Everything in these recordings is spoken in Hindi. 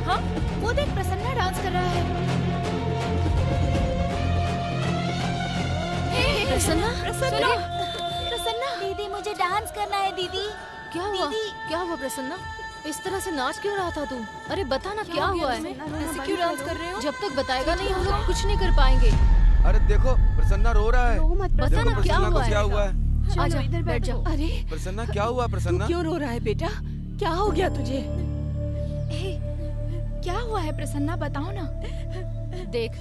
हाँ वो देख, प्रसन्ना डांस कर रहा है। प्रसन्ना, प्रसन्ना, प्रसन्ना। दीदी मुझे डांस करना है दीदी। क्या हुआ? क्या हुआ प्रसन्ना? इस तरह से नाच क्यों रहा था तू? अरे बता ना क्या हुआ है? ऐसे क्यों डांस कर रहे हो? जब तक बताएगा नहीं हम लोग कुछ नहीं कर पाएंगे। अरे देखो प्रसन्ना रो रहा है। बता ना क्या हुआ है? क्या हुआ है? आजा बैठ जा। अरे प्रसन्ना क्या हुआ? प्रसन्ना क्यों रो रहा है बेटा? क्या हो गया तुझे? क्या हुआ है प्रसन्ना, बताओ ना। देख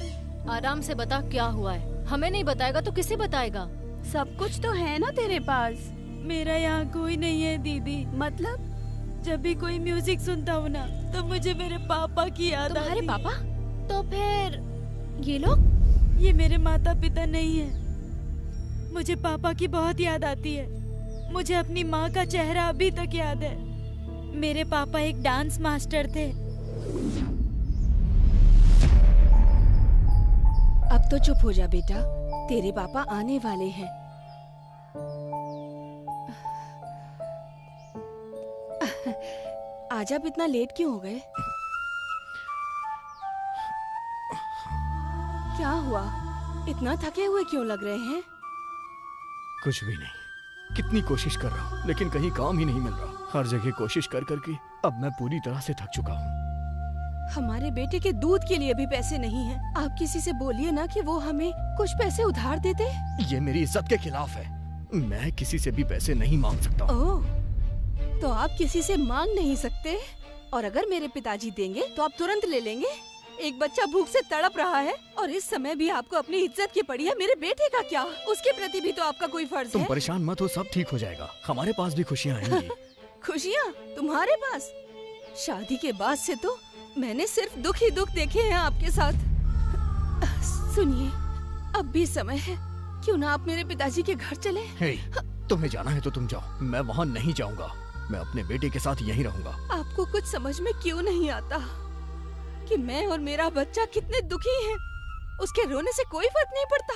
आराम से बता क्या हुआ है। हमें नहीं बताएगा तो किसे बताएगा? सब कुछ तो है ना तेरे पास। मेरा यहाँ कोई नहीं है दीदी। मतलब जब भी कोई म्यूजिक सुनता हूँ ना तो मुझे मेरे पापा की याद आती है। तुम्हारे पापा? तो फिर ये लोग? ये मेरे माता पिता नहीं है। मुझे पापा की बहुत याद आती है। मुझे अपनी माँ का चेहरा अभी तक याद है। मेरे पापा एक डांस मास्टर थे। अब तो चुप हो जा बेटा, तेरे पापा आने वाले हैं। आज आप इतना लेट क्यों हो गए? क्या हुआ? इतना थके हुए क्यों लग रहे हैं? कुछ भी नहीं। कितनी कोशिश कर रहा हूँ लेकिन कहीं काम ही नहीं मिल रहा। हर जगह कोशिश कर करके अब मैं पूरी तरह से थक चुका हूँ। हमारे बेटे के दूध के लिए भी पैसे नहीं हैं। आप किसी से बोलिए ना कि वो हमें कुछ पैसे उधार दे दे। ये मेरी इज्जत के खिलाफ है। मैं किसी से भी पैसे नहीं मांग सकता। ओह, तो आप किसी से मांग नहीं सकते? और अगर मेरे पिताजी देंगे तो आप तुरंत ले लेंगे? एक बच्चा भूख से तड़प रहा है और इस समय भी आपको अपनी इज्जत की पड़ी है। मेरे बेटे का क्या? उसके प्रति भी तो आपका कोई फर्ज तुम है। परेशान मत हो, सब ठीक हो जाएगा। हमारे पास भी खुशियाँ आएंगी। खुशियाँ तुम्हारे पास? शादी के बाद से तो मैंने सिर्फ दुख ही दुख देखे हैं आपके साथ। सुनिए, अब भी समय है, क्यों ना आप मेरे पिताजी के घर चले? हे, तुम्हें जाना है तो तुम जाओ, मैं वहाँ नहीं जाऊँगा। मैं अपने बेटे के साथ यहीं रहूँगा। आपको कुछ समझ में क्यों नहीं आता कि मैं और मेरा बच्चा कितने दुखी हैं? उसके रोने से कोई फर्क नहीं पड़ता।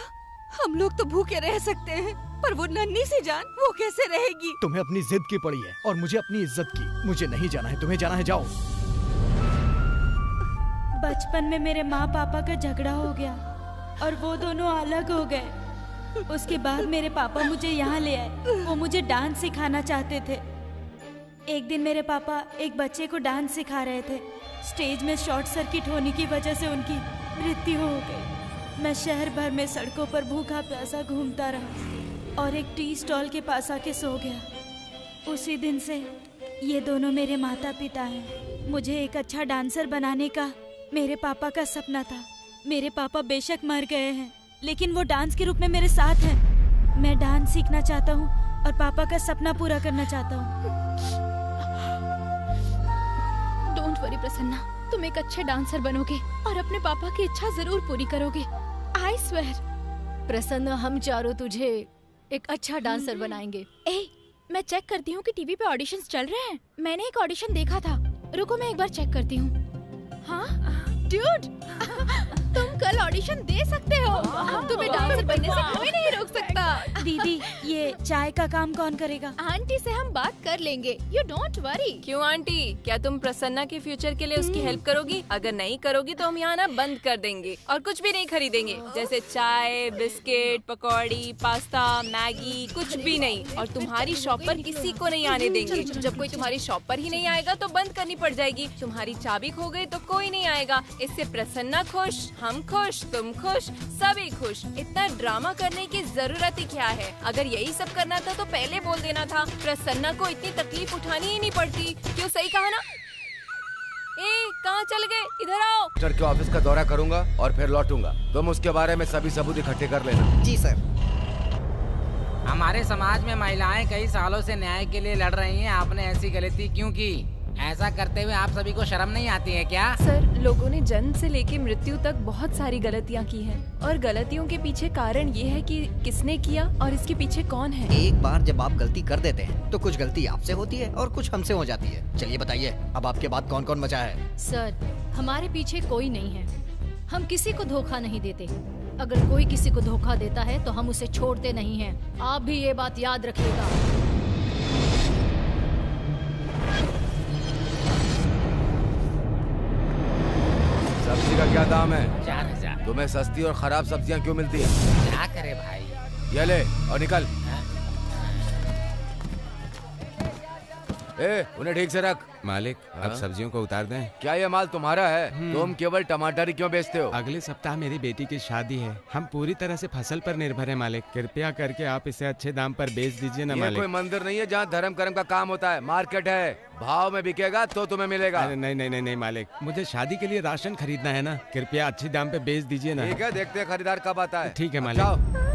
हम लोग तो भूखे रह सकते हैं, पर वो नन्ही सी जान, वो कैसे रहेगी? तुम्हें अपनी जिद की पड़ी है और मुझे अपनी इज्जत की। मुझे नहीं जाना है, तुम्हें जाना है, जाओ। बचपन में मेरे माँ पापा का झगड़ा हो गया और वो दोनों अलग हो गए। उसके बाद मेरे पापा मुझे यहाँ ले आए। वो मुझे डांस सिखाना चाहते थे। एक दिन मेरे पापा एक बच्चे को डांस सिखा रहे थे। स्टेज में शॉर्ट सर्किट होने की वजह से उनकी मृत्यु हो गई। मैं शहर भर में सड़कों पर भूखा प्यासा घूमता रहा और एक टी स्टॉल के पास आके सो गया। उसी दिन से ये दोनों मेरे माता पिता हैं। मुझे एक अच्छा डांसर बनाने का मेरे पापा का सपना था। मेरे पापा बेशक मर गए हैं, लेकिन वो डांस के रूप में मेरे साथ हैं। मैं डांस सीखना चाहता हूँ और पापा का सपना पूरा करना चाहता हूँ। डोंट वरी प्रसन्ना, तुम एक अच्छे डांसर बनोगे और अपने पापा की इच्छा जरूर पूरी करोगे। I swear. प्रसन्ना, हम चारों तुझे एक अच्छा डांसर बनाएंगे। मैं चेक करती हूँ कि टीवी पे ऑडिशंस चल रहे हैं। मैंने एक ऑडिशन देखा था, रुको मैं एक बार चेक करती हूँ। हाँ ड्यूड, तुम कल ऑडिशन दे सकते हो। तुम्हें डांसर बनने से कोई नहीं रोक सकता। दीदी, ये चाय का काम कौन करेगा? आंटी से हम बात कर लेंगे, यू डोंट वरी। क्यों आंटी, क्या तुम प्रसन्ना के फ्यूचर के लिए उसकी हेल्प करोगी? अगर नहीं करोगी तो हम यहाँ ना बंद कर देंगे और कुछ भी नहीं खरीदेंगे, जैसे चाय, बिस्किट, पकौड़ी, पास्ता, मैगी, कुछ भी नहीं। और तुम्हारी शॉप पर किसी को नहीं आने देंगे। जब कोई तुम्हारी शॉप पर ही नहीं आएगा तो बंद करनी पड़ जाएगी। तुम्हारी चाबी खो गई तो कोई नहीं आएगा। इससे प्रसन्ना खुश, हम खुश, तुम खुश, सभी खुश। इतना ड्रामा करने की जरूरत ही क्या है? अगर यही सब करना था तो पहले बोल देना था। प्रसन्ना को इतनी तकलीफ उठानी ही नहीं पड़ती। क्यों, सही कहा ना? कहाँ चल गए? इधर आओ। सर के ऑफिस का दौरा करूंगा और फिर लौटूंगा। तुम उसके बारे में सभी सबूत इकट्ठे कर लेना। जी सर। हमारे समाज में महिलाएं कई सालों से न्याय के लिए लड़ रही हैं। आपने ऐसी गलती क्यों की? ऐसा करते हुए आप सभी को शर्म नहीं आती है क्या? सर, लोगों ने जन्म से लेके मृत्यु तक बहुत सारी गलतियाँ की हैं और गलतियों के पीछे कारण ये है कि किसने किया और इसके पीछे कौन है। एक बार जब आप गलती कर देते हैं तो कुछ गलती आपसे होती है और कुछ हमसे हो जाती है। चलिए बताइए, अब आपके बाद कौन कौन बचा है? सर, हमारे पीछे कोई नहीं है। हम किसी को धोखा नहीं देते। अगर कोई किसी को धोखा देता है तो हम उसे छोड़ते नहीं हैं। आप भी ये बात याद रखिएगा। सब्जी का क्या दाम है? 4000। तुम्हें सस्ती और खराब सब्जियां क्यों मिलती हैं? क्या करे भाई? ये ले और निकल। ए, उन्हें ठीक से रख। मालिक, अब सब्जियों को उतार दें। क्या ये माल तुम्हारा है? तुम केवल टमाटर ही क्यों बेचते हो? अगले सप्ताह मेरी बेटी की शादी है, हम पूरी तरह से फसल पर निर्भर हैं मालिक। कृपया करके आप इसे अच्छे दाम पर बेच दीजिए ना मालिक। ये कोई मंदिर नहीं है जहाँ धर्म कर्म का काम होता है, मार्केट है। भाव में बिकेगा तो तुम्हें मिलेगा। नहीं नहीं नहीं नहीं मालिक, मुझे शादी के लिए राशन खरीदना है ना, कृपया अच्छे दाम पे बेच दीजिए ना। ठीक है, देखते हैं खरीदार कब आता है। ठीक है मालिक।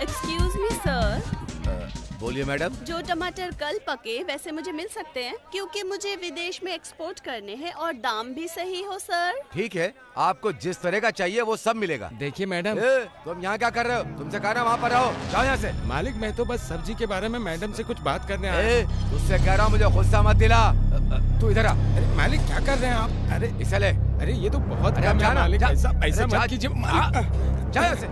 एक्सक्यूज मी सर, बोलिए मैडम। जो टमाटर कल पके वैसे मुझे मिल सकते हैं, क्योंकि मुझे विदेश में एक्सपोर्ट करने हैं और दाम भी सही हो सर। ठीक है, आपको जिस तरह का चाहिए वो सब मिलेगा। देखिए मैडम, तुम यहाँ क्या कर रहे हो? तुमसे कहा ना वहाँ पर रहो, जाओ यहाँ से। मालिक, मैं तो बस सब्जी के बारे में मैडम से कुछ बात करने आया। तुझसे कह रहा हूँ, मुझे गुस्सा मत दिला। तू इधर आ। अरे मालिक, क्या कर रहे हैं आप? अरे इसे ले। अरे ये तो बहुत अरे कम है मालिक, ऐसा मत कीजिए। जाओ यहाँ से।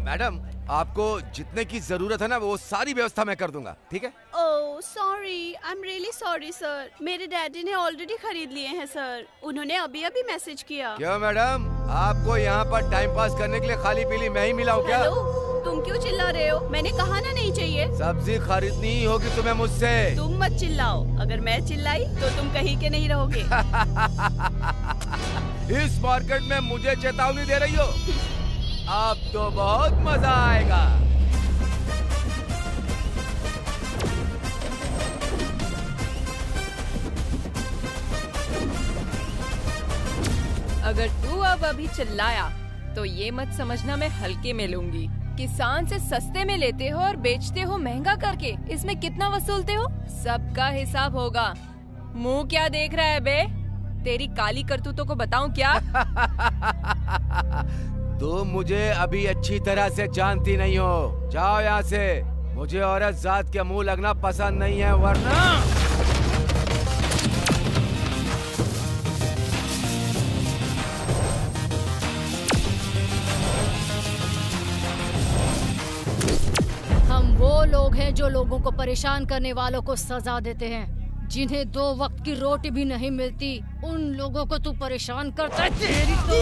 मैडम, आपको जितने की जरूरत है ना वो सारी व्यवस्था मैं कर दूंगा, ठीक है? Oh sorry, I am really sorry sir. मेरे डैडी ने ऑलरेडी खरीद लिए हैं सर, उन्होंने अभी अभी मैसेज किया। क्यों मैडम, आपको यहाँ पर टाइम पास करने के लिए खाली पीली मैं ही मिला हूँ क्या? हेलो, तुम क्यों चिल्ला रहे हो? मैंने कहा ना नहीं चाहिए। सब्जी खरीदनी ही होगी तुम्हें मुझसे। तुम मत चिल्लाओ, अगर मैं चिल्लाई तो तुम कहीं के नहीं रहोगे। इस मार्केट में मुझे चेतावनी दे रही हो? अब तो बहुत मजा आएगा। अगर तू अब अभी चिल्लाया तो ये मत समझना मैं हल्के में लूंगी। किसान से सस्ते में लेते हो और बेचते हो महंगा करके, इसमें कितना वसूलते हो? सबका हिसाब होगा। मुंह क्या देख रहा है बे? तेरी काली करतूतों को बताऊं क्या? तुम मुझे अभी अच्छी तरह से जानती नहीं हो, जाओ यहाँ से। मुझे औरत जात के मुंह लगना पसंद नहीं है, वरना हम वो लोग हैं जो लोगों को परेशान करने वालों को सजा देते हैं, जिन्हें 2 वक्त की रोटी भी नहीं मिलती। उन लोगों को तू परेशान करता है, तेरी तो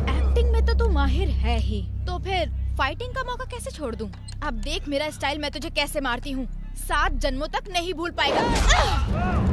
एक्टिंग में तो तू माहिर है ही, तो फिर फाइटिंग का मौका कैसे छोड़ दूं? अब देख मेरा स्टाइल, मैं तुझे कैसे मारती हूँ। 7 जन्मों तक नहीं भूल पाएगा।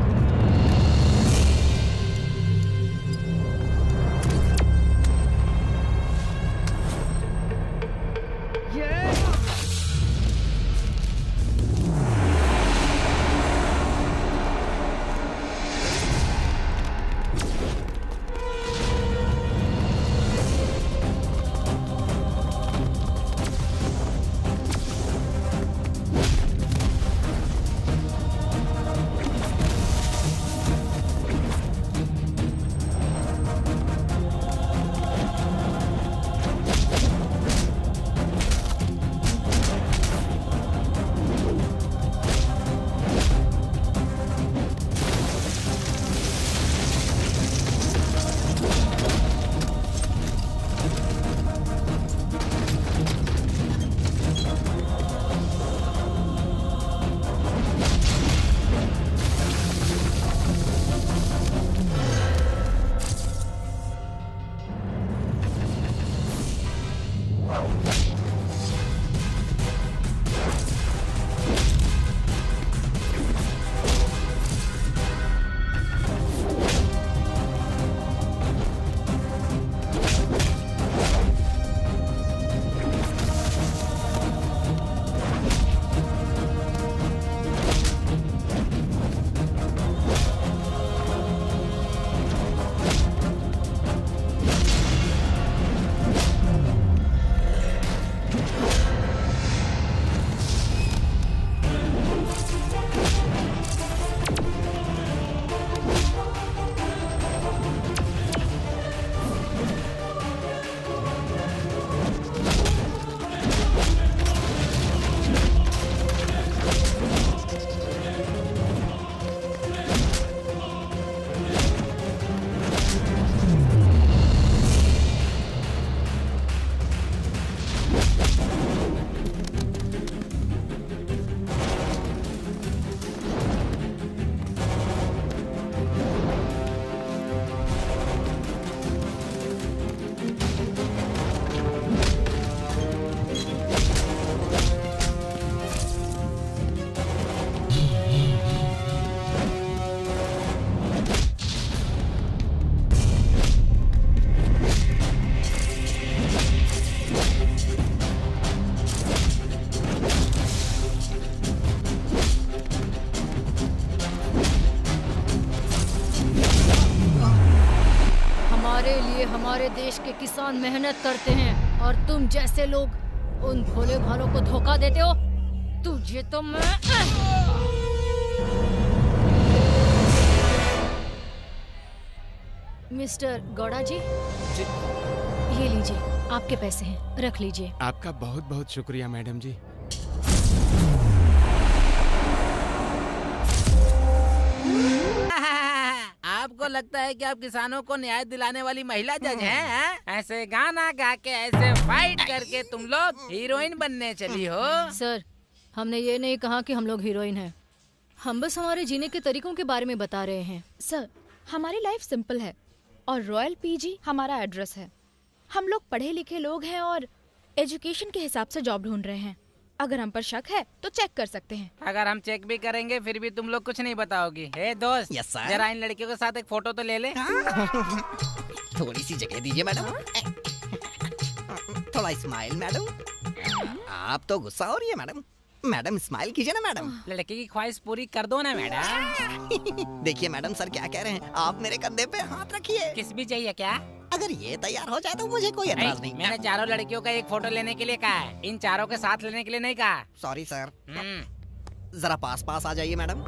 देश के किसान मेहनत करते हैं और तुम जैसे लोग उन भोले भालों को धोखा देते हो। तुझे तो मैं मिस्टर गौड़ा जी, ये लीजिए आपके पैसे हैं, रख लीजिए। आपका बहुत बहुत शुक्रिया मैडम जी। आपको लगता है कि आप किसानों को न्याय दिलाने वाली महिला जज हैं? ऐसे गाना गा के, ऐसे फाइट करके तुम लोग हीरोइन बनने चली हो? सर, हमने ये नहीं कहा कि हम लोग हीरोइन हैं। हम बस हमारे जीने के तरीकों के बारे में बता रहे हैं। सर, हमारी लाइफ सिंपल है और रॉयल पीजी हमारा एड्रेस है। हम लोग पढ़े लिखे लोग हैं और एजुकेशन के हिसाब से जॉब ढूंढ रहे हैं। अगर हम पर शक है तो चेक कर सकते हैं। अगर हम चेक भी करेंगे फिर भी तुम लोग कुछ नहीं बताओगी। हे दोस्त, जरा इन लड़कियों के साथ एक फोटो तो ले ले। थोड़ी सी जगह दीजिए मैडम। थोड़ा स्माइल मैडम। आप तो गुस्सा हो रही है मैडम। मैडम स्माइल कीजिए ना मैडम। लड़के की ख्वाहिश पूरी कर दो ना मैडम। देखिए मैडम, सर क्या कह रहे हैं, आप मेरे कंधे पे हाथ रखिए। किस भी चाहिए क्या? अगर ये तैयार हो जाए तो मुझे कोई एतराज नहीं। मैंने चारों लड़कियों का एक फोटो लेने के लिए कहा है, इन चारों के साथ लेने के लिए नहीं कहा। Sorry sir. जरा पास पास आ जाइए मैडम।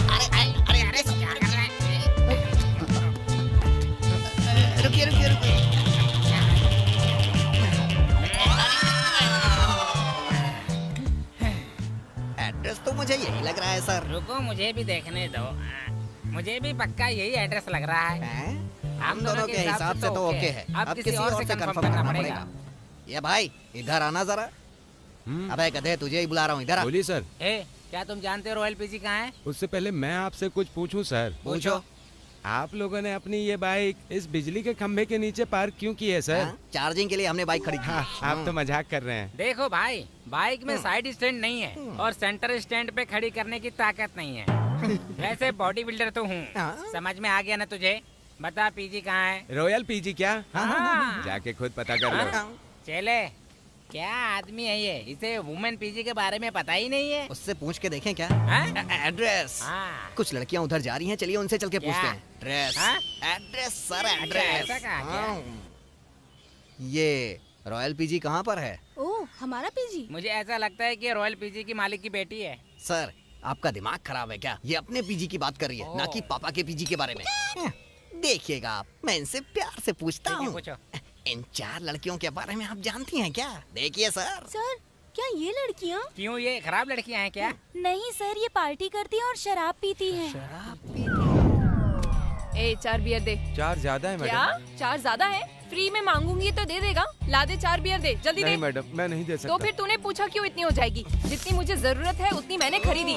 अरे क्या कर रहे हैं? रुकिए। एड्रेस तो मुझे यही लग रहा है सर। रुको, मुझे भी देखने दो। मुझे भी पक्का यही एड्रेस लग रहा है। हम दोनों के हिसाब से तो ओके है। अब किसी और से कंफर्म करना पड़ेगा। ये भाई इधर आना जरा। अबे गधे, तुझे ही बुला रहा हूँ, इधर आ। बोलिए सर। क्या तुम जानते हो रॉयल पीजी कहाँ है? उससे पहले मैं आपसे कुछ पूछूं सर। पूछो। आप लोगों ने अपनी ये बाइक इस बिजली के खंभे के नीचे पार्क क्यों की है सर? चार्जिंग के लिए हमने बाइक खरीदी। आप तो मजाक कर रहे हैं। देखो भाई, बाइक में साइड स्टैंड नहीं है और सेंटर स्टैंड पे खड़ी करने की ताकत नहीं है। वैसे बॉडी बिल्डर तो हूँ, समझ में आ गया ना तुझे? बता पीजी कहाँ है? रॉयल पीजी क्या? जाके खुद पता कर लो। चले, क्या आदमी है ये? इसे वुमेन पीजी के बारे में पता ही नहीं है। उससे पूछ के देखें क्या? एड्रेस। कुछ लड़कियां उधर जा रही हैं, चलिए उनसे चल के पूछते हैं। Address sir, address. ये रॉयल पीजी कहाँ पर है? ओह, हमारा पीजी। मुझे ऐसा लगता है कि रॉयल पीजी की मालिक की बेटी है। सर, आपका दिमाग खराब है क्या? ये अपने पीजी की बात कर रही है, ना कि पापा के पीजी के बारे में। देखिएगा आप, मैं इनसे प्यार से पूछता हूँ। इन 4 लड़कियों के बारे में आप जानती हैं क्या? देखिए सर। सर, क्या ये लड़कियाँ? क्यों, ये खराब लड़कियाँ हैं क्या? नहीं सर, ये पार्टी करती हैं और शराब पीती हैं। ए, 4 बियर दे। 4 ज्यादा है मैडम। क्या 4 ज्यादा है? फ्री में मांगूंगी तो दे देगा। ला दे 4 बियर दे, जल्दी दे। नहीं मैडम, मैं नहीं दे सकता। तो फिर तूने पूछा क्यों इतनी हो जाएगी? जितनी मुझे जरूरत है उतनी मैंने खरीदी।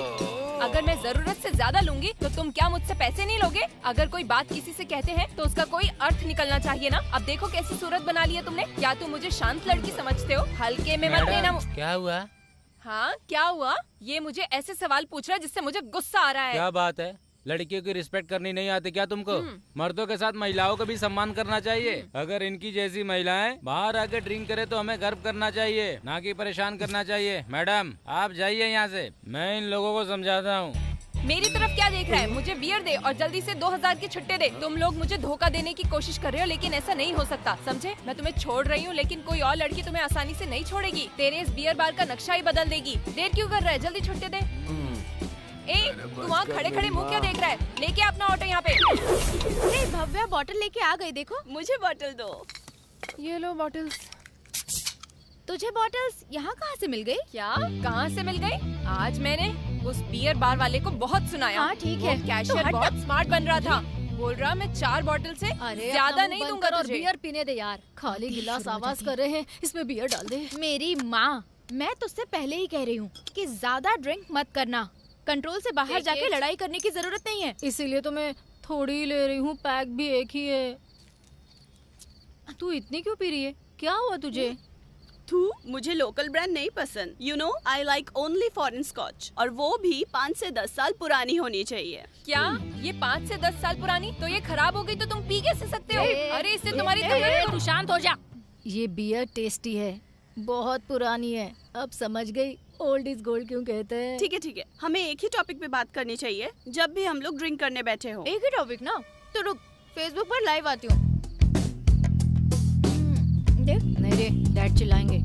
अगर मैं जरूरत से ज्यादा लूंगी तो तुम क्या मुझसे पैसे नहीं लोगे? अगर कोई बात किसी से कहते हैं तो उसका कोई अर्थ निकलना चाहिए ना। अब देखो कैसी सूरत बना ली है तुमने। क्या तुम मुझे शांत लड़की समझते हो? हल्के में मत लेना। क्या हुआ? हाँ, क्या हुआ? ये मुझे ऐसे सवाल पूछ रहा है जिससे मुझे गुस्सा आ रहा है। क्या बात है? लड़कियों की रिस्पेक्ट करनी नहीं आती क्या तुमको? मर्दों के साथ महिलाओं को भी सम्मान करना चाहिए। अगर इनकी जैसी महिलाएं बाहर आके ड्रिंक करे तो हमें गर्व करना चाहिए, ना कि परेशान करना चाहिए। मैडम, आप जाइए यहाँ से, मैं इन लोगों को समझाता हूँ। मेरी तरफ क्या देख रहा है? मुझे बियर दे और जल्दी से 2000 के छुट्टे दे। तुम लोग मुझे धोखा देने की कोशिश कर रहे हो, लेकिन ऐसा नहीं हो सकता, समझे? मैं तुम्हें छोड़ रही हूँ, लेकिन कोई और लड़की तुम्हें आसानी से नहीं छोड़ेगी। तेरे इस बियर बार का नक्शा ही बदल देगी। देर क्यों कर रहा है? जल्दी छुट्टे दे। तू वहाँ खड़े खड़े मुँह क्या देख रहा है? लेके अपना ऑटो यहाँ पे। भव्या बॉटल लेके आ गई, देखो। मुझे बॉटल दो। ये लो बॉटल्स। तुझे बॉटल्स यहाँ कहाँ से मिल गई? क्या कहाँ से मिल गई? आज मैंने उस बियर बार वाले को बहुत सुनाया। हाँ ठीक है, कैशियर बहुत स्मार्ट बन रहा था। बोल रहा मैं 4 बॉटल से ज्यादा नहीं दूंगा तुझे। बियर पीने दे यार, खाली गिलास आवाज कर रहे हैं, इसमें बियर डाल दे। मेरी माँ, मैं तुझसे पहले ही कह रही हूँ कि ज्यादा ड्रिंक मत करना। कंट्रोल से बाहर जाके लड़ाई करने की जरूरत नहीं है। इसीलिए तो मैं थोड़ी ही ले रही हूँ, पैक भी एक ही है। तू इतनी क्यों पी रही है? क्या हुआ तुझे? मुझे लोकल ब्रांड नहीं पसंद। You know, I like only foreign scotch, और वो भी 5 से 10 साल पुरानी होनी चाहिए। क्या ये 5 से 10 साल पुरानी? तो ये खराब हो गई तो तुम पी कैसे सकते हो? अरे इससे तुम्हारी तू शांत हो जा। ये बियर टेस्टी है, बहुत पुरानी है। अब समझ गई? ओल्ड इज गोल्ड क्यों कहते हैं? ठीक है, हमें एक ही टॉपिक पे बात करनी चाहिए जब भी हम लोग ड्रिंक करने बैठे हो। एक ही टॉपिक ना? तो रुक, फेसबुक पर लाइव आती हूँ। देख। नहीं रे, डैड चिल्लाएंगे।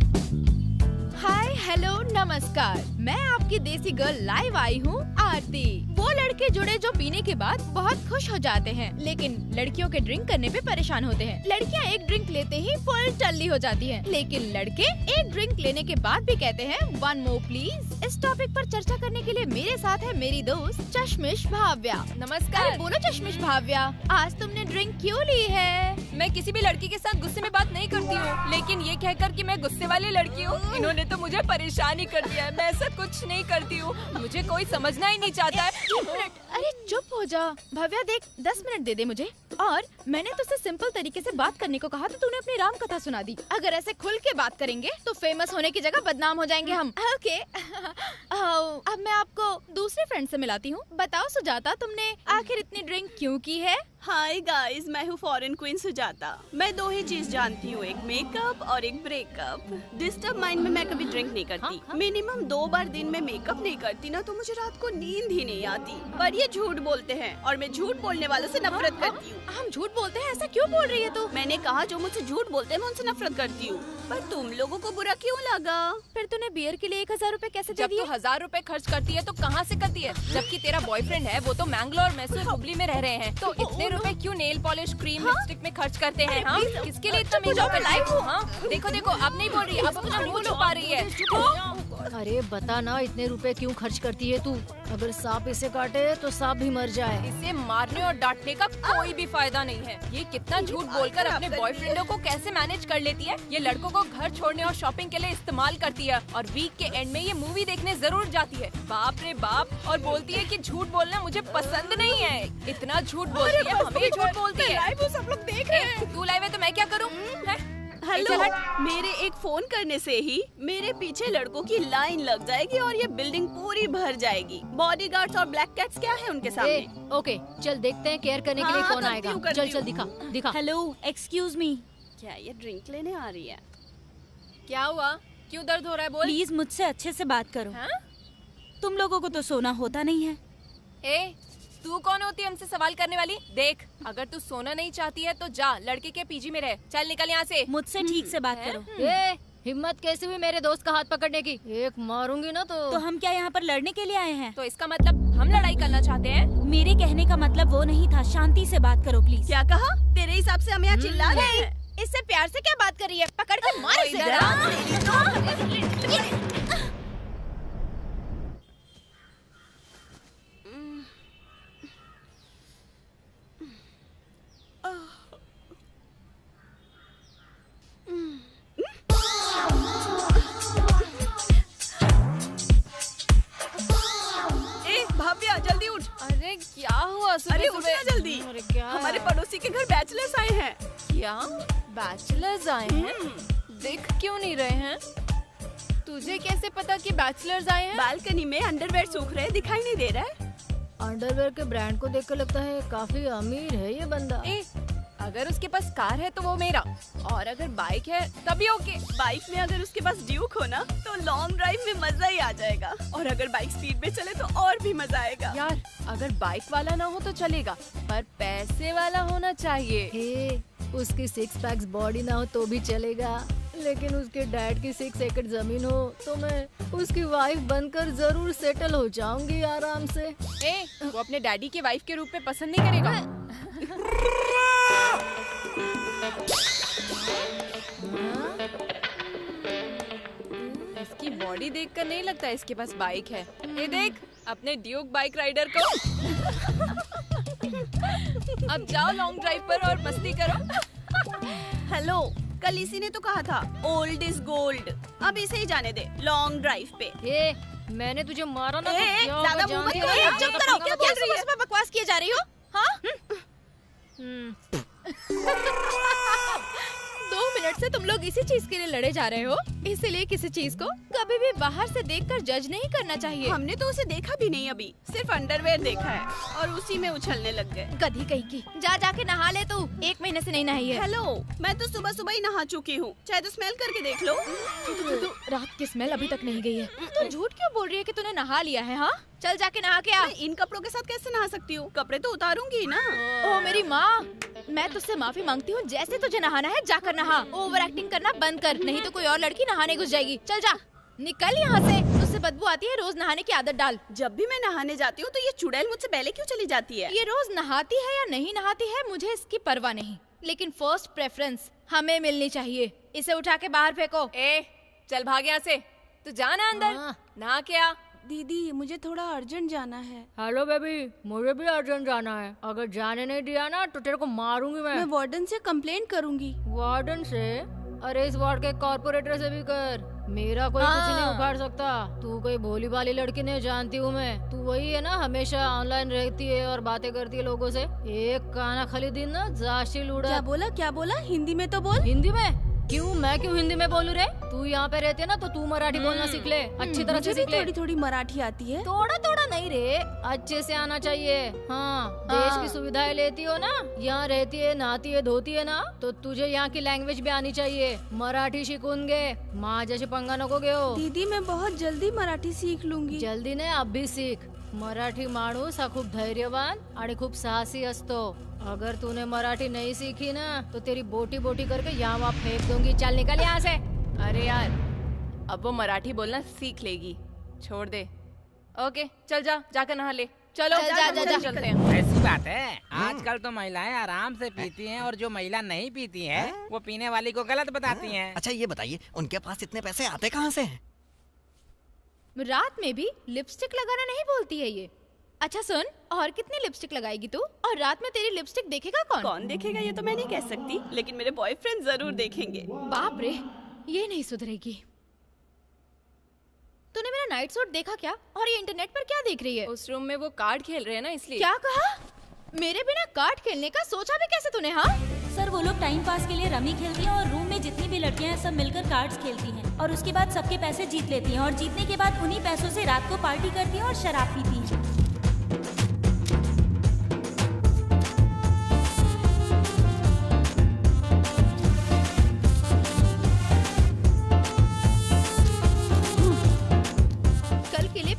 हाय हेलो नमस्कार, मैं आपकी देसी गर्ल लाइव आई हूँ आरती। वो लड़के जुड़े जो पीने के बाद बहुत खुश हो जाते हैं, लेकिन लड़कियों के ड्रिंक करने पे परेशान होते हैं। लड़कियाँ एक ड्रिंक लेते ही फुल टल्ली हो जाती हैं, लेकिन लड़के एक ड्रिंक लेने के बाद भी कहते हैं वन मोर प्लीज। इस टॉपिक पर चर्चा करने के लिए मेरे साथ है मेरी दोस्त चश्मिश भाव्या। नमस्कार। अरे बोलो चश्मिश भाव्या, आज तुमने ड्रिंक क्यों ली है? मैं किसी भी लड़की के साथ गुस्से में बात नहीं करती हूँ, लेकिन ये कहकर कि मैं गुस्से वाली लड़की हूँ, इन्होंने तो मुझे परेशान ही कर दिया है। मैं ऐसा कुछ नहीं करती हूँ, मुझे कोई समझना ही नहीं चाहता है। अरे चुप हो जा भव्या, देख 10 मिनट दे दे मुझे। और मैंने तुझसे सिंपल तरीके से बात करने को कहा तो तूने अपनी राम कथा सुना दी। अगर ऐसे खुल के बात करेंगे तो फेमस होने की जगह बदनाम हो जाएंगे हम। ओके अब मैं आपको दूसरे फ्रेंड से मिलाती हूँ। बताओ सुजाता, तुमने आखिर इतनी ड्रिंक क्यों की है? हाय गाइस, मैं हूँ फॉरेन क्वीन सुजाता। मैं 2 ही चीज जानती हूँ, एक मेकअप और एक ब्रेकअप। डिस्टर्ब माइंड में मैं कभी ड्रिंक नहीं करती। मिनिमम 2 बार दिन में मेकअप नहीं करती ना तो मुझे रात को नींद ही नहीं आती। पर ये झूठ बोलते हैं और मैं झूठ बोलने वालों से नफरत करती हूँ। हम झूठ बोलते हैं, ऐसा क्यों बोल रही है तू? मैंने कहा जो मुझसे झूठ बोलते हैं मैं उनसे नफरत करती हूँ। पर तुम लोगों को बुरा क्यों लगा? फिर तूने बियर के लिए 1000 रुपए कैसे दे जब दिए? तू 1000 रुपए खर्च करती है तो कहाँ से करती है? जबकि तेरा बॉयफ्रेंड है वो तो मैंगलोर मैसूर हुबली में रह रहे हैं, तो इतने रुपए क्यों नेल पॉलिश क्रीम लिपस्टिक में खर्च करते हैं? हाँ, किसके लिए इतना मेकअप है? लाइफ हाँ देखो अब नहीं बोल रही, अब अपना मुंह छुपा रही है। अरे बता ना, इतने रुपए क्यों खर्च करती है तू? अगर सांप इसे काटे तो सांप भी मर जाए। इसे मारने और डांटने का कोई भी फायदा नहीं है। ये कितना झूठ बोलकर अपने बॉयफ्रेंडों को कैसे मैनेज कर लेती है। ये लड़कों को घर छोड़ने और शॉपिंग के लिए इस्तेमाल करती है और वीक के एंड में ये मूवी देखने जरूर जाती है। बाप रे बाप, और बोलती है कि झूठ बोलना मुझे पसंद नहीं है। इतना झूठ बोलती है, हमें झूठ बोलती है। सब लोग देख रहे हैं। तू लाइव है तो मैं क्या करूँ? हेलो, मेरे एक फोन करने से ही मेरे पीछे लड़कों की लाइन लग जाएगी और ये बिल्डिंग पूरी भर जाएगी। बॉडीगार्ड्स और ब्लैक कैट्स क्या है उनके सामने? ओके चल देखते हैं केयर करने के लिए कौन आएगा। चल दिखा। हेलो एक्सक्यूज मी, क्या ये ड्रिंक लेने आ रही है? क्या हुआ? क्यों दर्द हो रहा है? बोल। प्लीज मुझसे अच्छे से बात करो। तुम लोगों को तो सोना होता नहीं है। तू कौन होती है हमसे सवाल करने वाली? देख, अगर तू सोना नहीं चाहती है तो जा लड़के के पीजी में रह। चल निकल यहाँ से। मुझसे ठीक से बात करो। हिम्मत कैसे हुई मेरे दोस्त का हाथ पकड़ने की? एक मारूंगी ना तो हम क्या यहाँ पर लड़ने के लिए आए हैं? तो इसका मतलब हम लड़ाई करना चाहते हैं? मेरे कहने का मतलब वो नहीं था। शांति से बात करो प्लीज। क्या कहा? तेरे हिसाब से हम यहाँ चिल्ला रहे हैं? इससे प्यार से क्या बात कर रही है? पकड़ के मार इसे। भव्या जल्दी उठ। अरे क्या हुआ? अरे उठ ना जल्दी। हमारे पड़ोसी के घर बैचलर्स आए हैं। क्या बैचलर्स आए हैं? देख क्यों नहीं रहे हैं? तुझे कैसे पता कि बैचलर्स आए हैं? बालकनी में अंडरवेयर सूख रहे, दिखाई नहीं दे रहा है? अंडरवेयर के ब्रांड को देखकर लगता है काफी अमीर है ये बंदा। अगर उसके पास कार है तो वो मेरा, और अगर बाइक है तभी ओके। बाइक में अगर उसके पास ड्यूक हो ना तो लॉन्ग ड्राइव में मजा ही आ जाएगा, और अगर बाइक स्पीड में चले तो और भी मजा आएगा। यार अगर बाइक वाला ना हो तो चलेगा, पर पैसे वाला होना चाहिए। उसकी 6 पैक्स बॉडी ना हो तो भी चलेगा, लेकिन उसके डैड की 6 एकड़ जमीन हो तो मैं उसकी वाइफ बनकर जरूर सेटल हो जाऊंगी आराम से। वो अपने डैडी की वाइफ के रूप में पसंद नहीं करेगा। इसकी बॉडी देखकर नहीं लगता इसके पास बाइक है। ये देख अपने ड्यूक बाइक राइडर को। अब जाओ लॉन्ग ड्राइव पर और मस्ती करो। हेलो, कल इसी ने तो कहा था ओल्ड इज गोल्ड। अब इसे ही जाने दे लॉन्ग ड्राइव पे। मैंने तुझे मारा ना तो ज्यादा मुंह मत करो। चुप करो, क्या बोल रही है? बकवास किए जा रही हो? हाँ? 2 मिनट से तुम लोग इसी चीज के लिए लड़े जा रहे हो। इसीलिए किसी चीज को कभी भी बाहर से देखकर जज नहीं करना चाहिए। हमने तो उसे देखा भी नहीं अभी, सिर्फ अंडरवेयर देखा है और उसी में उछलने लग गए। गधी कहीं की। जाके नहा ले तू, 1 महीने से नहीं नहाई है। हेलो, मैं तो सुबह सुबह ही नहा चुकी हूँ, चाहे तो स्मेल करके देख लो। रात की स्मेल अभी तक नहीं गई है। तू झूठ क्यों बोल रही है कि तूने नहा लिया है? हाँ, चल जाके नहा के आ। इन कपड़ों के साथ कैसे नहा सकती हूँ? कपड़े तो उतारूंगी ना। ओ मेरी माँ, मैं तुझसे माफी मांगती हूँ। जैसे तुझे नहाना है जाकर नहा। ओवर एक्टिंग करना बंद कर, नहीं तो कोई और लड़की नहाने घुस जाएगी। चल जा, निकल यहाँ से। तुझसे बदबू आती है, रोज नहाने की आदत डाल। जब भी मैं नहाने जाती हूँ तो ये चुड़ैल मुझसे पहले क्यों चली जाती है? ये रोज नहाती है या नहीं नहाती है मुझे इसकी परवाह नहीं, लेकिन फर्स्ट प्रेफरेंस हमें मिलनी चाहिए। इसे उठा के बाहर फेंको। चल भाग यहाँ से। तू जाना अंदर, नहा के आ। दीदी मुझे थोड़ा अर्जेंट जाना है। हेलो बेबी, मुझे भी अर्जेंट जाना है। अगर जाने नहीं दिया ना तो तेरे को मारूंगी मैं। वार्डन से कंप्लेंट करूंगी। वार्डन से? अरे इस वार्ड के कॉर्पोरेटर से भी कर। मेरा कोई कुछ नहीं उखाड़ सकता। तू कोई भोली भाली लड़की नहीं जानती हूँ मैं। तू वही है ना, हमेशा ऑनलाइन रहती है और बातें करती है लोगों से। एक काना खाली दिन ना जाशिल उड़ा। क्या बोला? हिंदी में तो बोल। हिंदी में? क्यों, मैं क्यों हिंदी में बोलूं रे? तू यहाँ पे रहती है ना तो तू मराठी बोलना सीख ले, अच्छी तरह से सीख ले। थोड़ी थोड़ी मराठी आती है। थोड़ा नहीं रे, अच्छे से आना चाहिए। हाँ, देश की सुविधाएं लेती हो ना, यहाँ रहती है, नहाती है, धोती है ना, तो तुझे यहाँ की लैंग्वेज भी आनी चाहिए। मराठी शिकूंगे, माँ जैसे पंगा नकोगे हो। दीदी मैं बहुत जल्दी मराठी सीख लूंगी। जल्दी नहीं, अब भी सीख। मराठी माणूस हा खूप धैर्यवान आणि खूप साहसी असतो। अगर तूने मराठी नहीं सीखी ना तो तेरी बोटी बोटी करके यहाँ वहाँ फेंक दूंगी। चल निकल यहाँ से। अरे यार, अब वो मराठी बोलना सीख लेगी, छोड़ दे। ओके चल जा, जाकर नहा ले। चलो जा, चलते हैं। ऐसी बात है, आजकल तो महिलाएं आराम से पीती हैं और जो महिला नहीं पीती है वो पीने वाली को गलत बताती हैं। अच्छा ये बताइए, उनके पास इतने पैसे आते कहाँ से हैं? रात में भी लिपस्टिक लगाना नहीं बोलती है ये। अच्छा सुन, और कितनी लिपस्टिक लगाएगी तू? और रात में तेरी लिपस्टिक देखेगा कौन? कौन देखेगा ये तो मैं नहीं कह सकती, लेकिन मेरे बॉयफ्रेंड जरूर देखेंगे। बाप रे, ये नहीं सुधरेगी। तूने मेरा नाइट सूट देखा क्या? और ये इंटरनेट पर क्या देख रही है? उस रूम में वो कार्ड खेल रहे हैं ना, इसलिए। क्या कहा? मेरे बिना कार्ड खेलने का सोचा भी कैसे तूने? हाँ सर, वो लोग टाइम पास के लिए रमी खेलती हैं और रूम में जितनी भी लड़कियां हैं सब मिलकर कार्ड्स खेलती हैं और उसके बाद सबके पैसे जीत लेती हैं और जीतने के बाद उन्हीं पैसों से रात को पार्टी करती हैं और शराब पीती हैं।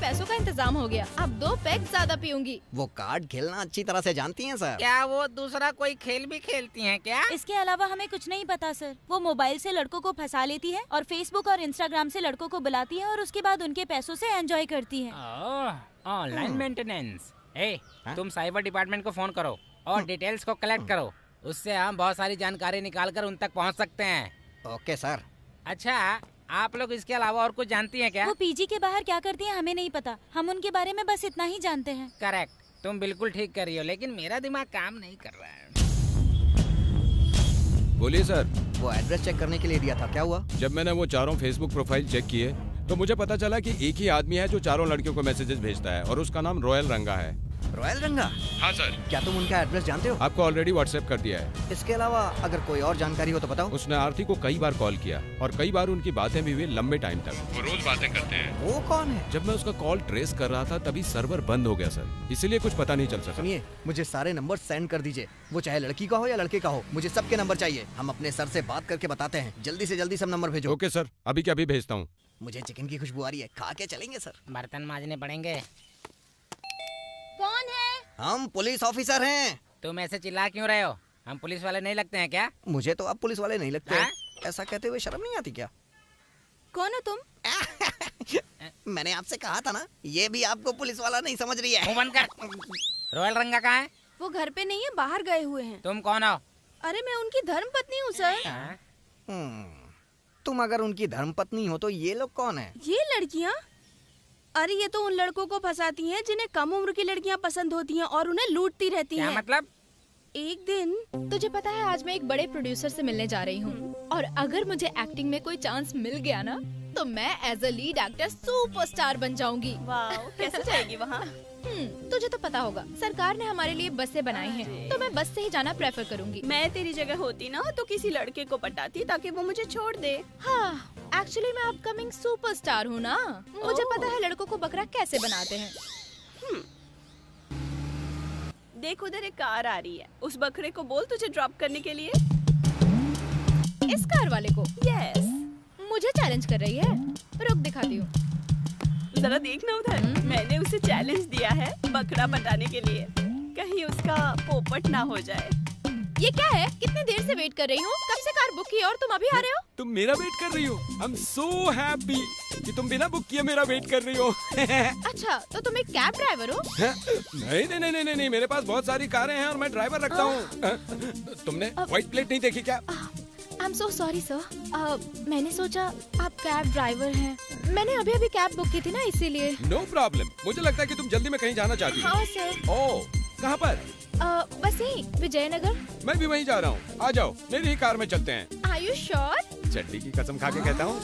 पैसों का इंतजाम हो गया, अब 2 पैक ज्यादा पीऊंगी। वो कार्ड खेलना अच्छी तरह से जानती हैं सर। क्या वो दूसरा कोई खेल भी खेलती हैं क्या? इसके अलावा हमें कुछ नहीं पता सर। वो मोबाइल से लड़कों को फंसा लेती है और फेसबुक और इंस्टाग्राम से लड़कों को बुलाती है और उसके बाद उनके पैसों से एंजॉय करती है। Online maintenance. तुम साइबर डिपार्टमेंट को फोन करो और डिटेल्स को कलेक्ट करो, उससे हम बहुत सारी जानकारी निकाल कर उन तक पहुँच सकते हैं। Okay sir. अच्छा, आप लोग इसके अलावा और कुछ जानती हैं क्या? वो पीजी के बाहर क्या करती हैं हमें नहीं पता, हम उनके बारे में बस इतना ही जानते हैं। करेक्ट, तुम बिल्कुल ठीक कर रही हो, लेकिन मेरा दिमाग काम नहीं कर रहा है। बोलिए सर। वो एड्रेस चेक करने के लिए दिया था, क्या हुआ? जब मैंने वो चारों फेसबुक प्रोफाइल चेक किए तो मुझे पता चला कि एक ही आदमी है जो चारों लड़कियों को मैसेजेस भेजता है और उसका नाम रॉयल रंगा है। रॉयल रंगा? हाँ सर। क्या तुम उनका एड्रेस जानते हो? आपको ऑलरेडी व्हाट्सएप कर दिया है। इसके अलावा अगर कोई और जानकारी हो तो बताओ। उसने आरती को कई बार कॉल किया और कई बार उनकी बातें भी हुई लंबे टाइम तक। वो रोज बातें करते हैं। वो कौन है? जब मैं उसका कॉल ट्रेस कर रहा था तभी सर्वर बंद हो गया सर, इसीलिए कुछ पता नहीं चल सका। सुनिए, मुझे सारे नंबर सेंड कर दीजिए, वो चाहे लड़की का हो या लड़के का हो, मुझे सबके नंबर चाहिए। हम अपने सर से बात करके बताते हैं, जल्दी से जल्दी सब नंबर भेजो। ओके सर, अभी क्या अभी भेजता हूँ। मुझे चिकन की खुशबू आ रही है, खा के चलेंगे सर। बर्तन मांजने पड़ेंगे। कौन है? हम पुलिस ऑफिसर हैं। तुम ऐसे चिल्ला क्यों रहे हो? हम पुलिस वाले नहीं लगते हैं क्या? मुझे तो आप पुलिस वाले नहीं लगते हैं। ऐसा कहते हुए शर्म नहीं आती क्या? कौन हो तुम? मैंने आपसे कहा था ना, ये भी आपको पुलिस वाला नहीं समझ रही है। मुंह बंद कर। रॉयल रंगा कहाँ है? वो घर पे नहीं है, बाहर गए हुए हैं। तुम कौन हो? अरे मैं उनकी धर्मपत्नी हूँ सर। तुम अगर उनकी धर्मपत्नी हो तो ये लोग कौन है? ये लड़कियाँ? अरे ये तो उन लड़कों को फंसाती हैं जिन्हें कम उम्र की लड़कियाँ पसंद होती हैं और उन्हें लूटती रहती हैं। क्या मतलब? एक दिन तुझे पता है, आज मैं एक बड़े प्रोड्यूसर से मिलने जा रही हूँ और अगर मुझे एक्टिंग में कोई चांस मिल गया ना तो मैं as a lead actor superstar बन जाऊंगी। वाह, कैसे जाएगी वहाँ? तुझे तो पता होगा सरकार ने हमारे लिए बसें बनाई हैं, तो मैं बस से ही जाना प्रेफर करूंगी। मैं तेरी जगह होती ना तो किसी लड़के को पटाती ताकि वो मुझे छोड़ दे। हाँ, एक्चुअली मैं अपकमिंग सुपरस्टार हूँ ना, मुझे पता है लड़कों को बकरा कैसे बनाते हैं। देख उधर एक कार आ रही है, उस बकरे को बोल तुझे ड्रॉप करने के लिए। इस कार वाले को? यस। मुझे चैलेंज कर रही है, रुक दिखाती हूँ। जरा देखना उधर, मैंने उसे चैलेंज दिया है बकरा पटाने के लिए, कहीं उसका पोपट ना हो जाए। ये क्या है? कितनी देर से वेट कर रही हूँ, कब से कार बुक की और तुम अभी आ रहे हो? तुम मेरा वेट कर रही हो? आई एम सो हैप्पी कि तुम बिना बुक किए मेरा वेट कर रही हो। अच्छा, तो तुम एक कैब ड्राइवर हो? नहीं नहीं नहीं नहीं, मेरे पास बहुत सारी कारें हैं और मैं ड्राइवर रखता हूँ। तुमने व्हाइट प्लेट नहीं देखी क्या? I am so sorry sir, मैंने सोचा आप कैब ड्राइवर हैं। मैंने अभी अभी कैब बुक की थी ना, इसीलिए। नो प्रॉब्लम, मुझे लगता है कि तुम जल्दी में कहीं जाना चाहती हो। हाँ सर। ओह, कहाँ पर? बस यही विजयनगर। मैं भी वहीं जा रहा हूँ, आ जाओ मेरी ही कार में चलते हैं। Are you sure? चड्डी की कसम खा के कहता हूँ।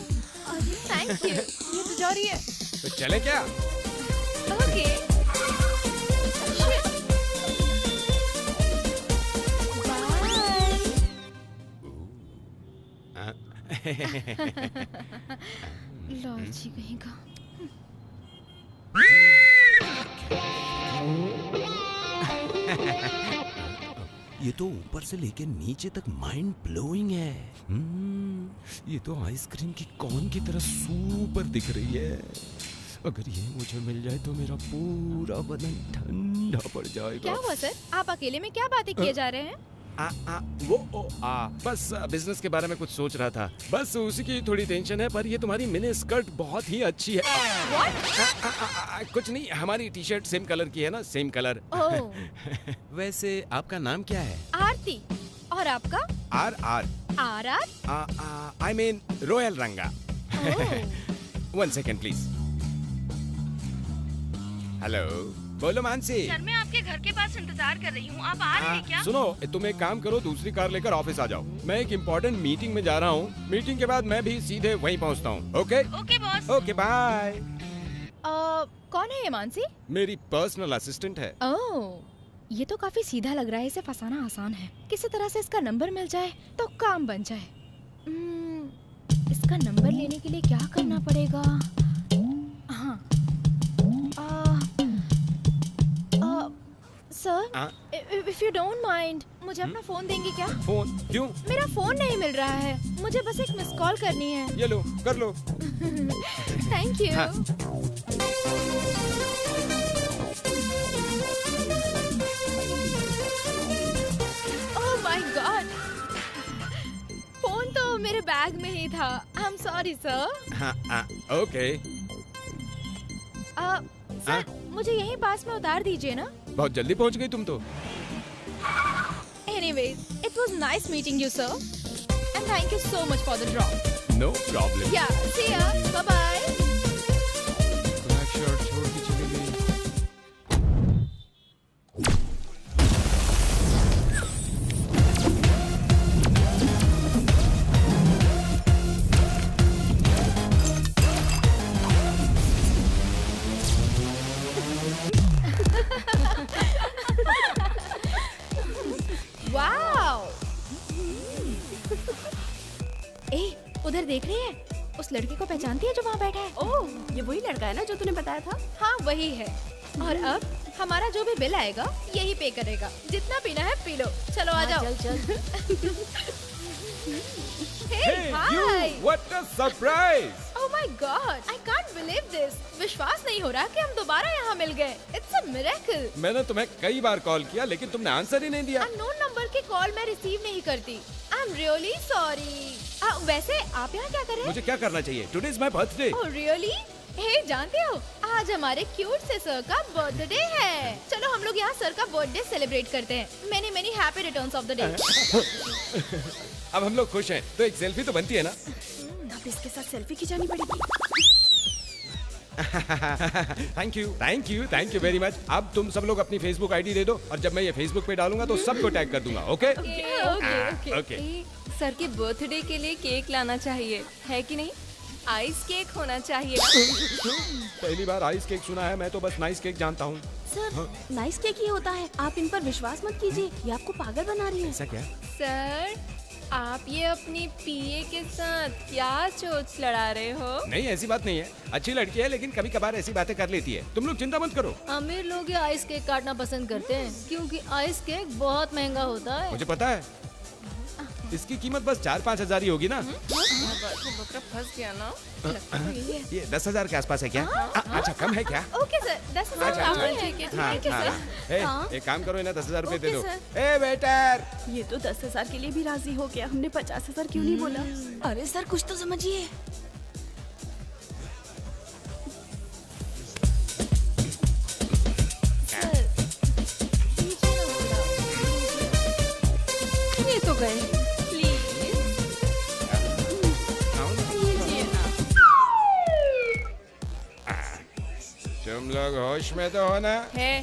Thank you. ये तो जा रही है। तो चले क्या? ओके। लालची कहीं का। ये तो ऊपर से लेके नीचे तक माइंड ब्लोइंग है। ये तो आइसक्रीम की कॉर्न की तरह सुपर दिख रही है। अगर ये मुझे मिल जाए तो मेरा पूरा बदन ठंडा पड़ जाएगा। क्या हुआ सर? आप अकेले में क्या बातें किए जा रहे हैं? बस बिजनेस के बारे में कुछ सोच रहा था, बस उसी की थोड़ी टेंशन है। पर ये तुम्हारी मिनी स्कर्ट बहुत ही अच्छी है। कुछ नहीं, हमारी टी शर्ट सेम कलर की है ना, सेम कलर। वैसे आपका नाम क्या है? आरती। और आपका? R R R R I mean royal Ranga. 1 second please. Hello, बोलो मानसी। सर, मैं आपके घर के पास इंतजार कर रही हूँ, आप आ रहे हैं क्या? सुनो, तुम एक काम करो, दूसरी कार लेकर ऑफिस आ जाओ। मैं एक इम्पोर्टेंट मीटिंग में जा रहा हूँ, मीटिंग के बाद मैं भी सीधे वहीं पहुँचता हूँ। Okay okay boss. Okay bye. कौन है ये मानसी? मेरी पर्सनल असिस्टेंट है। ओह, ये तो काफी सीधा लग रहा है, इसे फंसाना आसान है। किसी तरह से इसका नंबर मिल जाए तो काम बन जाए। इसका नंबर लेने के लिए क्या करना पड़ेगा? हाँ, sir, if you don't mind, मुझे अपना फोन देंगे क्या? फोन? क्यों? मेरा फोन नहीं मिल रहा है, मुझे बस एक मिस कॉल करनी है। ये लो, कर लो। Thank you. Oh my God, phone तो मेरे बैग में ही था। I am sorry sir. Okay. Sir, मुझे यहीं पास में उतार दीजिए ना। बहुत जल्दी पहुंच गई तुम तो। Anyways, it was nice meeting you, sir. And thank you so much for the drop. No problem. Yeah, see ya. Bye-bye. Black shirt छोड़ के चली गई। उधर देख रही है? उस लड़के को पहचानती है जो वहाँ बैठा है? ओह, ये वही लड़का है ना जो तूने बताया था? हाँ, वही है। और अब हमारा जो भी बिल आएगा यही पे करेगा। जितना पीना है पी लो। चलो आ जाओ। चल। Hey, hi! What a surprise! Oh my God! I can't believe this. विश्वास नहीं हो रहा कि हम दोबारा यहाँ मिल गए। It's a miracle. मैंने तुम्हें कई बार कॉल किया लेकिन तुमने आंसर ही नहीं दिया। अननोन नंबर की कॉल मैं रिसीव नहीं करती। I'm really sorry. वैसे आप यहाँ क्या कर रहे हैं? मुझे क्या करना चाहिए? Today is my birthday. Oh really? हे, जानते हो आज हमारे क्यूट से सर का बर्थडे है। चलो हम लोग यहाँ सर का बर्थडे सेलिब्रेट करते हैं। Many many happy returns of the day. अब हम लोग खुश हैं, तो एक सेल्फी तो बनती है ना? अब इसके साथ सेल्फी खिंचानी पड़ेगी। Thank you very much. अब तुम सब लोग अपनी फेसबुक आईडी दे दो और जब मैं ये फेसबुक पे डालूंगा तो सबको टैग कर दूंगा। ओके? ओके। सर के बर्थडे के लिए केक लाना चाहिए, है कि नहीं? आइस केक होना चाहिए। पहली बार आइस केक सुना है, मैं तो बस नाइस केक जानता हूँ। सर नाइस केक ही होता है, आप इन पर विश्वास मत कीजिए, ये आपको पागल बना रही है। ऐसा क्या? सर आप ये अपनी पीए के साथ क्या चोच लड़ा रहे हो? नहीं ऐसी बात नहीं है, अच्छी लड़की है लेकिन कभी कभार ऐसी बातें कर लेती है। तुम लोग चिंता मत करो। अमीर लोग ये आइस केक काटना पसंद करते हैं क्योंकि आइस केक बहुत महंगा होता है। मुझे पता है, इसकी कीमत बस 4-5 हजार ही होगी ना। बकरा फंस गया ना। ये 10,000 के आसपास है क्या? अच्छा कम है क्या? ओके सर 10,000 ठीक है ठीक है सर। एक काम करो, इन्हें 10,000 रुपए दे दो। ओके, ए वेटर, ये तो 10,000 के लिए भी राजी हो गया, हमने 50,000 क्यों नहीं बोला? अरे सर कुछ तो समझिए। ये तो गए। तुम लोग होश में तो हो ना? है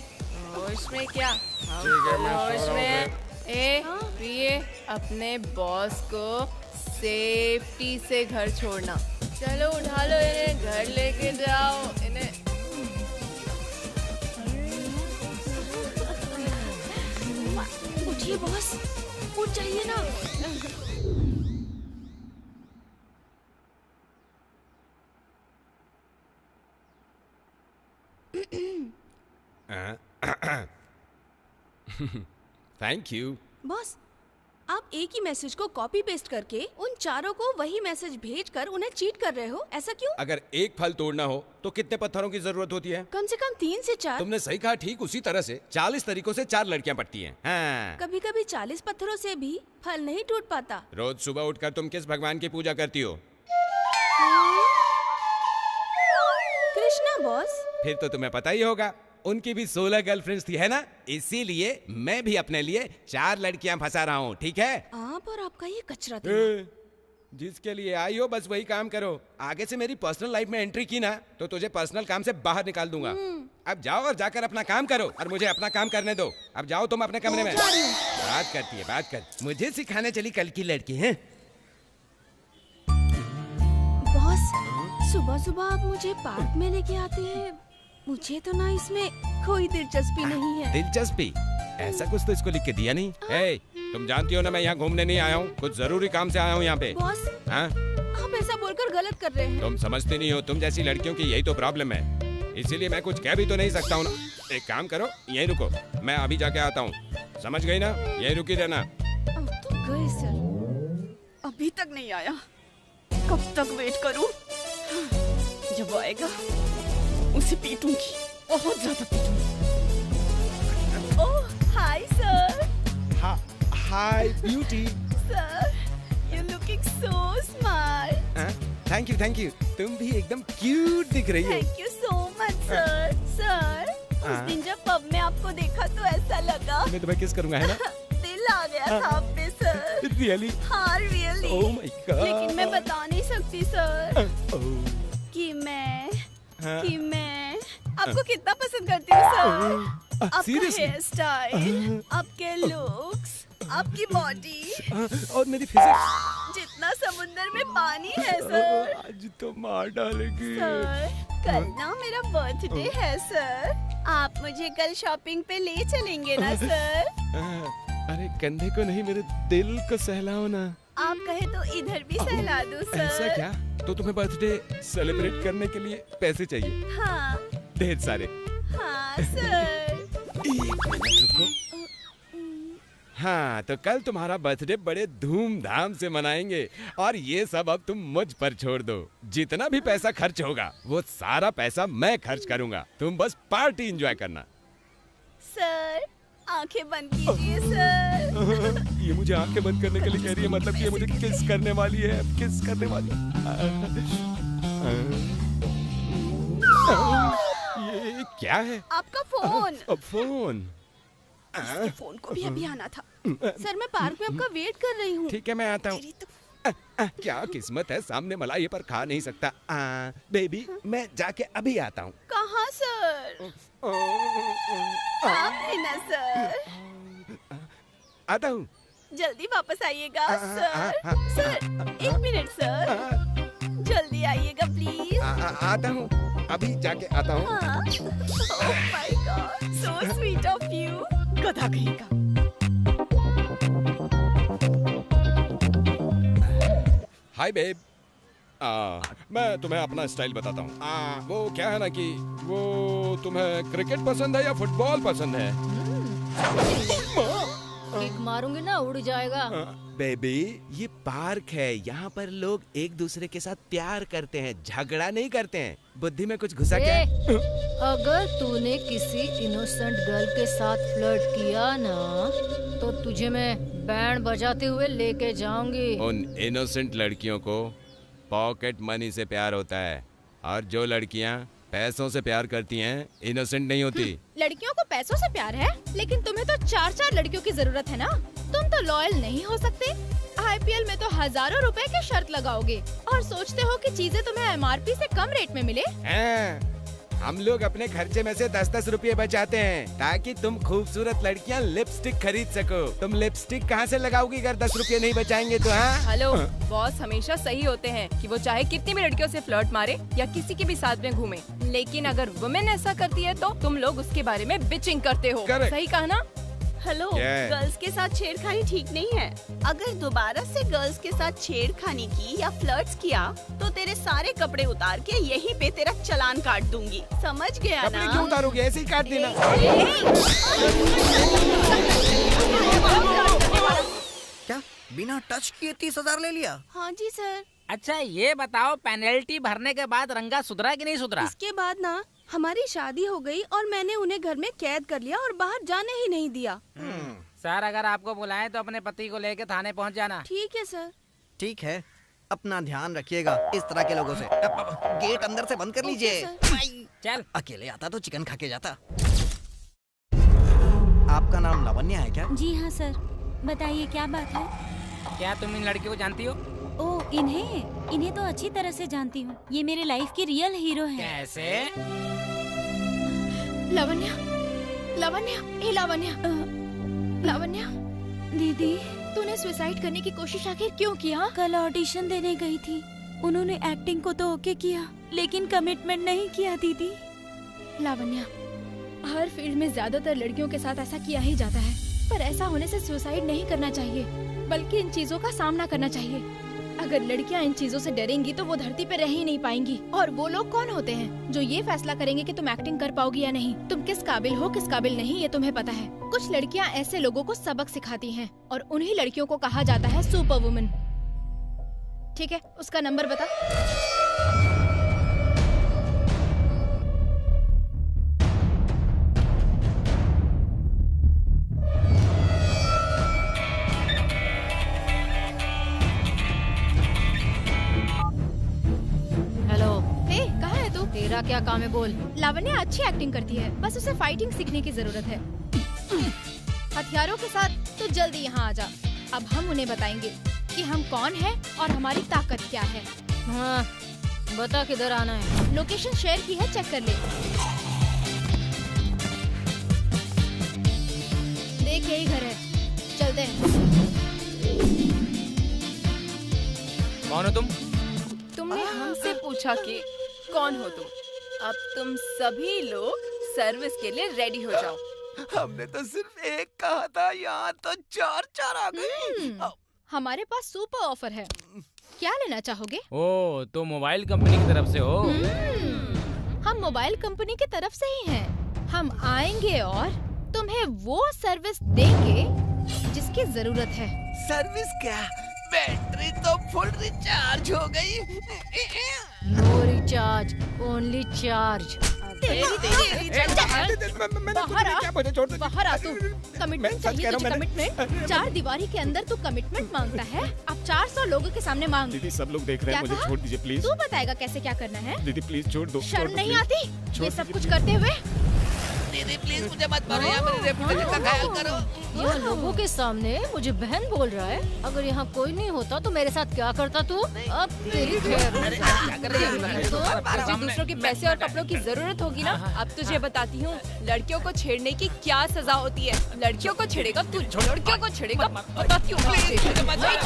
होश में क्या? ठीक है, मैं होश सो रहा में। हूँ ए प्रिय, अपने बॉस को सेफ्टी से घर छोड़ना। चलो उठा लो इन्हें, घर लेके जाओ इन्हें। उठिए बॉस, उठ जाइए ना। Thank you. बॉस आप एक ही मैसेज को कॉपी पेस्ट करके उन चारों को वही मैसेज भेजकर उन्हें चीट कर रहे हो, ऐसा क्यों? अगर एक फल तोड़ना हो तो कितने पत्थरों की जरूरत होती है? कम से कम 3 से 4। तुमने सही कहा, ठीक उसी तरह से 40 तरीकों से 4 लड़कियां पटती हैं। हाँ। कभी कभी 40 पत्थरों से भी फल नहीं टूट पाता। रोज सुबह उठकर तुम किस भगवान की पूजा करती हो? कृष्णा बॉस। फिर तो तुम्हें पता ही होगा, उनकी भी 16 गर्लफ्रेंड्स थी, है ना? इसीलिए मैं भी अपने लिए 4 लड़कियां फंसा रहा हूँ, ठीक है? आप और आपका ये कचरा जिसके लिए आई हो बस वही काम करो। आगे से मेरी पर्सनल लाइफ में एंट्री की ना तो तुझे पर्सनल काम से बाहर निकाल दूंगा। अब जाओ और जाकर अपना काम करो और मुझे अपना काम करने दो। अब जाओ तुम अपने कमरे में। बात करती है, बात कर। मुझे सिखाने चली कल की लड़की है। बॉस सुबह सुबह आप मुझे पार्क में लेके आते हैं, मुझे तो ना इसमें कोई दिलचस्पी नहीं है। दिलचस्पी? ऐसा कुछ तो इसको लिख के दिया नहीं। हे, तुम जानती हो ना मैं यहाँ घूमने नहीं आया हूँ, कुछ जरूरी काम से आया हूँ यहाँ पे। बॉस आप ऐसा बोलकर गलत कर रहे हैं। तुम समझती नहीं हो, तुम जैसी लड़कियों की यही तो प्रॉब्लम है, इसीलिए मैं कुछ कह भी तो नहीं सकता हूँ ना। एक काम करो, यहीं रुको, मैं अभी जाके आता हूँ, समझ गई ना? यहीं रुकी रहना। तो गए सर। अभी तक नहीं आया, कब तक वेट करूं? जब आएगा उसे पीटूंगी, बहुत ज्यादा पीटूंगी। Oh hi sir. Hi beauty. Sir you looking so smart. Thank you thank you, तुम भी एकदम क्यूट दिख रही हो। Thank you so much sir. Sir उस दिन जब पब में आपको देखा तो ऐसा लगा मैं तुम्हें किस करूंगा, है ना? दिल आ गया था आप पे सर। रियली? हाँ रियली। Oh my God. लेकिन मैं बता नहीं सकती सर कि मैं आपको कितना पसंद करती हूँ सर। आपका हेयर स्टाइल, आपके लुक्स, आपकी बॉडी और मेरी फिजिक्स। जितना समुंदर में पानी है सर। आज तो मार डालेगी। सर कल ना मेरा बर्थडे है सर, आप मुझे कल शॉपिंग पे ले चलेंगे ना सर? अरे कंधे को नहीं, मेरे दिल को सहलाओ ना। आप कहे तो इधर भी सहला दूं सर। ऐसा क्या? तो तुम्हें बर्थडे सेलिब्रेट करने के लिए पैसे चाहिए? हाँ। ढेर सारे? हाँ सर। एक मिनट रुको। हाँ तो कल तुम्हारा बर्थडे बड़े धूमधाम से मनाएंगे और ये सब अब तुम मुझ पर छोड़ दो। जितना भी पैसा खर्च होगा वो सारा पैसा मैं खर्च करूंगा, तुम बस पार्टी एंजॉय करना। सर आंखें बंद कीजिए सर। ये मुझे आंखें बंद करने के लिए कह रही है, मतलब कि ये मुझे किस करने वाली है, किस करने वाली ये क्या है? आपका फोन। फोन? इसके फोन को भी अभी आना था। सर मैं पार्क में आपका वेट कर रही हूँ। ठीक है मैं आता हूँ। क्या किस्मत है, सामने मलाई पर खा नहीं सकता। बेबी मैं जाके अभी आता हूँ। कहाँ सर? आप है ना सर? आता हूँ। जल्दी वापस आइएगा सर। सर 1 मिनट सर, जल्दी आइएगा प्लीज। आता हूँ। अभी जाके आता हूँ। Oh my God, so sweet of you. गधा कहीं का। हाय बेब। मैं तुम्हें अपना स्टाइल बताता हूँ। वो क्या है ना कि वो तुम्हें क्रिकेट पसंद है या फुटबॉल पसंद है? किक मारूंगी ना उड़ जाएगा। बेबी ये पार्क है, यहाँ पर लोग एक दूसरे के साथ प्यार करते हैं, झगड़ा नहीं करते हैं। बुद्धि में कुछ घुसा क्या? अगर तूने किसी इनोसेंट गर्ल के साथ फ्लर्ट किया ना तो तुझे मैं बैंड बजाते हुए लेके जाऊंगी। उन इनोसेंट लड़कियों को पॉकेट मनी से प्यार होता है, और जो लड़कियाँ पैसों से प्यार करती हैं इनोसेंट नहीं होती। लड़कियों को पैसों से प्यार है, लेकिन तुम्हें तो 4-4 लड़कियों की जरूरत है ना। तुम तो लॉयल नहीं हो सकते। IPL में तो हजारों रुपए की शर्त लगाओगे और सोचते हो कि चीजें तुम्हें MRP से कम रेट में मिले। हम लोग अपने खर्चे में से 10-10 रुपये बचाते हैं ताकि तुम खूबसूरत लड़कियां लिपस्टिक खरीद सको। तुम लिपस्टिक कहाँ से लगाओगी अगर 10 रुपये नहीं बचाएंगे तो? हाँ हेलो, बॉस हमेशा सही होते हैं कि वो चाहे कितनी भी लड़कियों से फ्लर्ट मारे या किसी के भी साथ में घूमे, लेकिन अगर वुमेन ऐसा करती है तो तुम लोग उसके बारे में बिचिंग करते हो। सही कहा ना? हेलो, गर्ल्स के साथ छेड़खानी ठीक नहीं है। अगर दोबारा से गर्ल्स के साथ छेड़खानी की या फ्लर्ट्स किया तो तेरे सारे कपड़े उतार के यहीं पे तेरा चालान काट दूंगी। समझ गया ना? कपड़े क्यों उतारोगे? ऐसे ही काट देना। क्या बिना टच किए 30,000 ले लिया? हाँ जी सर। अच्छा ये बताओ, पेनल्टी भरने के बाद रंगा सुधरा कि नहीं सुधरा? इसके बाद ना हमारी शादी हो गई और मैंने उन्हें घर में कैद कर लिया और बाहर जाने ही नहीं दिया। सर अगर आपको बुलाएं तो अपने पति को लेके थाने पहुंच जाना। ठीक है सर। ठीक है, अपना ध्यान रखिएगा इस तरह के लोगों से। गेट अंदर से बंद कर लीजिए। चल। अकेले आता तो चिकन खा के जाता। आपका नाम लावण्या है क्या? जी हाँ सर, बताइए क्या बात है? क्या तुम इन लड़कियों को जानती हो? ओ इन्हें तो अच्छी तरह से जानती हूँ। ये मेरे लाइफ की रियल हीरो हैं। कैसे? लावण्या, लावण्या दीदी, तूने सुसाइड करने की कोशिश आखिर क्यों किया? कल ऑडिशन देने गई थी। उन्होंने एक्टिंग को तो ओके किया, लेकिन कमिटमेंट नहीं किया दीदी। लावण्या, हर फील्ड में ज्यादातर लड़कियों के साथ ऐसा किया ही जाता है, पर ऐसा होने से सुसाइड नहीं करना चाहिए, बल्कि इन चीजों का सामना करना चाहिए। अगर लड़कियां इन चीजों से डरेंगी तो वो धरती पे रह ही नहीं पाएंगी। और वो लोग कौन होते हैं जो ये फैसला करेंगे कि तुम एक्टिंग कर पाओगी या नहीं? तुम किस काबिल हो, किस काबिल नहीं, ये तुम्हें पता है। कुछ लड़कियां ऐसे लोगों को सबक सिखाती हैं और उन्हीं लड़कियों को कहा जाता है सुपर वुमन। ठीक है, उसका नंबर बता। तेरा क्या काम है बोल। लावण्या अच्छी एक्टिंग करती है, बस उसे फाइटिंग सीखने की जरूरत है। हथियारों के साथ तो जल्दी यहाँ आ जा। अब हम उन्हें बताएंगे कि हम कौन हैं और हमारी ताकत क्या है। हाँ, बता किधर आना है। लोकेशन शेयर की है, चेक कर ले। देख यही घर है, चलते हैं। कौन हो तुम? तुमने हमसे पूछा कि कौन हो तुम? अब तुम सभी लोग सर्विस के लिए रेडी हो जाओ। हमने तो सिर्फ एक कहा था, यहाँ तो 4 आ गए। हमारे पास सुपर ऑफर है, क्या लेना चाहोगे? ओ, तो मोबाइल कंपनी की तरफ से हो? हम मोबाइल कंपनी की तरफ से ही हैं। हम आएंगे और तुम्हें वो सर्विस देंगे जिसकी जरूरत है। सर्विस क्या? बैटरी तो फुल रिचार्ज हो गई। No recharge, only charge. बाहर आ तू। कमिटमेंट चाहिए तुझे, कमिटमेंट। 4 दीवारी के अंदर तू कमिटमेंट मांगता है, अब 400 लोगों के सामने मांग। दीदी सब लोग देख रहे हैं, मुझे छोड़ दीजिए प्लीज। तू बताएगा कैसे क्या करना है? दीदी प्लीज छोड़ दो। शर्म नहीं आती ये सब कुछ करते हुए? दीदी प्लीज मुझे मत मारो, यहाँ मेरी रेपुटेशन का ख्याल करो। ये लोगों के सामने मुझे बहन बोल रहा है। अगर यहाँ कोई नहीं होता तो मेरे साथ क्या करता तू? अब तेरी खैर। तुझे दूसरों के पैसे और कपड़ों की जरूरत होगी ना? अब तुझे बताती हूँ लड़कियों को छेड़ने की क्या सजा होती है। लड़कियों को छेड़ेगा तू, लड़कियों को छेड़ेगा बताती हूँ। बताओ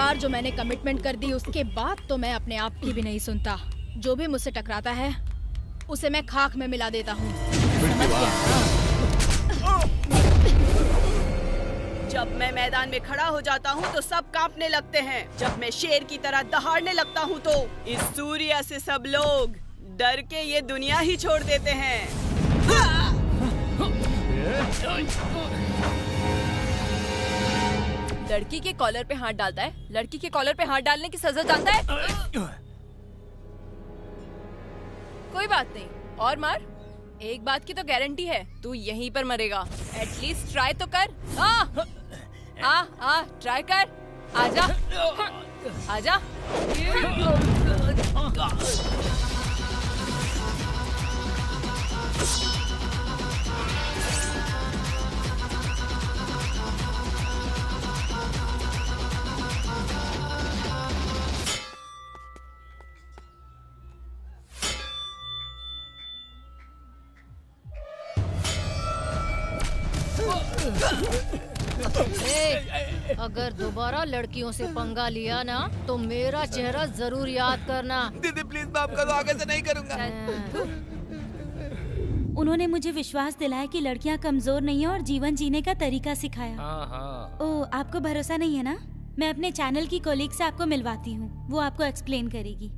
बार जो मैंने कमिटमेंट कर दी उसके बाद तो मैं अपने आप की भी नहीं सुनता। जो भी मुझसे टकराता है उसे मैं खाक में मिला देता हूँ। समझ गया? जब मैं मैदान में खड़ा हो जाता हूँ तो सब कांपने लगते हैं। जब मैं शेर की तरह दहाड़ने लगता हूँ तो इस सूर्य से सब लोग डर के ये दुनिया ही छोड़ देते हैं। लड़की के कॉलर पे हाथ डालता है, लड़की के कॉलर पे हाथ डालने की सजा जानता है। कोई बात नहीं, और मार। एक बात की तो गारंटी है, तू यहीं पर मरेगा। एटलीस्ट ट्राई तो कर। ट्राई कर। आजा, आजा। अगर दोबारा लड़कियों से पंगा लिया ना तो मेरा चेहरा जरूर याद करना। दीदी प्लीज माफ कर दो, आगे से नहीं करूंगा। उन्होंने मुझे विश्वास दिलाया कि लड़कियां कमजोर नहीं है और जीवन जीने का तरीका सिखाया। ओह, आपको भरोसा नहीं है ना? मैं अपने चैनल की कोलीग से आपको मिलवाती हूँ, वो आपको एक्सप्लेन करेगी।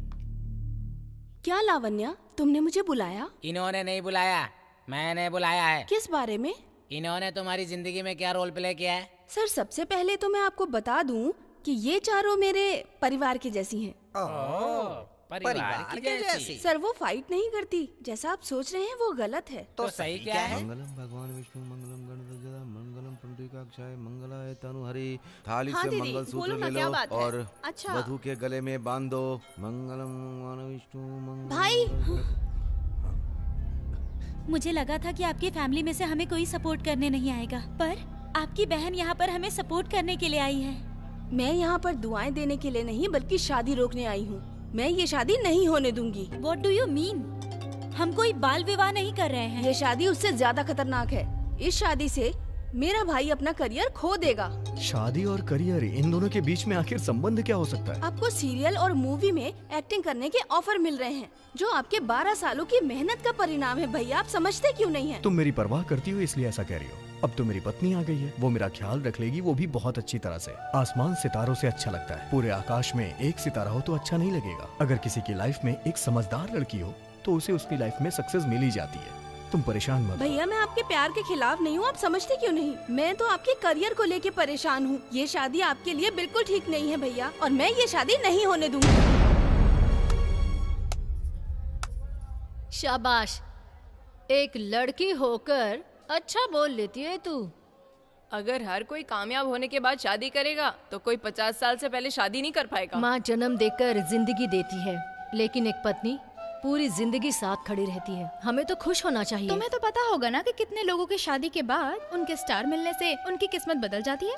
क्या लावण्या, तुमने मुझे बुलाया? इन्होंने नहीं बुलाया, मैंने बुलाया है। किस बारे में? इन्होंने तुम्हारी जिंदगी में क्या रोल प्ले किया है? सर, सबसे पहले तो मैं आपको बता दूं कि ये चारों मेरे परिवार के जैसी हैं। परिवार की जैसी? सर, वो फाइट नहीं करती। जैसा आप सोच रहे हैं वो गलत है। तो सही क्या है? मंगलम भगवान विष्णु, मंगलम गणपति, मंगलम पुंडरीकाक्षाय, मंगलाय तनुहरि। थाली हाँ से दीदी, मंगलसूत्र बोलो ना, ले क्या लो बात है? और अच्छा। वधू के गले में बांध दो। मंगलम भगवान विष्णु, मंगलम। भाई, मुझे लगा था कि आपकी फैमिली में से हमें कोई सपोर्ट करने नहीं आएगा, पर आपकी बहन यहाँ पर हमें सपोर्ट करने के लिए आई है। मैं यहाँ पर दुआएं देने के लिए नहीं बल्कि शादी रोकने आई हूँ। मैं ये शादी नहीं होने दूंगी। What do you mean? हम कोई बाल विवाह नहीं कर रहे हैं। ये शादी उससे ज्यादा खतरनाक है। इस शादी से मेरा भाई अपना करियर खो देगा। शादी और करियर, इन दोनों के बीच में आखिर संबंध क्या हो सकता है? आपको सीरियल और मूवी में एक्टिंग करने के ऑफर मिल रहे हैं, जो आपके 12 सालों की मेहनत का परिणाम है। भैया, आप समझते क्यों नहीं हैं? तुम मेरी परवाह करती हो इसलिए ऐसा कह रही हो। अब तो मेरी पत्नी आ गई है, वो मेरा ख्याल रख लेगी, वो भी बहुत अच्छी तरह से। आसमान सितारों से अच्छा लगता है, पूरे आकाश में एक सितारा हो तो अच्छा नहीं लगेगा। अगर किसी की लाइफ में एक समझदार लड़की हो तो उसे उसकी लाइफ में सक्सेस मिल ही जाती है। तुम परेशान मत हो। भैया, मैं आपके प्यार के खिलाफ नहीं हूँ, आप समझते क्यों नहीं? मैं तो आपके करियर को लेके परेशान हूँ। ये शादी आपके लिए बिल्कुल ठीक नहीं है भैया, और मैं ये शादी नहीं होने दूंगी। शाबाश, एक लड़की होकर अच्छा बोल लेती है तू। अगर हर कोई कामयाब होने के बाद शादी करेगा तो कोई 50 साल से पहले शादी नहीं कर पाएगा। माँ जन्म देकर जिंदगी देती है, लेकिन एक पत्नी पूरी जिंदगी साथ खड़ी रहती है। हमें तो खुश होना चाहिए। तुम्हें तो पता होगा ना कि कितने लोगों की शादी के बाद उनके स्टार मिलने से उनकी किस्मत बदल जाती है।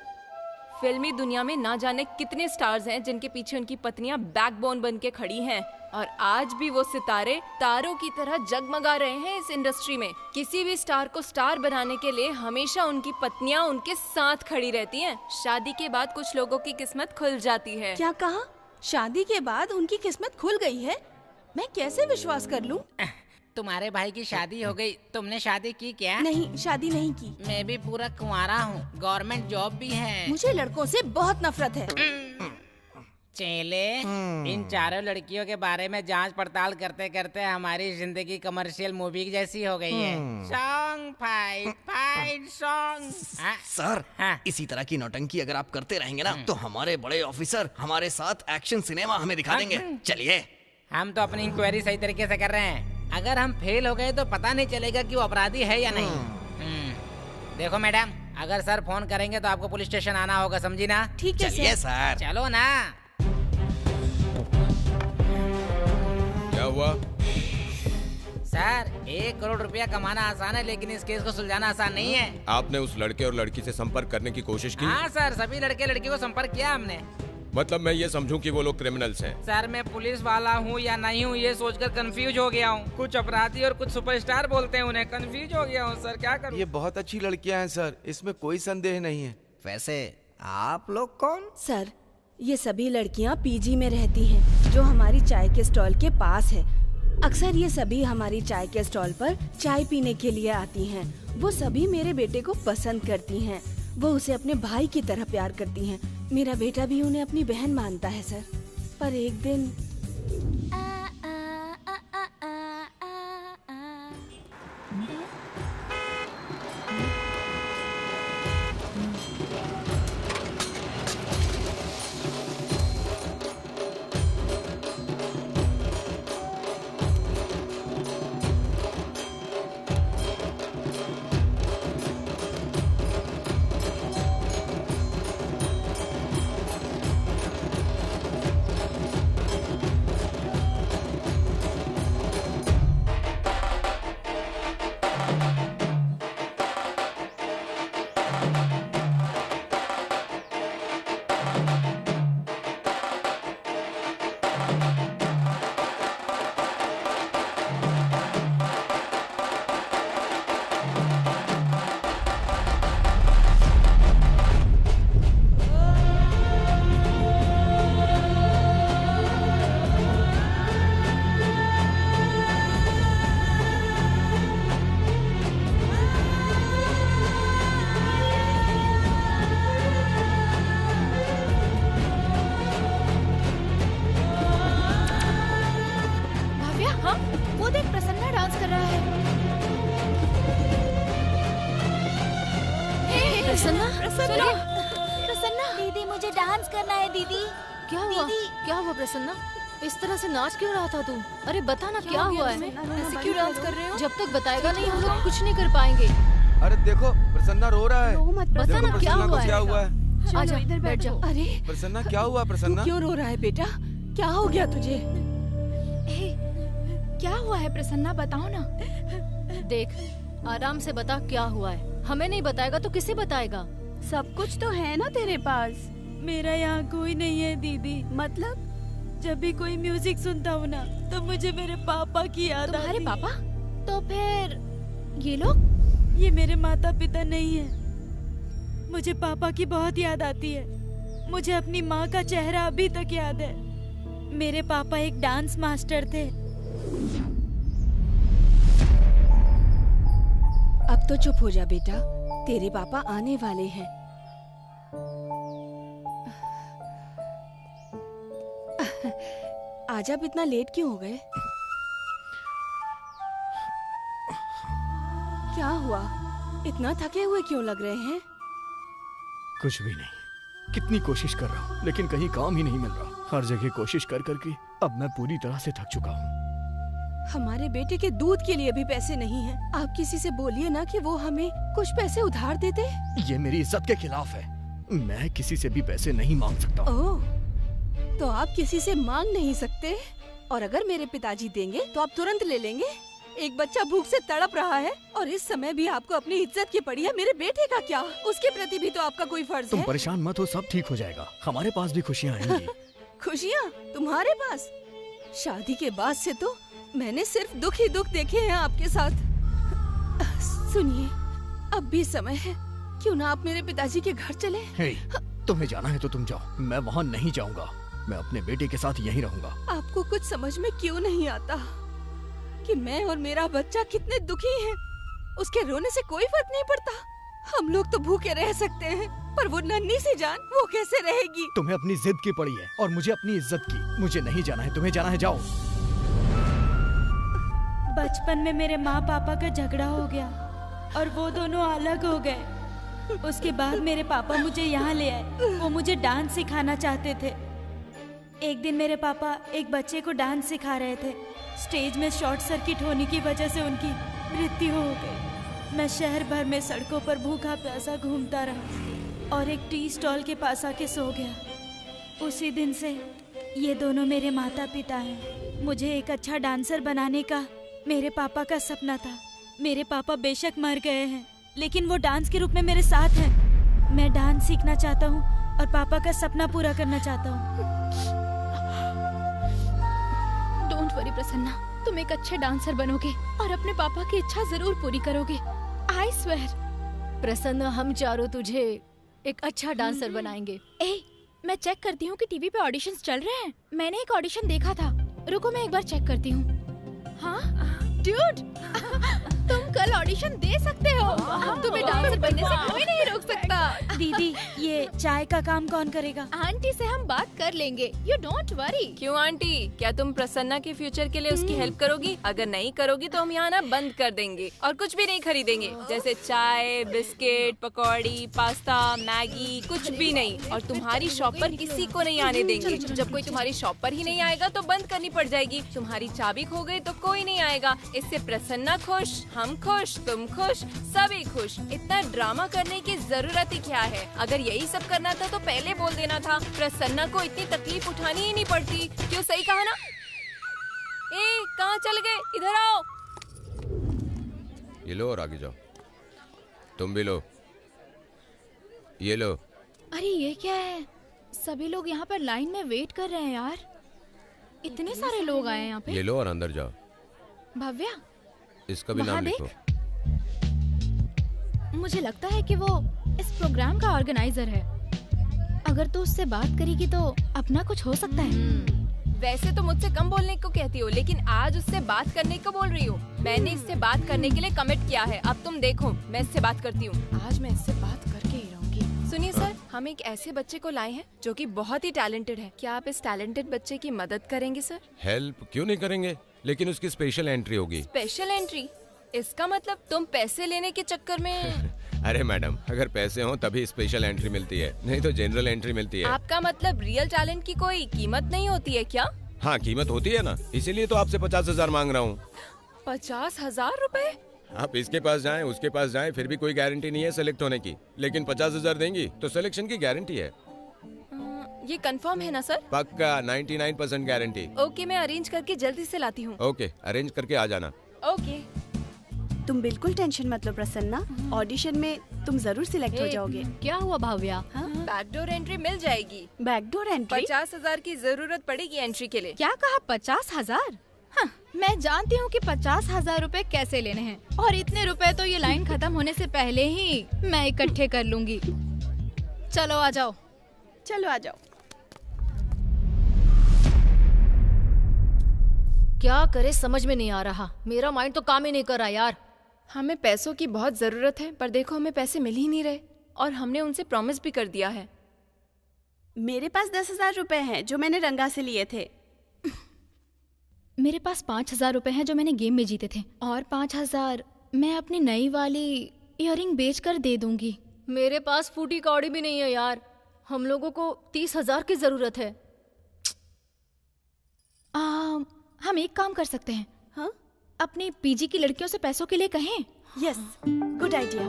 फिल्मी दुनिया में ना जाने कितने स्टार्स हैं जिनके पीछे उनकी पत्नियां बैकबोन बन के खड़ी हैं, और आज भी वो सितारे तारों की तरह जगमगा रहे हैं इस इंडस्ट्री में। किसी भी स्टार को स्टार बनाने के लिए हमेशा उनकी पत्नियां उनके साथ खड़ी रहती हैं। शादी के बाद कुछ लोगों की किस्मत खुल जाती है। क्या कहा? शादी के बाद उनकी किस्मत खुल गई है? मैं कैसे विश्वास कर लूं? तुम्हारे भाई की शादी हो गई, तुमने शादी की क्या? नहीं, शादी नहीं की। मैं भी पूरा कुंवारा हूँ, गवर्नमेंट जॉब भी है। मुझे लड़कों से बहुत नफरत है। चेले, इन चारों लड़कियों के बारे में जांच पड़ताल करते करते हमारी जिंदगी कमर्शियल मूवी जैसी हो गई है। Song fight, fight song. Sir, इसी तरह की नौटंकी अगर आप करते रहेंगे ना तो हमारे बड़े ऑफिसर हमारे साथ एक्शन सिनेमा हमें दिखा देंगे। चलिए। हम तो अपनी इंक्वायरी सही तरीके से कर रहे हैं। अगर हम फेल हो गए तो पता नहीं चलेगा कि वो अपराधी है या नहीं। देखो मैडम, अगर सर फोन करेंगे तो आपको पुलिस स्टेशन आना होगा, समझी ना? ठीक है चलिए सर। चलो ना। क्या हुआ? सर, 1 करोड़ रुपया कमाना आसान है, लेकिन इस केस को सुलझाना आसान नहीं है। आपने उस लड़के और लड़की से संपर्क करने की कोशिश की? हाँ सर, सभी लड़के लड़की को संपर्क किया हमने। मतलब मैं ये समझूं कि वो लोग क्रिमिनल्स हैं? सर, मैं पुलिस वाला हूँ या नहीं हूँ ये सोचकर कंफ्यूज हो गया हूँ। कुछ अपराधी और कुछ सुपरस्टार बोलते हैं उन्हें, कंफ्यूज हो गया हूँ सर, क्या करूँ? ये बहुत अच्छी लड़कियां हैं सर, इसमें कोई संदेह नहीं है। वैसे आप लोग कौन? सर, ये सभी लड़कियां पीजी में रहती हैं, जो हमारी चाय के स्टॉल के पास है। अक्सर ये सभी हमारी चाय के स्टॉल पर चाय पीने के लिए आती हैं। वो सभी मेरे बेटे को पसंद करती हैं। वो उसे अपने भाई की तरह प्यार करती हैं। मेरा बेटा भी उन्हें अपनी बहन मानता है सर। पर एक दिन दीदी मुझे डांस करना है दीदी। क्या हुआ? क्या हुआ प्रसन्ना? इस तरह से नाच क्यों रहा था तू? अरे बता ना क्या हुआ है? ऐसे क्यों डांस कर रहे हो? जब तक बताएगा नहीं हम लोग कुछ नहीं कर पाएंगे। अरे देखो प्रसन्ना रो रहा है। बता ना क्या हुआ है? आजा इधर बैठ जाओ। अरे प्रसन्ना क्या हुआ? प्रसन्ना क्यों रो रहा है बेटा? क्या हो गया तुझे? क्या हुआ है प्रसन्ना, बताओ ना। देख आराम से बता क्या हुआ है। हमें नहीं बताएगा तो किसे बताएगा? सब कुछ तो है ना तेरे पास। मेरा यहाँ कोई नहीं है दीदी। मतलब? जब भी कोई म्यूजिक सुनता हूँ ना तो मुझे मेरे पापा की याद आती है। तुम्हारे पापा? तो फिर ये लोग? ये मेरे माता पिता नहीं है। मुझे पापा की बहुत याद आती है। मुझे अपनी माँ का चेहरा अभी तक याद है। मेरे पापा एक डांस मास्टर थे। अब तो चुप हो जा बेटा, तेरे पापा आने वाले हैं। आज आप इतना लेट क्यों हो गए? क्या हुआ? इतना थके हुए क्यों लग रहे हैं? कुछ भी नहीं। कितनी कोशिश कर रहा हूँ लेकिन कहीं काम ही नहीं मिल रहा। हर जगह कोशिश कर करके अब मैं पूरी तरह से थक चुका हूँ। हमारे बेटे के दूध के लिए भी पैसे नहीं हैं। आप किसी से बोलिए ना कि वो हमें कुछ पैसे उधार दे दे। ये मेरी इज्जत के खिलाफ है। मैं किसी से भी पैसे नहीं मांग सकता। ओह, तो आप किसी से मांग नहीं सकते? और अगर मेरे पिताजी देंगे तो आप तुरंत ले लेंगे? एक बच्चा भूख से तड़प रहा है और इस समय भी आपको अपनी इज्जत की पड़ी है। मेरे बेटे का क्या? उसके प्रति भी तो आपका कोई फर्ज तुम है। परेशान मत हो, सब ठीक हो जाएगा। हमारे पास भी खुशियाँ आएंगी। खुशियाँ तुम्हारे पास? शादी के बाद से तो मैंने सिर्फ दुख ही दुख देखे हैं आपके साथ। सुनिए, अब भी समय है, क्यों ना आप मेरे पिताजी के घर चले? तुम्हें जाना है तो तुम जाओ, मैं वहाँ नहीं जाऊँगा। मैं अपने बेटे के साथ यहीं रहूँगा। आपको कुछ समझ में क्यों नहीं आता कि मैं और मेरा बच्चा कितने दुखी हैं? उसके रोने से कोई फर्क नहीं पड़ता। हम लोग तो भूखे रह सकते हैं, पर वो नन्ही सी जान वो कैसे रहेगी? तुम्हें अपनी जिद की पड़ी है और मुझे अपनी इज्जत की। मुझे नहीं जाना है, तुम्हें जाना है, जाओ। बचपन में मेरे माँ पापा का झगड़ा हो गया और वो दोनों अलग हो गए। उसके बाद मेरे पापा मुझे यहाँ ले आए। वो मुझे डांस सिखाना चाहते थे। एक दिन मेरे पापा एक बच्चे को डांस सिखा रहे थे। स्टेज में शॉर्ट सर्किट होने की वजह से उनकी मृत्यु हो गई। मैं शहर भर में सड़कों पर भूखा प्यासा घूमता रहा और एक टी स्टॉल के पास आके सो गया। उसी दिन से ये दोनों मेरे माता पिता हैं। मुझे एक अच्छा डांसर बनाने का मेरे पापा का सपना था। मेरे पापा बेशक मर गए हैं, लेकिन वो डांस के रूप में मेरे साथ हैं। मैं डांस सीखना चाहता हूँ और पापा का सपना पूरा करना चाहता हूँ। डोंट वरी प्रसन्ना, तुम एक अच्छे डांसर बनोगे और अपने पापा की इच्छा जरूर पूरी करोगे। I swear. प्रसन्ना, हम चारों तुझे एक अच्छा डांसर बनाएंगे। मैं चेक करती हूँ कि टीवी पे ऑडिशंस चल रहे हैं। मैंने एक ऑडिशन देखा था। रुको मैं एक बार चेक करती हूँ। हाँ ड्यूड, तुम कल ऑडिशन दे सकते हो। तुम्हें डांसर बनने से कोई नहीं रोक सकता। दीदी, ये चाय का काम कौन करेगा? आंटी से हम बात कर लेंगे, यू डोंट वरी। क्यों आंटी, क्या तुम प्रसन्ना के फ्यूचर के लिए उसकी हेल्प करोगी? अगर नहीं करोगी तो हम यहाँ ना बंद कर देंगे और कुछ भी नहीं खरीदेंगे, जैसे चाय, बिस्किट, पकौड़ी, पास्ता, मैगी, कुछ भी नहीं। और तुम्हारी शॉप पर किसी को नहीं आने देंगे। जब कोई तुम्हारी शॉप पर ही नहीं आएगा तो बंद करनी पड़ जाएगी। तुम्हारी चाबी खो गई तो कोई नहीं आएगा। इससे प्रसन्ना खुश, हम खुश, तुम खुश, सभी खुश। इतना ड्रामा करने की जरूरत ही क्या है? अगर यही सब करना था तो पहले बोल देना था। प्रसन्ना को इतनी तकलीफ उठानी ही नहीं पड़ती। क्यों, सही कहा ना? ए, कहाँ चल गए? इधर आओ। ये लो और आगे जाओ। तुम भी लो, ये लो। अरे ये क्या है? सभी लोग यहाँ पर लाइन में वेट कर रहे हैं यार। इतने सारे लोग आए हैं यहाँ पे। ये लो और अंदर जाओ। भव्या, इसका भी नाम वहाँ लिखो। मुझे लगता है कि वो इस प्रोग्राम का ऑर्गेनाइजर है। अगर तू उससे बात करेगी तो अपना कुछ हो सकता है। वैसे तो मुझसे कम बोलने को कहती हो, लेकिन आज उससे बात करने को बोल रही हूँ। मैंने इससे बात करने के लिए कमिट किया है। अब तुम देखो, मैं इससे बात करती हूँ। आज मैं इससे बात करके ही रहूंगी। सुनिए सर, हम एक ऐसे बच्चे को लाए हैं जो कि बहुत ही टैलेंटेड है। क्या आप इस टैलेंटेड बच्चे की मदद करेंगे सर? हेल्प क्यों नहीं करेंगे, लेकिन उसकी स्पेशल एंट्री होगी। Special entry? इसका मतलब तुम पैसे लेने के चक्कर में अरे मैडम, अगर पैसे हो तभी स्पेशल एंट्री मिलती है, नहीं तो जनरल एंट्री मिलती है। आपका मतलब रियल टैलेंट की कोई कीमत नहीं होती है क्या? हाँ, कीमत होती है ना, इसीलिए तो आपसे 50,000 मांग रहा हूँ। 50,000 रुपए? आप इसके पास जाएं, उसके पास जाएं, फिर भी कोई गारंटी नहीं है सेलेक्ट होने की, लेकिन 50,000 देंगी तो सिलेक्शन की गारंटी है। ये कंफर्म है ना सर? पक्का 99% गारंटी। ओके, मैं अरेंज करके जल्दी से लाती हूँ। ओके, अरेंज करके आ जाना। ओके। तुम बिल्कुल टेंशन मत लो प्रसन्ना, ऑडिशन में तुम जरूर सिलेक्ट हो जाओगे। क्या हुआ भाव्या? बैकडोर एंट्री मिल जाएगी। Backdoor entry? 50,000 की जरूरत पड़ेगी एंट्री के लिए। क्या कहा? 50,000? हाँ, मैं जानती हूँ कि 50,000 रुपए कैसे लेने हैं, और इतने रुपए तो ये लाइन खत्म होने से पहले ही मैं इकट्ठे कर लूंगी। चलो आ जाओ। चलो आ जाओ। क्या करे समझ में नहीं आ रहा। मेरा माइंड तो काम ही नहीं कर रहा यार। हमें पैसों की बहुत जरूरत है, पर देखो हमें पैसे मिल ही नहीं रहे, और हमने उनसे प्रॉमिस भी कर दिया है। मेरे पास 10,000 रुपए हैं जो मैंने रंगा से लिए थे। मेरे पास 5,000 रुपए हैं जो मैंने गेम में जीते थे, और 5,000 मैं अपनी नई वाली इयररिंग बेचकर दे दूंगी। मेरे पास फूटी कौड़ी भी नहीं है यार। हम लोगों को 30,000 की जरूरत है। हम एक काम कर सकते हैं। हाँ? अपनी पीजी की लड़कियों से पैसों के लिए कहें। Yes, good idea.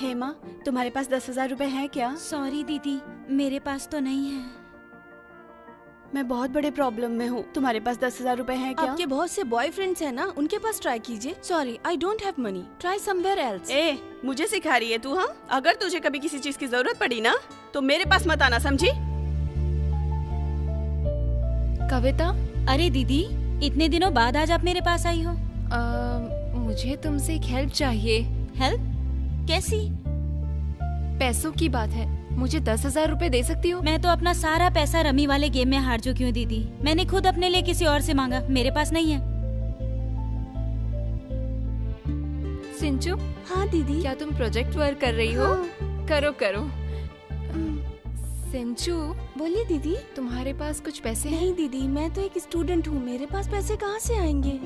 हेमा, तुम्हारे पास 10,000 रुपए हैं क्या? सॉरी दीदी, मेरे पास तो नहीं है। मैं बहुत बड़े प्रॉब्लम में हूँ। तुम्हारे पास 10,000 रुपए हैं क्या? आपके बहुत से बॉयफ्रेंड्स हैं ना, उनके पास ट्राई कीजिए। Sorry, I don't have money, try somewhere else. ए, मुझे सिखा रही है तू? हाँ, अगर तुझे कभी किसी चीज की जरूरत पड़ी ना तो मेरे पास मत आना, समझी? कविता? अरे दीदी, इतने दिनों बाद आज आप मेरे पास आई हो। मुझे तुमसे एक हेल्प चाहिए। हेल्प? कैसी? पैसों की बात है। मुझे 10,000 रुपए दे सकती हो? मैं तो अपना सारा पैसा रमी वाले गेम में हार चुकी हूँ दीदी। मैंने खुद अपने लिए किसी और से मांगा, मेरे पास नहीं है। सिंचू? हाँ दीदी। क्या तुम प्रोजेक्ट वर्क कर रही हो? हाँ। करो करो। सिंचू? बोलिए दीदी। तुम्हारे पास कुछ पैसे हैं? नहीं दीदी, मैं तो एक स्टूडेंट हूँ, मेरे पास पैसे कहाँ से आएंगे?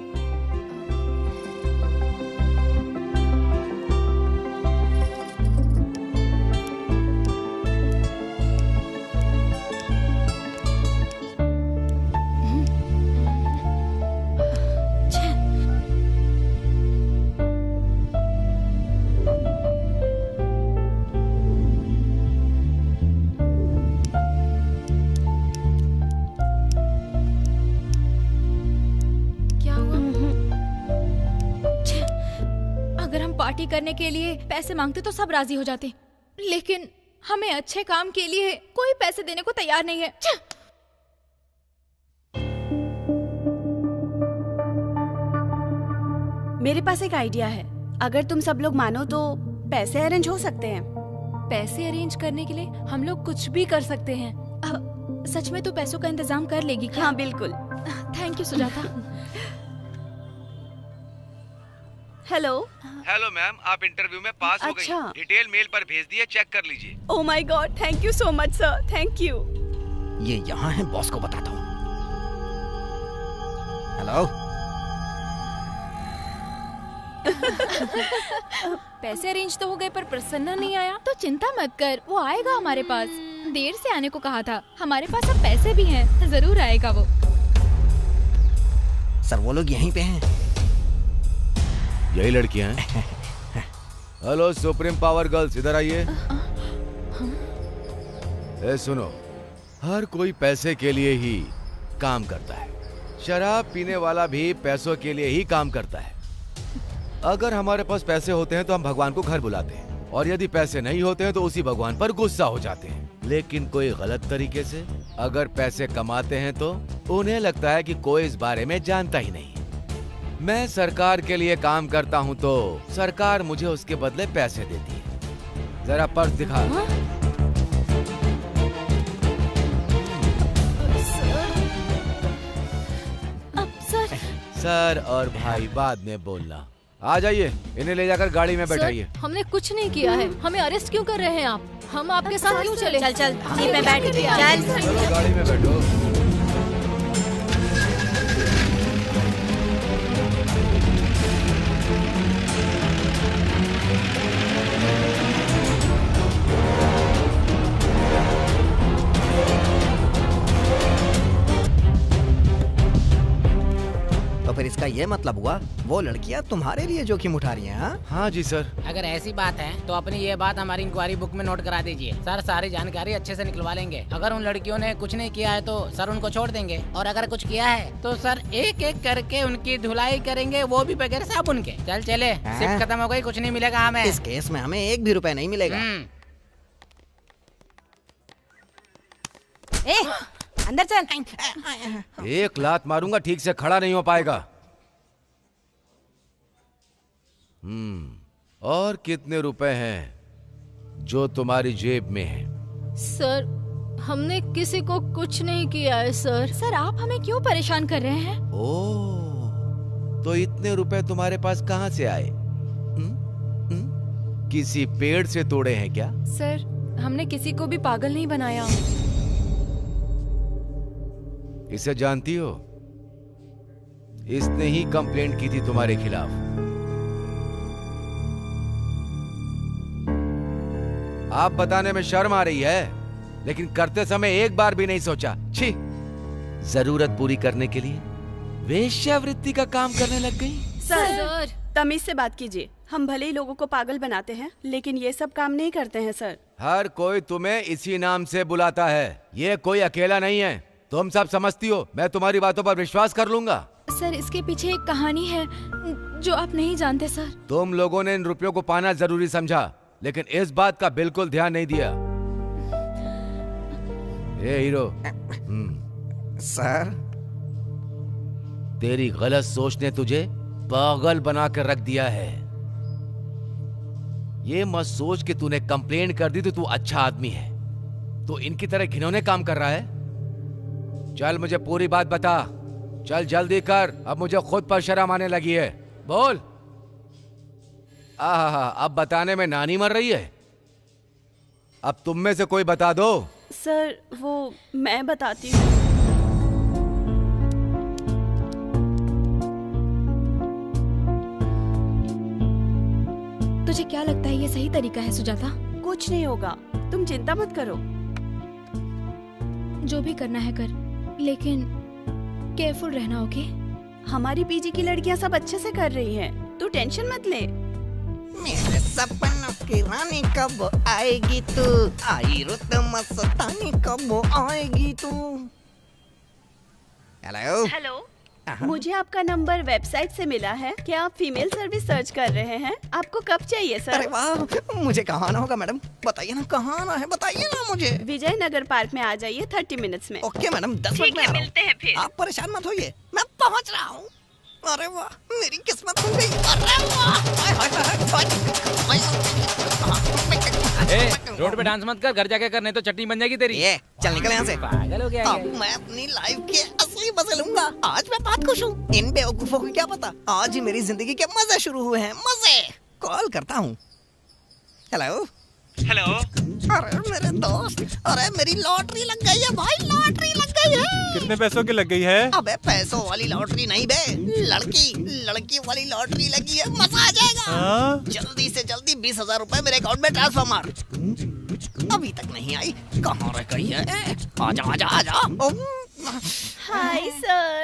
पार्टी करने के लिए पैसे मांगते तो सब राजी हो जाते, लेकिन हमें अच्छे काम के लिए कोई पैसे देने को तैयार नहीं है। मेरे पास एक आइडिया है। अगर तुम सब लोग मानो तो पैसे अरेंज हो सकते हैं। पैसे अरेंज करने के लिए हम लोग कुछ भी कर सकते हैं। सच में तू पैसों का इंतजाम कर लेगी क्या? हाँ बिल्कुल। Thank you Sujata. Hello. Hello ma'am, आप इंटरव्यू में पास हो गई। अच्छा। डिटेल मेल पर भेज दिए, चेक कर लीजिए। ओह my God, thank you so much sir, thank you. ये यहाँ है, बॉस को बताता हूँ। हेलो। पैसे अरेंज तो हो गए पर प्रसन्ना नहीं आया। तो चिंता मत कर, वो आएगा हमारे पास। देर से आने को कहा था। हमारे पास अब पैसे भी हैं, जरूर आएगा वो। सर वो लोग यहीं पे हैं। यही लड़कियां हैं। हेलो सुप्रीम पावर गर्ल्स, इधर आइए। सुनो, हर कोई पैसे के लिए ही काम करता है। शराब पीने वाला भी पैसों के लिए ही काम करता है। अगर हमारे पास पैसे होते हैं तो हम भगवान को घर बुलाते हैं, और यदि पैसे नहीं होते हैं तो उसी भगवान पर गुस्सा हो जाते हैं। लेकिन कोई गलत तरीके से अगर पैसे कमाते हैं तो उन्हें लगता है कि कोई इस बारे में जानता ही नहीं। मैं सरकार के लिए काम करता हूँ तो सरकार मुझे उसके बदले पैसे देती है। जरा पर्स दिखा। सर और भाई बाद में बोलना। आ जाइए, इन्हें ले जाकर गाड़ी में बैठाइए। हमने कुछ नहीं किया है, हमें अरेस्ट क्यों कर रहे हैं आप? हम आपके साथ क्यों चले? चल चल जीप में बैठ, चल गाड़ी में बैठो। फिर इसका ये मतलब हुआ वो लड़कियां तुम्हारे लिए जोखिम उठा रही हैं? हाँ? हाँ जी सर। अगर ऐसी बात है तो अपनी ये बात हमारी इंक्वायरी बुक में नोट करा दीजिए। सर सारी जानकारी अच्छे से निकलवा लेंगे। अगर उन लड़कियों ने कुछ नहीं किया है तो सर उनको छोड़ देंगे, और अगर कुछ किया है तो सर एक एक करके उनकी धुलाई करेंगे, वो भी बगैर साबुन के। चल चले, शिफ्ट खत्म हो गई, कुछ नहीं मिलेगा हमें। इस केस में हमें 1 भी रुपए नहीं मिलेगा। अंदर चल। 1 लात मारूंगा, ठीक से खड़ा नहीं हो पाएगा। और कितने रुपए हैं जो तुम्हारी जेब में है? सर हमने किसी को कुछ नहीं किया है सर। सर आप हमें क्यों परेशान कर रहे हैं? ओह, तो इतने रुपए तुम्हारे पास कहाँ से आए? किसी पेड़ से तोड़े हैं क्या? सर हमने किसी को भी पागल नहीं बनाया। इसे जानती हो? इसने ही कंप्लेंट की थी तुम्हारे खिलाफ। आप बताने में शर्म आ रही है, लेकिन करते समय एक बार भी नहीं सोचा। छी, जरूरत पूरी करने के लिए वेश्यावृत्ति का काम करने लग गई। सर तमीज से बात कीजिए। हम भले ही लोगों को पागल बनाते हैं, लेकिन ये सब काम नहीं करते हैं सर। हर कोई तुम्हें इसी नाम से बुलाता है। ये कोई अकेला नहीं है। तुम सब समझती हो, मैं तुम्हारी बातों पर विश्वास कर लूंगा। सर इसके पीछे एक कहानी है जो आप नहीं जानते सर। तुम लोगों ने इन रुपयों को पाना जरूरी समझा, लेकिन इस बात का बिल्कुल ध्यान नहीं दिया। ए हीरो। सर तेरी गलत सोच ने तुझे पागल बना कर रख दिया है। ये मत सोच कि तूने कंप्लेन कर दी तो तू अच्छा आदमी है। तो इनकी तरह घिनौने काम कर रहा है। चल मुझे पूरी बात बता। चल जल्दी कर, अब मुझे खुद पर शर्म आने लगी है। बोल। आहा, अब बताने में नानी मर रही है। अब तुम में से कोई बता दो। सर वो मैं बताती हूँ। तुझे क्या लगता है ये सही तरीका है सुजाता? कुछ नहीं होगा, तुम चिंता मत करो। जो भी करना है कर, लेकिन केयरफुल रहना, ओके? हमारी पीजी की लड़कियां सब अच्छे से कर रही हैं, तू टेंशन मत ले। मेरे सपनों की रानी कब आएगी तू, आई रुत मस्तानी कब आएगी तू। हेलो हेलो, मुझे आपका नंबर वेबसाइट से मिला है। क्या आप फीमेल सर्विस सर्च कर रहे हैं? आपको कब चाहिए सर? अरे वाह, मुझे कहाँ आना होगा मैडम? बताइए ना कहाँ आना है, बताइए ना मुझे। विजय नगर पार्क में आ जाइए 30 मिनट्स में। ओके मैडम, 10 मिनट में आ रहा हूँ। मिलते हैं फिर। आप परेशान मत होइए, मैं पहुँच रहा हूँ। अरे वाह, मेरी किस्मत खुल गई। अरे वाह, रोड पे डांस मत कर, घर जाके करने तो चटनी बन जाएगी तेरी। ये चल निकल यहाँ से। पागल हो गया अब मैं अपनी लाइफ के असली मजे लूंगा। आज मैं बहुत खुश हूँ। इन बेवकूफों को क्या पता, आज ही मेरी जिंदगी के मजे शुरू हुए हैं। मजे। कॉल करता हूँ। Hello hello. अरे मेरे दोस्त, अरे मेरी लॉटरी लग गई है भाई, लॉटरी लग गई है। कितने पैसों की लग गई है? अबे पैसों वाली लॉटरी नहीं बे, लड़की वाली लॉटरी लगी है। मजा आ जाएगा। जल्दी से जल्दी 20,000 रुपए मेरे अकाउंट में ट्रांसफर मार। अभी तक नहीं आई, कहाँ रह गई है? आजा आजा आजा। Hi sir.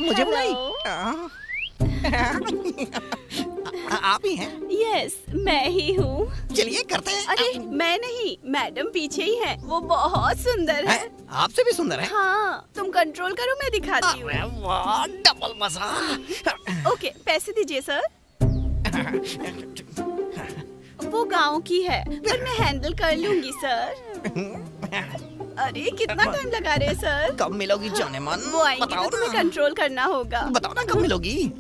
मुझे बुलाई? आप ही हैं? यस, मैं ही हूँ। चलिए करते हैं। अरे मैं नहीं, मैडम पीछे ही है। वो बहुत सुंदर है। आपसे भी सुंदर है? हाँ, तुम कंट्रोल करो, मैं दिखाती हूँ। वाह, डबल मजा। ओके, पैसे दीजिए सर। वो गांव की है, पर मैं हैंडल कर लूंगी सर। अरे कितना टाइम लगा रहे हैं सर? कब मिलोगी जाने मन? वो आएंगे तो तुम्हें कंट्रोल करना होगा। बताओ ना कब मिलोगी?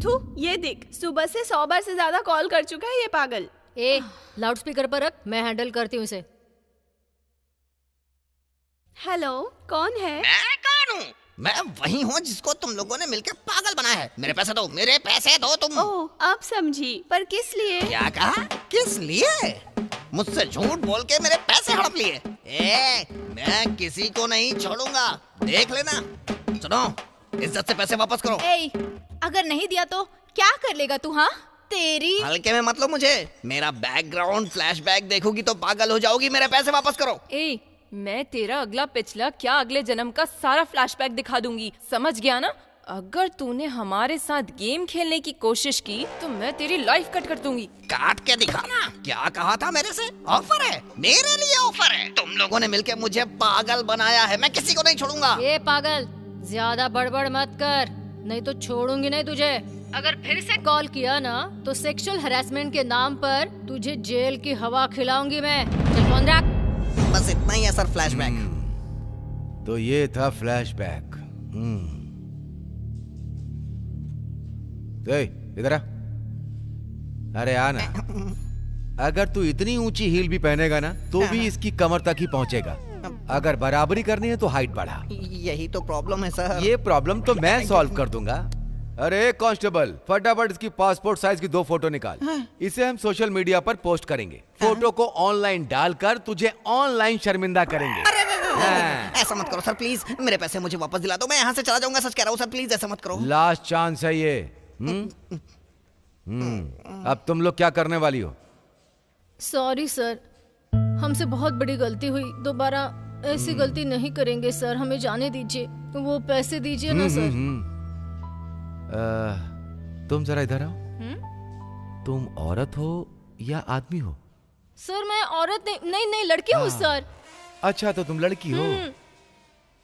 थू, ये देख, सुबह से 100 बार से ज्यादा कॉल कर चुका है ये पागल। ए, लाउडस्पीकर पर रख, मैं हैंडल करती हूँ इसे। हेलो, कौन है? मैं कौन हूँ? मैं वही हूँ जिसको तुम लोगों ने मिलकर पागल बनाया है। मेरे पैसे दो, मेरे पैसे दो तुम। ओह, आप समझी, पर किस लिए? क्या कहा? किस लिए? मुझसे झूठ बोल के मेरे पैसे हड़प लिए। मैं किसी को नहीं छोड़ूंगा, देख लेना। सुनो, इज्जत से पैसे वापस करो। अगर नहीं दिया तो क्या कर लेगा तू? हाँ, तेरी हल्के में मत लो मुझे। मेरा बैकग्राउंड फ्लैशबैक देखोगी तो पागल हो जाओगी। मेरे पैसे वापस करो। मैं तेरा अगला पिछला क्या अगले जन्म का सारा फ्लैशबैक दिखा दूंगी, समझ गया ना? अगर तूने हमारे साथ गेम खेलने की कोशिश की तो मैं तेरी लाइफ कट कर दूंगी। काट के दिखाना। क्या कहा था मेरे से? ऑफर है, मेरे लिए ऑफर है। तुम लोगों ने मिलकर मुझे पागल बनाया है, मैं किसी को नहीं छोड़ूंगा। ये पागल, ज्यादा बड़बड़ मत कर, नहीं तो छोड़ूंगी नहीं तुझे। अगर फिर से कॉल किया ना तो सेक्सुअल हैरेसमेंट के नाम पर तुझे जेल की हवा खिलाऊंगी मैं। चल फोन रख। बस इतना ही है सर, फ्लैशबैक। तो ये था फ्लैशबैक। इधर आ। अरे आ ना। अगर तू इतनी ऊंची हील भी पहनेगा ना तो भी इसकी कमर तक ही पहुंचेगा। अगर बराबरी करनी है तो हाइट बढ़ा। यही तो प्रॉब्लम है सर। ये प्रॉब्लम तो मैं सॉल्व कर दूंगा। अरे कांस्टेबल, फटाफट इसकी पासपोर्ट साइज की 2 फोटो निकाल। इसे हम सोशल मीडिया पर पोस्ट करेंगे। फोटो को ऑनलाइन डालकर तुझे ऑनलाइन शर्मिंदा करेंगे। ऐसा मत करो सर, प्लीज। मेरे पैसे मुझे वापस दिला दो, मैं यहाँ से चला जाऊंगा। सच कह रहा हूँ सर, प्लीज ऐसा मत करो। लास्ट चांस है ये। अब तुम लोग क्या करने वाली हो? सॉरी सर, हमसे बहुत बड़ी गलती हुई, दोबारा ऐसी गलती नहीं करेंगे सर, हमें जाने दीजिए। वो पैसे दीजिए ना सर। तुम जरा इधर आओ। तुम औरत हो या आदमी हो? सर मैं औरत नहीं लड़की हूँ सर। अच्छा, तो तुम लड़की हो।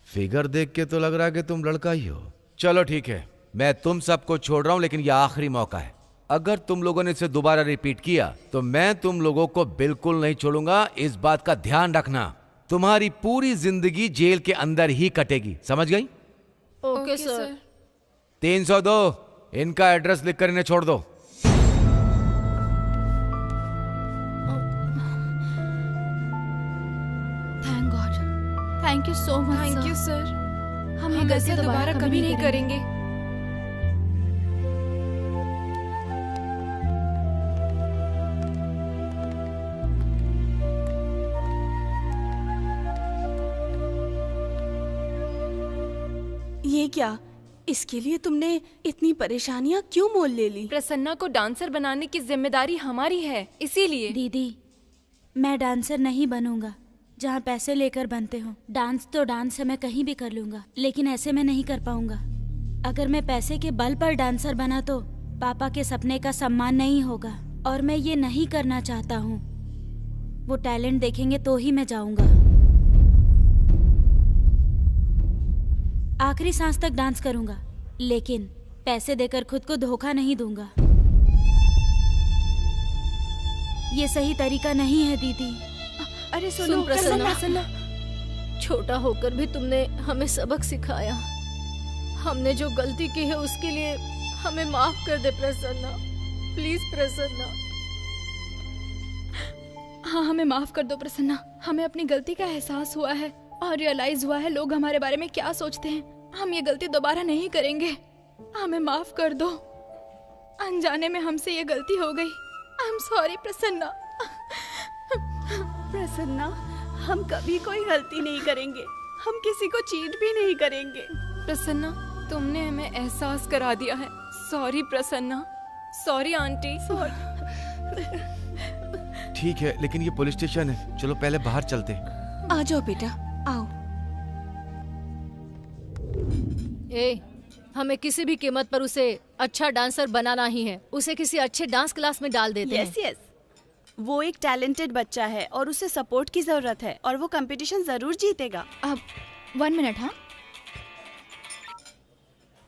फिगर देख के तो लग रहा है कि तुम लड़का ही हो। चलो ठीक है, मैं तुम सबको छोड़ रहा हूं, लेकिन यह आखिरी मौका है। अगर तुम लोगों ने इसे दोबारा रिपीट किया तो मैं तुम लोगों को बिल्कुल नहीं छोड़ूंगा। इस बात का ध्यान रखना। तुम्हारी पूरी जिंदगी जेल के अंदर ही कटेगी, समझ गई? Okay sir. 302, इनका एड्रेस लिखकर इन्हें छोड़ दो। Thank God, thank you so much. Thank you sir, हम ये गलती दोबारा कभी नहीं करेंगे। ये क्या? इसके लिए तुमने इतनी परेशानियां क्यों मोल ले ली? प्रसन्ना को डांसर बनाने की जिम्मेदारी हमारी है, इसीलिए। दीदी, मैं डांसर नहीं बनूंगा जहाँ पैसे लेकर बनते हो। डांस तो डांस है, मैं कहीं भी कर लूंगा, लेकिन ऐसे मैं नहीं कर पाऊंगा। अगर मैं पैसे के बल पर डांसर बना तो पापा के सपने का सम्मान नहीं होगा, और मैं ये नहीं करना चाहता हूँ। वो टैलेंट देखेंगे तो ही मैं जाऊंगा। आखिरी सांस तक डांस करूंगा, लेकिन पैसे देकर खुद को धोखा नहीं दूंगा। ये सही तरीका नहीं है दीदी। अरे सुनो प्रसन्ना, छोटा होकर भी तुमने हमें सबक सिखाया। हमने जो गलती की है उसके लिए हमें माफ कर दे प्रसन्ना, प्लीज प्रसन्ना। हाँ, हमें माफ कर दो प्रसन्ना। हमें अपनी गलती का एहसास हुआ है और रियलाइज हुआ है लोग हमारे बारे में क्या सोचते हैं। हम ये गलती दोबारा नहीं करेंगे। हमें माफ कर दो। अनजाने में हमसे ये गलती हो गई। आई एम सॉरी प्रसन्ना। प्रसन्ना, हम कभी कोई गलती नहीं करेंगे। हम किसी को चीट भी नहीं करेंगे। प्रसन्ना, तुमने हमें एहसास करा दिया है। सॉरी प्रसन्ना। Sorry aunty. ठीक है, लेकिन ये पुलिस स्टेशन है, चलो पहले बाहर चलते हैं। आ जाओ बेटा, आओ। हमें किसी भी कीमत पर उसे अच्छा डांसर बनाना ही है। उसे किसी अच्छे डांस क्लास में डाल देते हैं। यस, वो एक टैलेंटेड बच्चा है और उसे सपोर्ट की जरूरत है और वो कंपटीशन जरूर जीतेगा। अब 1 मिनट। हाँ,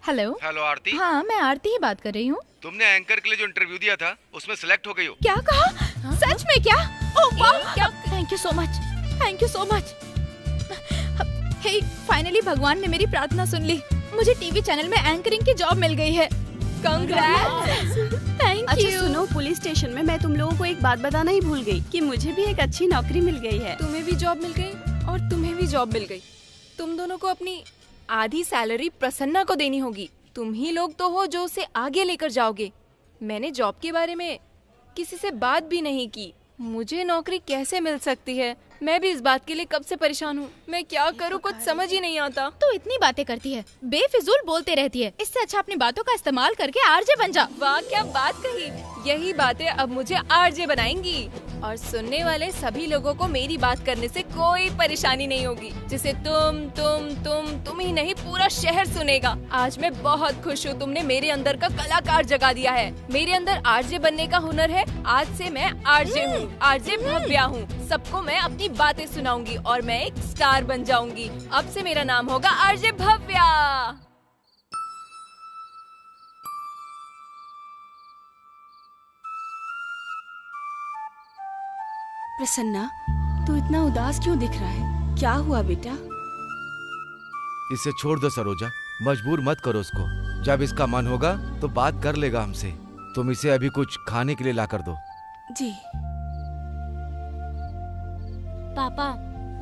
हेलो आरती। हाँ, मैं आरती ही बात कर रही हूँ। तुमने एंकर के लिए जो इंटरव्यू दिया था उसमें सिलेक्ट हो गई हो। क्या कहा? सच में क्या? ओह वाह, क्या! Thank you so much, thank you so much. Hey, finally भगवान ने मेरी प्रार्थना सुन ली। मुझे टीवी चैनल में एंकरिंग की जॉब मिल गई है। कांग्रेट्स। थैंक अच्छा यू। सुनो, पुलिस स्टेशन में मैं तुम लोगों को एक बात बताना ही भूल गई कि मुझे भी एक अच्छी नौकरी मिल गई है। तुम्हें भी जॉब मिल गई और तुम्हें भी जॉब मिल गई। तुम दोनों को अपनी आधी सैलरी प्रसन्ना को देनी होगी। तुम ही लोग तो हो जो उसे आगे लेकर जाओगे। मैंने जॉब के बारे में किसी से बात भी नहीं की। मुझे नौकरी कैसे मिल सकती है? मैं भी इस बात के लिए कब से परेशान हूँ। मैं क्या करूँ, कुछ समझ ही नहीं आता। तो इतनी बातें करती है, बेफिजूल बोलते रहती है। इससे अच्छा अपनी बातों का इस्तेमाल करके आरजे बन जा। वाह, क्या बात कही। यही बातें अब मुझे आरजे बनाएंगी और सुनने वाले सभी लोगों को मेरी बात करने से कोई परेशानी नहीं होगी। जिसे तुम ही नहीं, पूरा शहर सुनेगा। आज मैं बहुत खुश हूँ। तुमने मेरे अंदर का कलाकार जगा दिया है। मेरे अंदर आरजे बनने का हुनर है। आज से मैं आरजे हूँ, आरजे भव्या हूँ। सबको मैं अपनी बातें सुनाऊंगी और मैं एक स्टार बन जाऊंगी। अब से मेरा नाम होगा आरजे भव्या। प्रसन्ना, तू इतना उदास क्यों दिख रहा है? क्या हुआ बेटा? इसे छोड़ दो सरोजा, मजबूर मत करो उसको। जब इसका मन होगा तो बात कर लेगा हमसे। तुम इसे अभी कुछ खाने के लिए ला कर दो। जी पापा,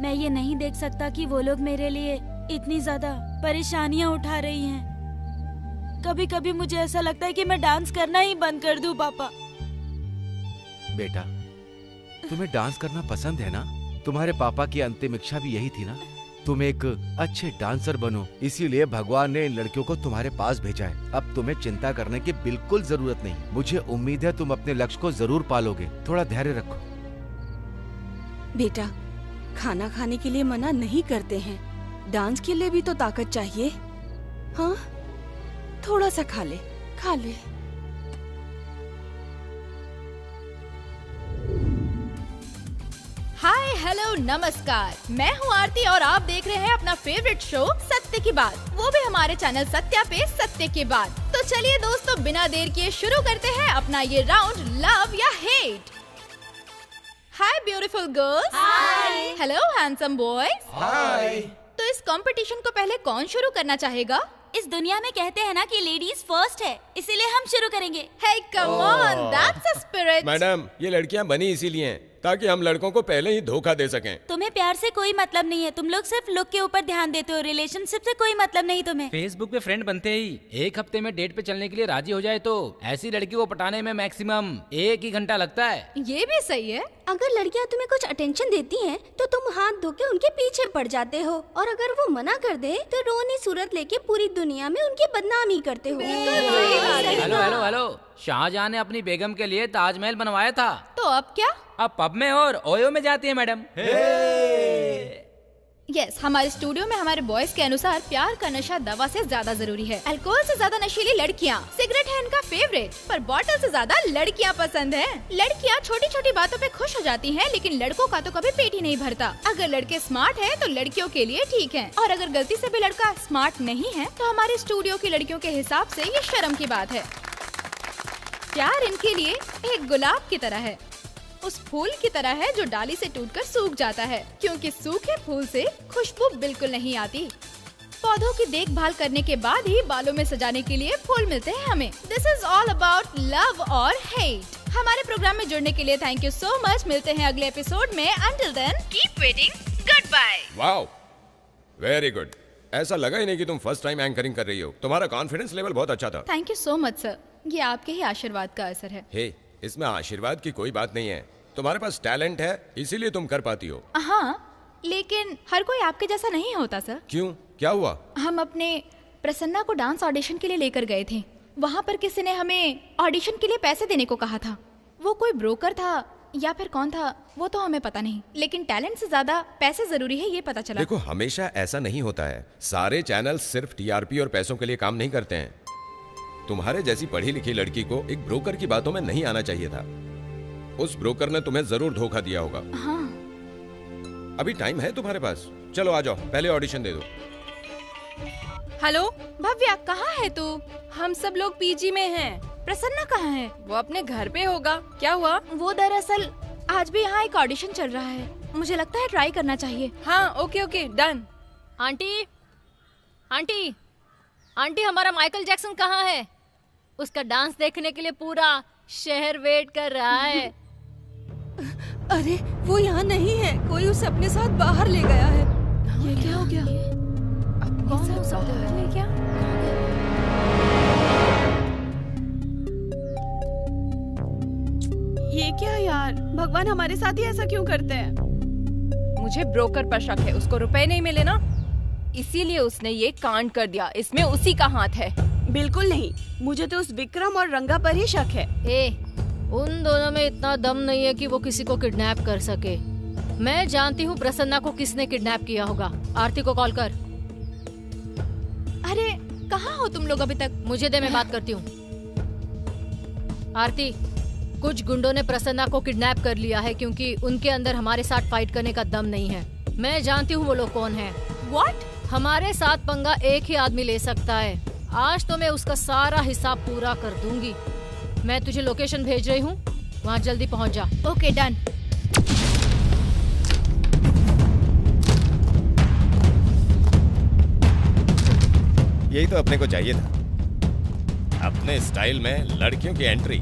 मैं ये नहीं देख सकता कि वो लोग मेरे लिए इतनी ज्यादा परेशानियां उठा रही हैं। कभी कभी मुझे ऐसा लगता है कि मैं डांस करना ही बंद कर दूं। पापा, बेटा, तुम्हें डांस करना पसंद है ना? तुम्हारे पापा की अंतिम इच्छा भी यही थी ना? तुम एक अच्छे डांसर बनो, इसीलिए भगवान ने इन लड़कियों को तुम्हारे पास भेजा है। अब तुम्हें चिंता करने की बिल्कुल जरूरत नहीं। मुझे उम्मीद है तुम अपने लक्ष्य को जरूर पालोगे। थोड़ा धैर्य रखो। बेटा, खाना खाने के लिए मना नहीं करते हैं, डांस के लिए भी तो ताकत चाहिए। हाँ, थोड़ा सा खा ले, खा ले। हाय, हेलो, नमस्कार। मैं हूँ आरती और आप देख रहे हैं अपना फेवरेट शो सत्य की बात, वो भी हमारे चैनल सत्या पे सत्य की बात। तो चलिए दोस्तों, बिना देर किए शुरू करते हैं अपना ये राउंड लव या hate. Hi beautiful girls. Hi. Hello handsome boys. Hi. तो इस कंपटीशन को पहले कौन शुरू करना चाहेगा? इस दुनिया में कहते हैं ना कि लेडीज फर्स्ट है, इसीलिए हम शुरू करेंगे। Hey, come on, that's a spirit. Madam, ये लड़कियां बनी इसीलिए हैं ताकि हम लड़कों को पहले ही धोखा दे सकें। तुम्हें प्यार से कोई मतलब नहीं है, तुम लोग सिर्फ लुक के ऊपर ध्यान देते हो। रिलेशनशिप से कोई मतलब नहीं तुम्हें। फेसबुक पे फ्रेंड बनते ही 1 हफ्ते में डेट पे चलने के लिए राजी हो जाए तो ऐसी लड़की को पटाने में मैक्सिमम 1 ही घंटा लगता है। ये भी सही है। अगर लड़कियां तुम्हें कुछ अटेंशन देती हैं, तो तुम हाथ धो के उनके पीछे पड़ जाते हो, और अगर वो मना कर दे तो रोनी सूरत लेके पूरी दुनिया में उनकी बदनामी करते हो। हेलो, शाहजहां ने अपनी बेगम के लिए ताजमहल बनवाया था, तो अब क्या? अब पब में और ओयो में जाती है मैडम। यस, हमारे स्टूडियो में हमारे बॉयज के अनुसार प्यार का नशा दवा से ज्यादा जरूरी है। अल्कोहल से ज्यादा नशीली लड़कियाँ, सिगरेट है इनका फेवरेट, पर बॉटल से ज्यादा लड़कियाँ पसंद है। लड़कियाँ छोटी छोटी बातों पे खुश हो जाती हैं, लेकिन लड़कों का तो कभी पेट ही नहीं भरता। अगर लड़के स्मार्ट है तो लड़कियों के लिए ठीक है, और अगर गलती से भी लड़का स्मार्ट नहीं है तो हमारे स्टूडियो की लड़कियों के हिसाब से ये शर्म की बात है। प्यार इनके लिए एक गुलाब की तरह है, उस फूल की तरह है जो डाली से टूटकर सूख जाता है, क्योंकि सूखे फूल से खुशबू बिल्कुल नहीं आती। पौधों की देखभाल करने के बाद ही बालों में सजाने के लिए फूल मिलते हैं हमें। This is all about love और हेट। हमारे प्रोग्राम में जुड़ने के लिए थैंक यू सो मच। मिलते हैं अगले एपिसोड में। Until then keep waiting, good bye. Wow, very good. ऐसा लगा ही नहीं कि तुम फर्स्ट टाइम एंकरिंग कर रही हो। तुम्हारा कॉन्फिडेंस लेवल बहुत अच्छा था। Thank you so much sir, ये आपके ही आशीर्वाद का असर है। हे, इसमें आशीर्वाद की कोई बात नहीं है। तुम्हारे पास टैलेंट है, इसीलिए तुम कर पाती हो। हाँ, लेकिन हर कोई आपके जैसा नहीं होता सर। क्यों, क्या हुआ? हम अपने प्रसन्ना को डांस ऑडिशन के लिए लेकर गए थे। वहाँ पर किसी ने हमें ऑडिशन के लिए पैसे देने को कहा था। वो कोई ब्रोकर था या फिर कौन था वो तो हमें पता नहीं, लेकिन टैलेंट से ज्यादा पैसे जरूरी है ये पता चला। देखो, हमेशा ऐसा नहीं होता है। सारे चैनल सिर्फ टीआरपी और पैसों के लिए काम नहीं करते हैं। तुम्हारे जैसी पढ़ी लिखी लड़की को एक ब्रोकर की बातों में नहीं आना चाहिए था। उस ब्रोकर ने तुम्हें जरूर धोखा दिया होगा। हाँ। अभी टाइम है तुम्हारे पास, चलो आ जाओ, पहले ऑडिशन दे दो। हेलो भव्या, कहाँ है तू? हम सब लोग पीजी में हैं। प्रसन्ना कहाँ है? वो अपने घर पे होगा। क्या हुआ? वो दरअसल आज भी यहाँ एक ऑडिशन चल रहा है, मुझे लगता है ट्राई करना चाहिए। हाँ, okay okay, done. Aunty, aunty, aunty, हमारा माइकल जैक्सन कहाँ है? उसका डांस देखने के लिए पूरा शहर वेट कर रहा है। अरे वो यहाँ नहीं है, कोई उसे अपने साथ बाहर ले गया है। ये क्या हो गया? कौन हो सकता है? क्या? ये क्या यार, भगवान हमारे साथ ही ऐसा क्यों करते हैं? मुझे ब्रोकर पर शक है, उसको रुपए नहीं मिले ना, इसीलिए उसने ये कांड कर दिया। इसमें उसी का हाथ है। बिल्कुल नहीं, मुझे तो उस विक्रम और रंगा पर ही शक है। उन दोनों में इतना दम नहीं है कि वो किसी को किडनैप कर सके। मैं जानती हूँ प्रसन्ना को किसने किडनैप किया होगा। आरती को कॉल कर। अरे कहाँ हो तुम लोग अभी तक? मुझे दे, मैं बात करती हूँ। आरती, कुछ गुंडों ने प्रसन्ना को किडनैप कर लिया है क्योंकि उनके अंदर हमारे साथ फाइट करने का दम नहीं है। मैं जानती हूँ वो लोग कौन है। What? हमारे साथ पंगा एक ही आदमी ले सकता है। आज तो मैं उसका सारा हिसाब पूरा कर दूंगी। मैं तुझे लोकेशन भेज रही हूँ, वहाँ जल्दी पहुँच जा। Okay, done. यही तो अपने को चाहिए था, अपने स्टाइल में लड़कियों की एंट्री।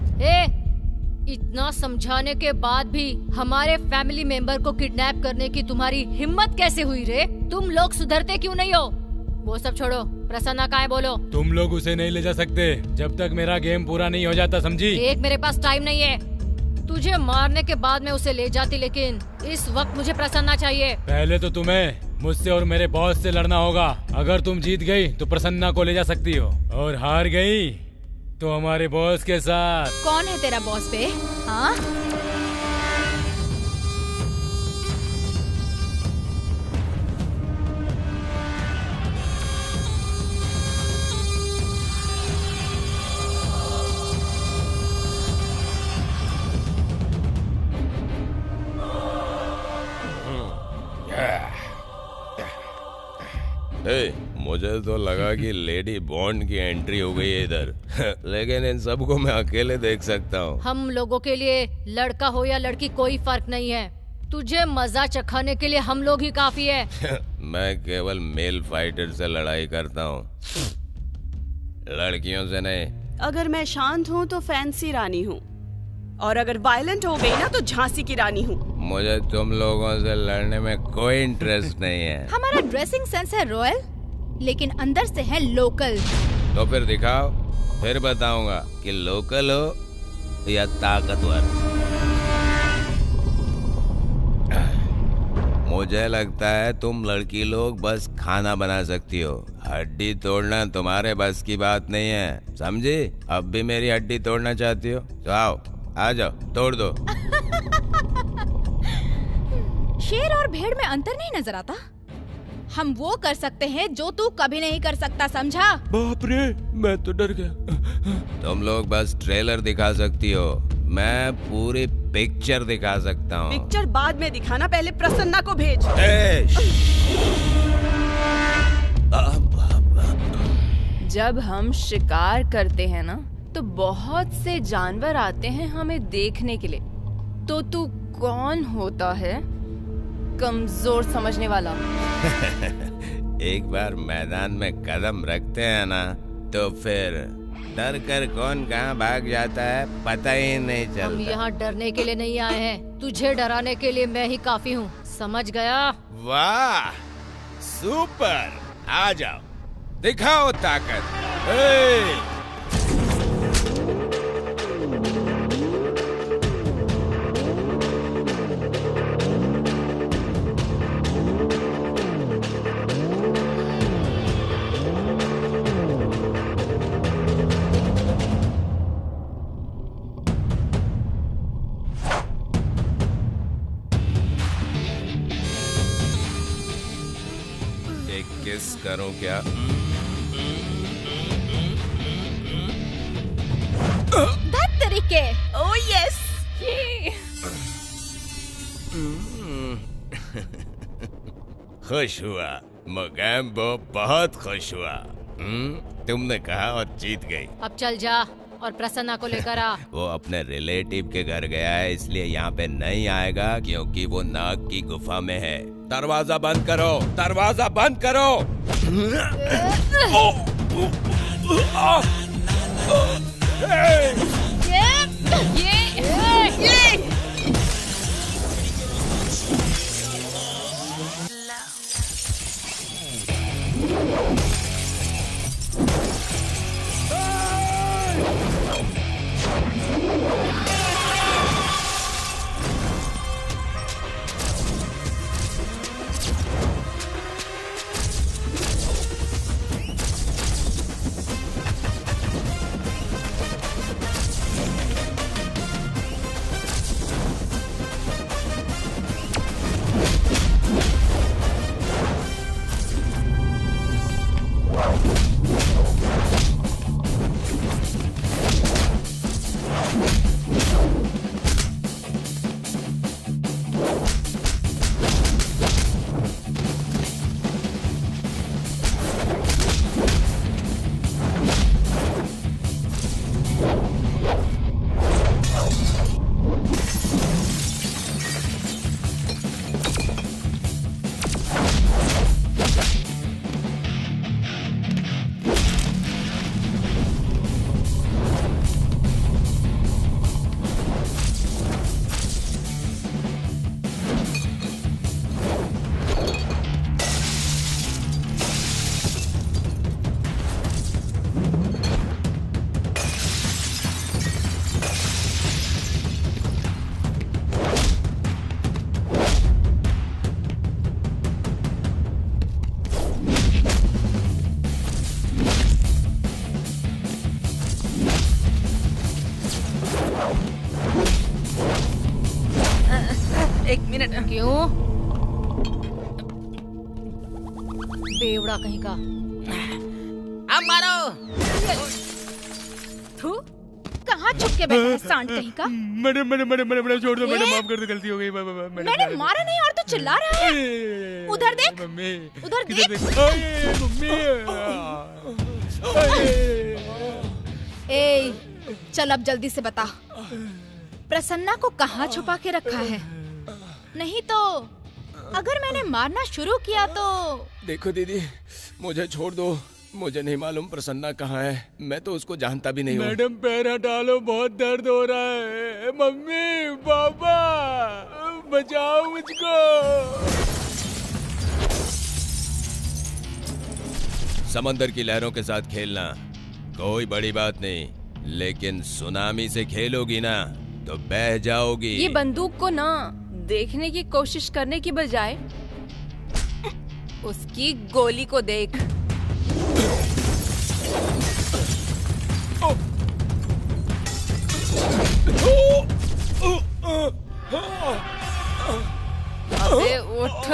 इतना समझाने के बाद भी हमारे फैमिली मेंबर को किडनैप करने की तुम्हारी हिम्मत कैसे हुई रे? तुम लोग सुधरते क्यों नहीं हो? वो सब छोड़ो, प्रसन्ना कहाँ है बोलो? तुम लोग उसे नहीं ले जा सकते जब तक मेरा गेम पूरा नहीं हो जाता, समझी? मेरे पास टाइम नहीं है। तुझे मारने के बाद मैं उसे ले जाती, लेकिन इस वक्त मुझे प्रसन्ना चाहिए। पहले तो तुम्हें मुझसे और मेरे बॉस से लड़ना होगा। अगर तुम जीत गई तो प्रसन्ना को ले जा सकती हो, और हार गई तो हमारे बॉस के साथ। कौन है तेरा बॉस पे? हाँ? मुझे तो लगा कि लेडी बॉन्ड की एंट्री हो गई है इधर, लेकिन इन सबको मैं अकेले देख सकता हूँ। हम लोगों के लिए लड़का हो या लड़की कोई फर्क नहीं है। तुझे मजा चखाने के लिए हम लोग ही काफी है। मैं केवल मेल फाइटर से लड़ाई करता हूँ, लड़कियों से नहीं। अगर मैं शांत हूँ तो फैंसी रानी हूँ, और अगर वायलेंट हो गई ना तो झांसी की रानी हूँ। मुझे तुम लोगों से लड़ने में कोई इंटरेस्ट नहीं है। हमारा ड्रेसिंग सेंस है रॉयल, लेकिन अंदर से है लोकल। तो फिर दिखाओ, फिर बताऊंगा कि लोकल हो या ताकतवर। मुझे लगता है तुम लड़की लोग बस खाना बना सकती हो, हड्डी तोड़ना तुम्हारे बस की बात नहीं है, समझी? अब भी मेरी हड्डी तोड़ना चाहती हो तो आओ, आ जाओ, तोड़ दो। शेर और भेड़ में अंतर नहीं नजर आता? हम वो कर सकते हैं जो तू कभी नहीं कर सकता, समझा? बाप रे, मैं तो डर गया। तुम लोग बस ट्रेलर दिखा सकती हो, मैं पूरी पिक्चर दिखा सकता हूँ। पिक्चर बाद में दिखाना, पहले प्रसन्ना को भेज। जब हम शिकार करते हैं ना तो बहुत से जानवर आते हैं हमें देखने के लिए, तो तू कौन होता है? कमजोर समझने वाला। एक बार मैदान में कदम रखते हैं ना तो फिर डर कर कौन कहाँ भाग जाता है पता ही नहीं हम चलता। यहाँ डरने के लिए नहीं आए हैं, तुझे डराने के लिए मैं ही काफी हूँ, समझ गया? वाह सुपर, आ जाओ दिखाओ ताकत। ए! किस करूं क्या? धत तरीके। Oh yes. खुश हुआ मोगैम्बो, बहुत खुश हुआ। तुमने कहा और जीत गई। अब चल जा और प्रसन्ना को लेकर आ। वो अपने रिलेटिव के घर गया है इसलिए यहाँ पे नहीं आएगा क्योंकि वो नाग की गुफा में है। दरवाजा बंद करो, दरवाजा बंद करो। ये एक मिनट। क्यों? बेवड़ा कहीं का। अब मारो। थू, कहाँ छुप के बैठा है सांड कहीं का? मैडम छोड़ दो मैडम, माफ कर दो, गलती हो गई मैडम। मैंने मारा नहीं और तू चिल्ला रहा है। उधर देख, उधर देख। ए, चल अब जल्दी से बता, प्रसन्ना को कहाँ छुपा के रखा है? नहीं तो अगर मैंने मारना शुरू किया तो। देखो दीदी, मुझे छोड़ दो, मुझे नहीं मालूम प्रसन्ना कहाँ है, मैं तो उसको जानता भी नहीं हूँ। मैडम पैर हटा लो, बहुत दर्द हो रहा है। मम्मी पापा बचाओ मुझको। समंदर की लहरों के साथ खेलना कोई बड़ी बात नहीं, लेकिन सुनामी से खेलोगी ना तो बह जाओगी। ये बंदूक को ना देखने की कोशिश करने की बजाय उसकी गोली को देख। अबे उठ,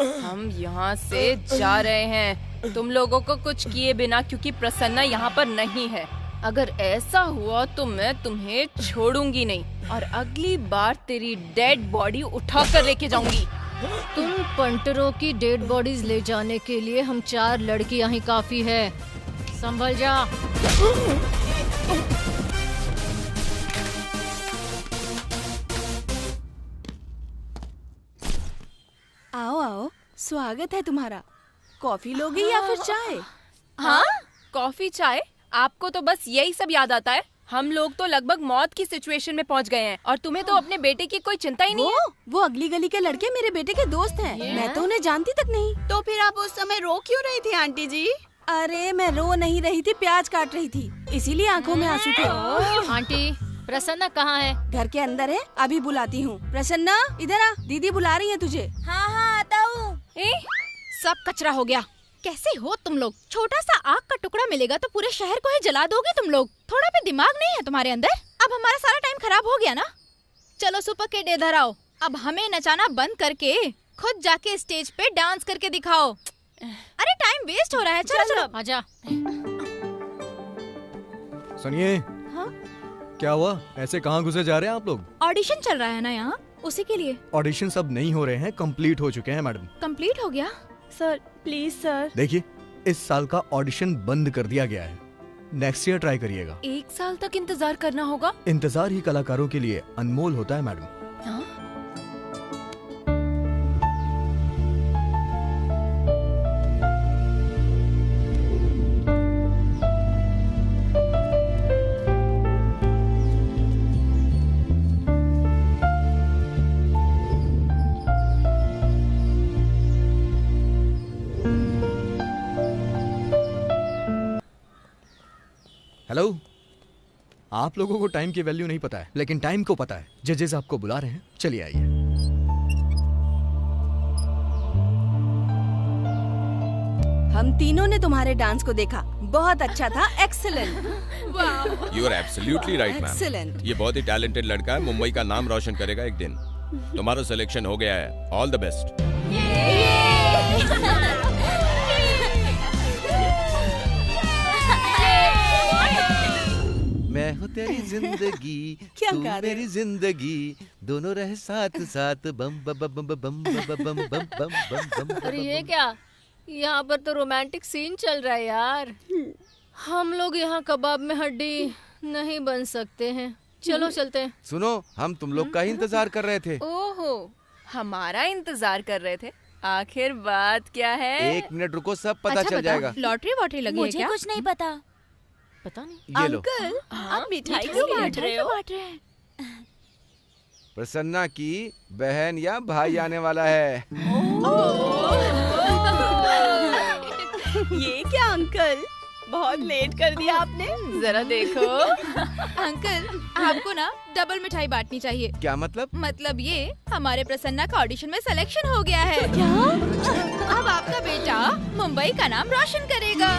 हम यहाँ से जा रहे हैं तुम लोगों को कुछ किए बिना, क्योंकि प्रसन्ना यहाँ पर नहीं है। अगर ऐसा हुआ तो मैं तुम्हें छोड़ूंगी नहीं और अगली बार तेरी डेड बॉडी उठा कर लेके जाऊंगी। तुम पंटरों की डेड बॉडीज ले जाने के लिए हम 4 लड़कियां ही काफी है, संभल जा। स्वागत है तुम्हारा। कॉफी लोगे या फिर चाय? हाँ, कॉफी चाय? आपको तो बस यही सब याद आता है। हम लोग तो लगभग मौत की सिचुएशन में पहुंच गए हैं और तुम्हें तो अपने बेटे की कोई चिंता ही नहीं है। वो अगली गली के लड़के मेरे बेटे के दोस्त हैं। मैं तो उन्हें जानती तक नहीं। तो फिर आप उस समय रो क्यों रही थी आंटी जी? अरे मैं रो नहीं रही थी, प्याज काट रही थी, इसीलिए आंखों में आंसू थे। आंटी प्रसन्ना कहाँ है? घर के अंदर है, अभी बुलाती हूँ। प्रसन्ना इधर आ, दीदी बुला रही है तुझे। हाँ हाँ आता हूँ। सब कचरा हो गया। कैसे हो तुम लोग? छोटा सा आग का टुकड़ा मिलेगा तो पूरे शहर को ही जला दोगे तुम लोग। थोड़ा भी दिमाग नहीं है तुम्हारे अंदर? अब हमारा सारा टाइम खराब हो गया ना। चलो सुपर किड इधर आओ। अब हमें नचाना बंद करके खुद जाके स्टेज पे डांस करके दिखाओ। अरे टाइम वेस्ट हो रहा है। चलो चलो आजा। सुनिए। हाँ? क्या हुआ? ऐसे कहाँ घुसे जा रहे हैं आप लोग? ऑडिशन चल रहा है ना यहाँ, उसी के लिए। ऑडिशन सब नहीं हो रहे हैं, कंप्लीट हो चुके हैं मैडम। कंप्लीट हो गया? Sir please sir. देखिए, इस साल का ऑडिशन बंद कर दिया गया है। नेक्स्ट ईयर ट्राई करिएगा। 1 साल तक इंतजार करना होगा? इंतजार ही कलाकारों के लिए अनमोल होता है मैडम। हाँ? हेलो, आप लोगों को टाइम की वैल्यू नहीं पता है, लेकिन टाइम को पता है। जजेस आपको बुला रहे हैं, चलिए आइए। हम तीनों ने तुम्हारे डांस को देखा, बहुत अच्छा था। Excellent. You are absolutely right ma'am. Excellent. ये बहुत ही टैलेंटेड लड़का है, मुंबई का नाम रोशन करेगा एक दिन। तुम्हारा सिलेक्शन हो गया है, ऑल द बेस्ट। मैं हूँ तेरी जिंदगी, क्या तू गा रहे मेरी जिंदगी, दोनों रहे साथ साथ। बम बम बम बम बम बम बम बम बम। अरे ये क्या? यहाँ पर तो रोमांटिक सीन चल रहा है यार। हम लोग यहाँ कबाब में हड्डी नहीं बन सकते हैं। चलो चलते हैं। सुनो, हम तुम लोग का ही इंतजार कर रहे थे। ओहो, हमारा इंतजार कर रहे थे। आखिर बात क्या है? 1 मिनट रुको, सब पता चल जाएगा। लॉटरी वॉटरी लगी है क्या? मुझे कुछ नहीं पता। पता नहीं। ये लो। अंकल, आप मिठाई मिठाई क्यों बांट रहे हो? बांट रहे हैं। प्रसन्ना की बहन या भाई आने वाला है। ये क्या अंकल, बहुत लेट कर दिया आपने। जरा देखो। अंकल, आपको ना डबल मिठाई बांटनी चाहिए। क्या मतलब? मतलब ये, हमारे प्रसन्ना का ऑडिशन में सिलेक्शन हो गया है। क्या? अब आपका बेटा मुंबई का नाम रोशन करेगा।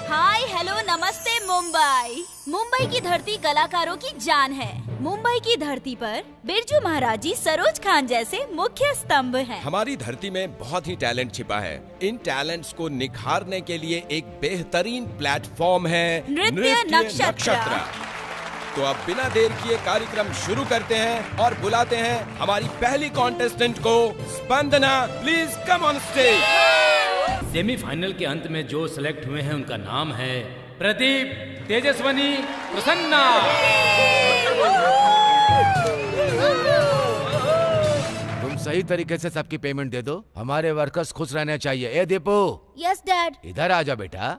हाय हेलो नमस्ते मुंबई। मुंबई की धरती कलाकारों की जान है। मुंबई की धरती पर बिरजू महाराजी, सरोज खान जैसे मुख्य स्तंभ हैं। हमारी धरती में बहुत ही टैलेंट छिपा है। इन टैलेंट्स को निखारने के लिए एक बेहतरीन प्लेटफॉर्म है नृत्य नक्षत्र। तो अब बिना देर किए कार्यक्रम शुरू करते हैं और बुलाते हैं हमारी पहली कॉन्टेस्टेंट को, Spandana. Please come on stage. Semifinal के अंत में जो सिलेक्ट हुए हैं उनका नाम है प्रदीप, तेजस्वनी, प्रसन्ना। तुम सही तरीके से सबकी पेमेंट दे दो, हमारे वर्कर्स खुश रहने चाहिए। ए दीपू। Yes dad. इधर आ जा बेटा।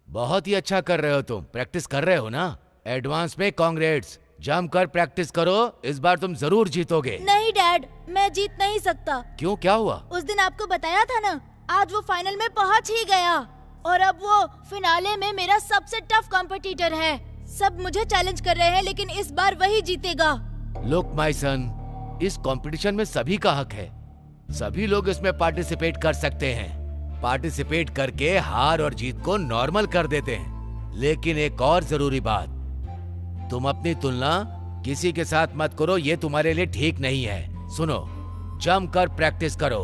बहुत ही अच्छा कर रहे हो तुम, प्रैक्टिस कर रहे हो ना? एडवांस में कांग्रेट्स। जमकर प्रैक्टिस करो, इस बार तुम जरूर जीतोगे। नहीं डैड, मैं जीत नहीं सकता। क्यों, क्या हुआ? उस दिन आपको बताया था ना, आज वो फाइनल में पहुंच ही गया और अब वो फिनाले में मेरा सबसे टफ कॉम्पिटिटर है। सब मुझे चैलेंज कर रहे हैं, लेकिन इस बार वही जीतेगा। लुक माय सन, इस कंपटीशन में सभी का हक है। सभी लोग इसमें पार्टिसिपेट कर सकते हैं। पार्टिसिपेट करके हार और जीत को नॉर्मल कर देते हैं। लेकिन एक और जरूरी बात, तुम अपनी तुलना किसी के साथ मत करो, ये तुम्हारे लिए ठीक नहीं है। सुनो, जमकर प्रैक्टिस करो,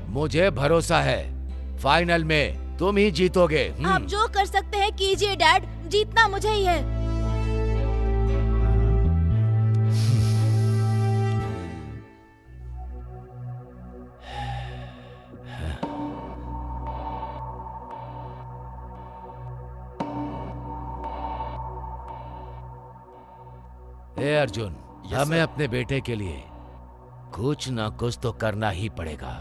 मुझे भरोसा है फाइनल में तुम ही जीतोगे। आप जो कर सकते हैं कीजिए डैड, जीतना मुझे ही है। हे अर्जुन, हमें अपने बेटे के लिए कुछ ना कुछ तो करना ही पड़ेगा।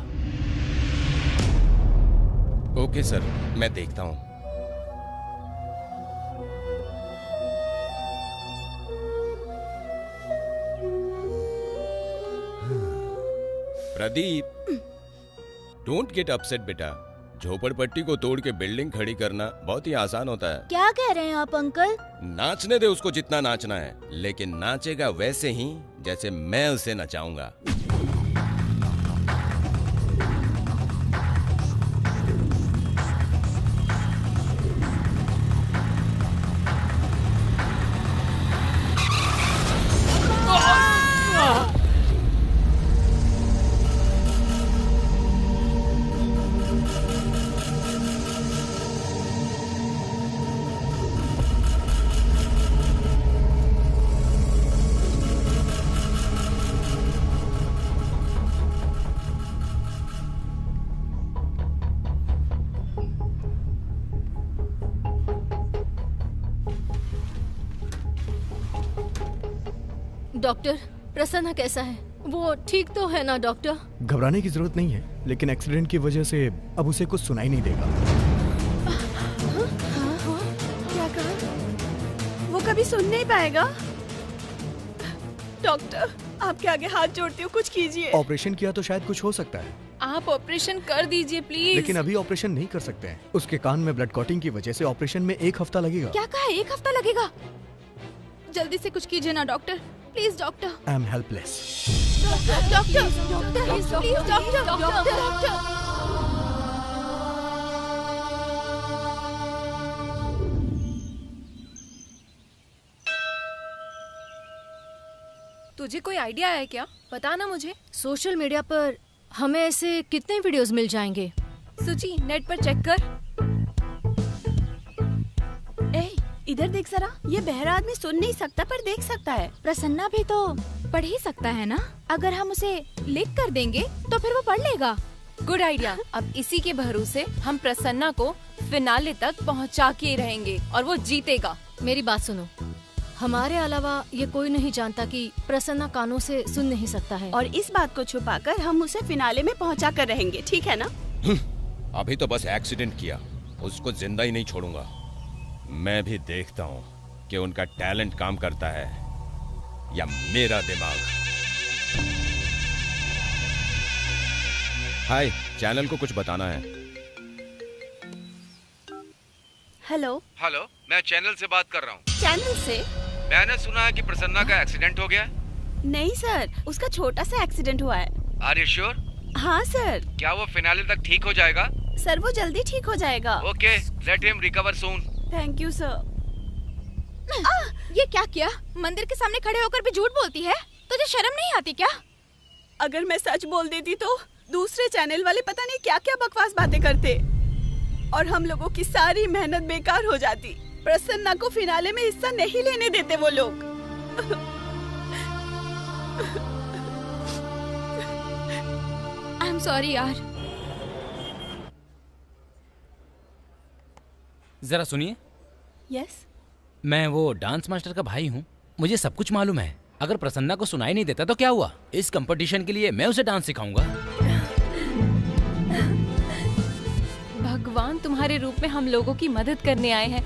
ओके सर, मैं देखता हूँ। प्रदीप, डोंट गेट अपसेट बेटा। झोपड़पट्टी को तोड़ के बिल्डिंग खड़ी करना बहुत ही आसान होता है। क्या कह रहे हैं आप अंकल? नाचने दे उसको जितना नाचना है, लेकिन नाचेगा वैसे ही जैसे मैं उसे नचाऊंगा। डॉक्टर, प्रसन्ना कैसा है? वो ठीक तो है ना डॉक्टर? घबराने की जरूरत नहीं है, लेकिन एक्सीडेंट की वजह से अब उसे कुछ सुनाई नहीं देगा। क्या कहा? वो कभी सुन नहीं पाएगा। डॉक्टर, आपके आगे हाथ जोड़ती हूँ, कुछ कीजिए। ऑपरेशन किया तो शायद कुछ हो सकता है, आप ऑपरेशन कर दीजिए प्लीज। लेकिन अभी ऑपरेशन नहीं कर सकते हैं। उसके कान में ब्लड क्लॉटिंग की वजह से ऑपरेशन में 1 हफ्ता लगेगा। क्या कहा? 1 हफ्ता लगेगा? जल्दी से कुछ कीजिए ना doctor, please doctor. I am helpless. Doctor, doctor, please doctor, doctor. तुझे कोई आइडिया है क्या? बता ना मुझे। सोशल मीडिया पर हमें ऐसे कितने वीडियोस मिल जाएंगे? सुची, नेट पर चेक कर। इधर देख जरा, ये बहरा आदमी सुन नहीं सकता पर देख सकता है। प्रसन्ना भी तो पढ़ ही सकता है ना? अगर हम उसे लिख कर देंगे तो फिर वो पढ़ लेगा। Good idea. अब इसी के भरोसे हम प्रसन्ना को फिनाले तक पहुंचा के रहेंगे और वो जीतेगा। मेरी बात सुनो, हमारे अलावा ये कोई नहीं जानता कि प्रसन्ना कानों से सुन नहीं सकता है, और इस बात को छुपाकर हम उसे फिनाले में पहुंचा कर रहेंगे, ठीक है ना? अभी तो बस एक्सीडेंट किया, उसको जिंदा ही नहीं छोड़ूंगा। मैं भी देखता हूँ कि उनका टैलेंट काम करता है या मेरा दिमाग। हाय, चैनल को कुछ बताना है। हेलो हेलो, मैं चैनल से बात कर रहा हूँ। चैनल से? मैंने सुना है कि प्रसन्ना का एक्सीडेंट हो गया है। नहीं सर, उसका छोटा सा एक्सीडेंट हुआ है। Are you sure? हाँ सर। क्या वो फिनाले तक ठीक हो जाएगा? सर वो जल्दी ठीक हो जाएगा। Okay, let him recover soon. Thank you sir. ये क्या किया? मंदिर के सामने खड़े होकर भी झूठ बोलती है? तुझे शर्म नहीं आती क्या? अगर मैं सच बोल देती तो दूसरे चैनल वाले पता नहीं क्या क्या बकवास बातें करते और हम लोगों की सारी मेहनत बेकार हो जाती। प्रसन्ना को फिनाले में हिस्सा नहीं लेने देते वो लोग। आई एम सॉरी यार। जरा सुनिए। यस। मैं वो डांस मास्टर का भाई हूँ, मुझे सब कुछ मालूम है। अगर प्रसन्ना को सुनाई नहीं देता तो क्या हुआ? इस कंपटीशन के लिए मैं उसे डांस सिखाऊंगा। भगवान तुम्हारे रूप में हम लोगों की मदद करने आए हैं।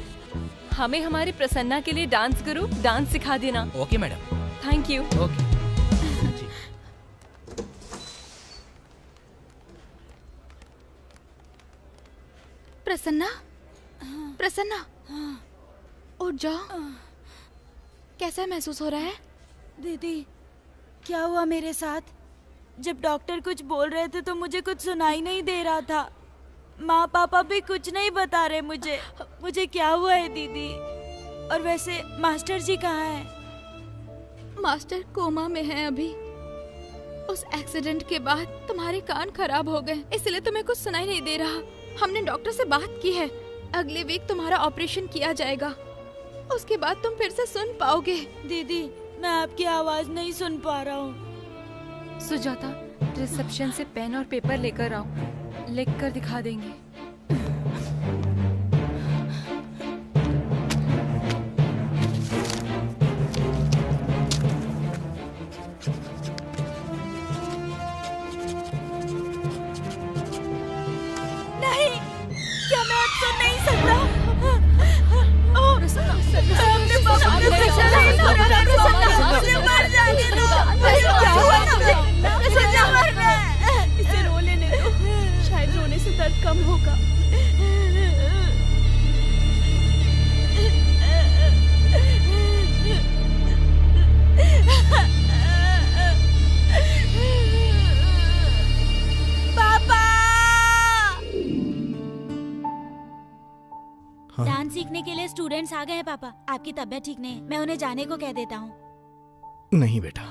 हमें हमारे प्रसन्ना के लिए डांस गुरु डांस सिखा देना। Okay madam. Thank you. Okay. Prasanna, Prasanna, उठ जाओ। कैसा महसूस हो रहा है? दीदी, क्या हुआ मेरे साथ? जब डॉक्टर कुछ बोल रहे थे तो मुझे कुछ सुनाई नहीं दे रहा था। माँ पापा भी कुछ नहीं बता रहे मुझे क्या हुआ है दीदी। और वैसे मास्टर जी कहाँ हैं? मास्टर कोमा में है अभी। उस एक्सीडेंट के बाद तुम्हारे कान खराब हो गए, इसलिए तुम्हें कुछ सुनाई नहीं दे रहा। हमने डॉक्टर से बात की है, अगले वीक तुम्हारा ऑपरेशन किया जाएगा, उसके बाद तुम फिर से सुन पाओगे। दीदी, मैं आपकी आवाज नहीं सुन पा रहा हूँ। सुजाता, रिसेप्शन से पेन और पेपर लेकर आओ, लिख कर दिखा देंगे। होगा। डांस सीखने के लिए स्टूडेंट्स आ गए हैं पापा। आपकी तबीयत ठीक नहीं है, मैं उन्हें जाने को कह देता हूँ। नहीं बेटा,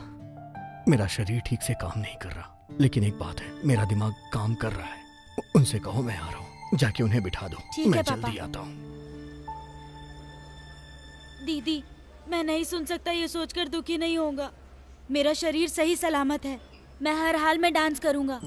मेरा शरीर ठीक से काम नहीं कर रहा, लेकिन एक बात है, मेरा दिमाग काम कर रहा है। उनसे कहो मैं आ रहा हूँ, जाके उन्हें बिठा दो। ठीक मैं है पापा। जल्दी आता हूँ। दीदी, मैं नहीं सुन सकता, ये सोचकर दुखी नहीं होगा। मेरा शरीर सही सलामत है, मैं हर हाल में डांस करूँगा।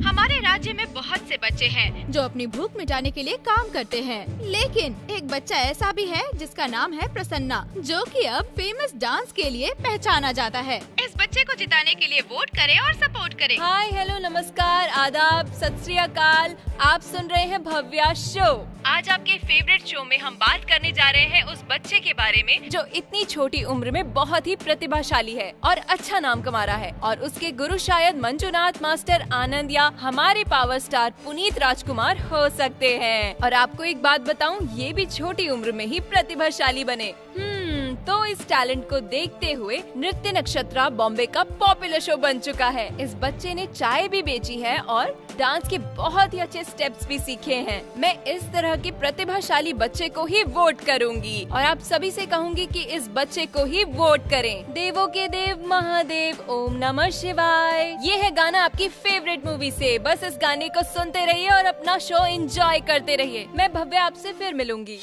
हमारे राज्य में बहुत से बच्चे हैं जो अपनी भूख मिटाने के लिए काम करते हैं, लेकिन एक बच्चा ऐसा भी है जिसका नाम है प्रसन्ना, जो कि अब फेमस डांस के लिए पहचाना जाता है। इस बच्चे को जिताने के लिए वोट करें और सपोर्ट करें। हाय, हेलो, नमस्कार, आदाब, सत श्री अकाल। आप सुन रहे हैं भव्या शो। आज आपके फेवरेट शो में हम बात करने जा रहे हैं उस बच्चे के बारे में जो इतनी छोटी उम्र में बहुत ही प्रतिभाशाली है और अच्छा नाम कमा रहा है, और उसके गुरु शायद मंजुनाथ मास्टर आनंद या हमारे पावर स्टार पुनीत राजकुमार हो सकते हैं। और आपको एक बात बताऊं, ये भी छोटी उम्र में ही प्रतिभाशाली बने। तो इस टैलेंट को देखते हुए नृत्य नक्षत्रा बॉम्बे का पॉपुलर शो बन चुका है। इस बच्चे ने चाय भी बेची है और डांस के बहुत ही अच्छे स्टेप्स भी सीखे हैं। मैं इस तरह के प्रतिभाशाली बच्चे को ही वोट करूंगी और आप सभी से कहूंगी कि इस बच्चे को ही वोट करें। देवों के देव महादेव, ओम नमः शिवाय। ये है गाना आपकी फेवरेट मूवी से। बस इस गाने को सुनते रहिए और अपना शो एंजॉय करते रहिए। मैं भव्या आपसे फिर मिलूंगी।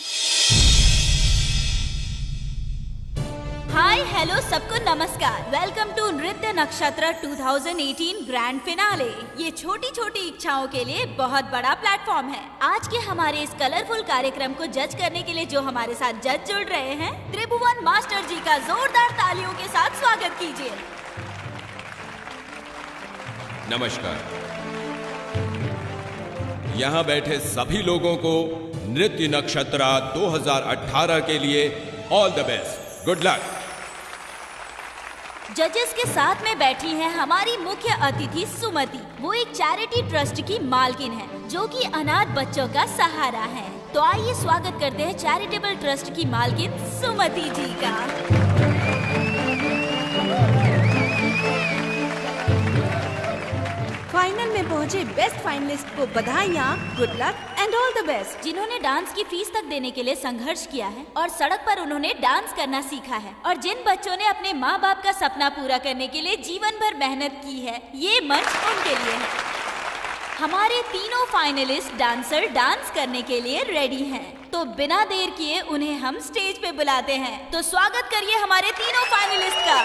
हाय हेलो सबको नमस्कार। वेलकम टू नृत्य नक्षत्र 2018 ग्रैंड फिनाले। ये छोटी छोटी इच्छाओं के लिए बहुत बड़ा प्लेटफॉर्म है। आज के हमारे इस कलरफुल कार्यक्रम को जज करने के लिए जो हमारे साथ जज जुड़ रहे हैं, त्रिभुवन मास्टर जी का जोरदार तालियों के साथ स्वागत कीजिए। नमस्कार। यहाँ बैठे सभी लोगों को नृत्य नक्षत्र 2018 के लिए all the best, good luck. जजेस के साथ में बैठी हैं हमारी मुख्य अतिथि सुमति। वो एक चैरिटी ट्रस्ट की मालकिन है जो कि अनाथ बच्चों का सहारा है। तो आइए स्वागत करते हैं चैरिटेबल ट्रस्ट की मालकिन सुमति जी का। फाइनल में पहुंचे बेस्ट फाइनलिस्ट को बधाइयाँ, good luck and all the best. जिन्होंने डांस की फीस तक देने के लिए संघर्ष किया है और सड़क पर उन्होंने डांस करना सीखा है, और जिन बच्चों ने अपने माँ बाप का सपना पूरा करने के लिए जीवन भर मेहनत की है, ये मंच उनके लिए है। हमारे तीनों फाइनलिस्ट डांसर डांस करने के लिए रेडी हैं, तो बिना देर किए उन्हें हम स्टेज पे बुलाते हैं। तो स्वागत करिए हमारे तीनों फाइनलिस्ट का।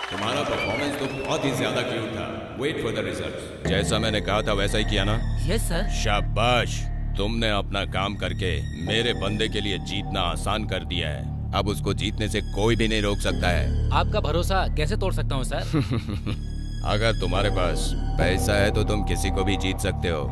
तुम्हारा परफॉर्मेंस तो बहुत ही ज्यादा क्यूट था। Wait for the results. जैसा मैंने कहा था वैसा ही किया ना? Yes sir. शाबाश, तुमने अपना काम करके मेरे बंदे के लिए जीतना आसान कर दिया है। अब उसको जीतने से कोई भी नहीं रोक सकता है। आपका भरोसा कैसे तोड़ सकता हूँ सर? अगर तुम्हारे पास पैसा है तो तुम किसी को भी जीत सकते हो।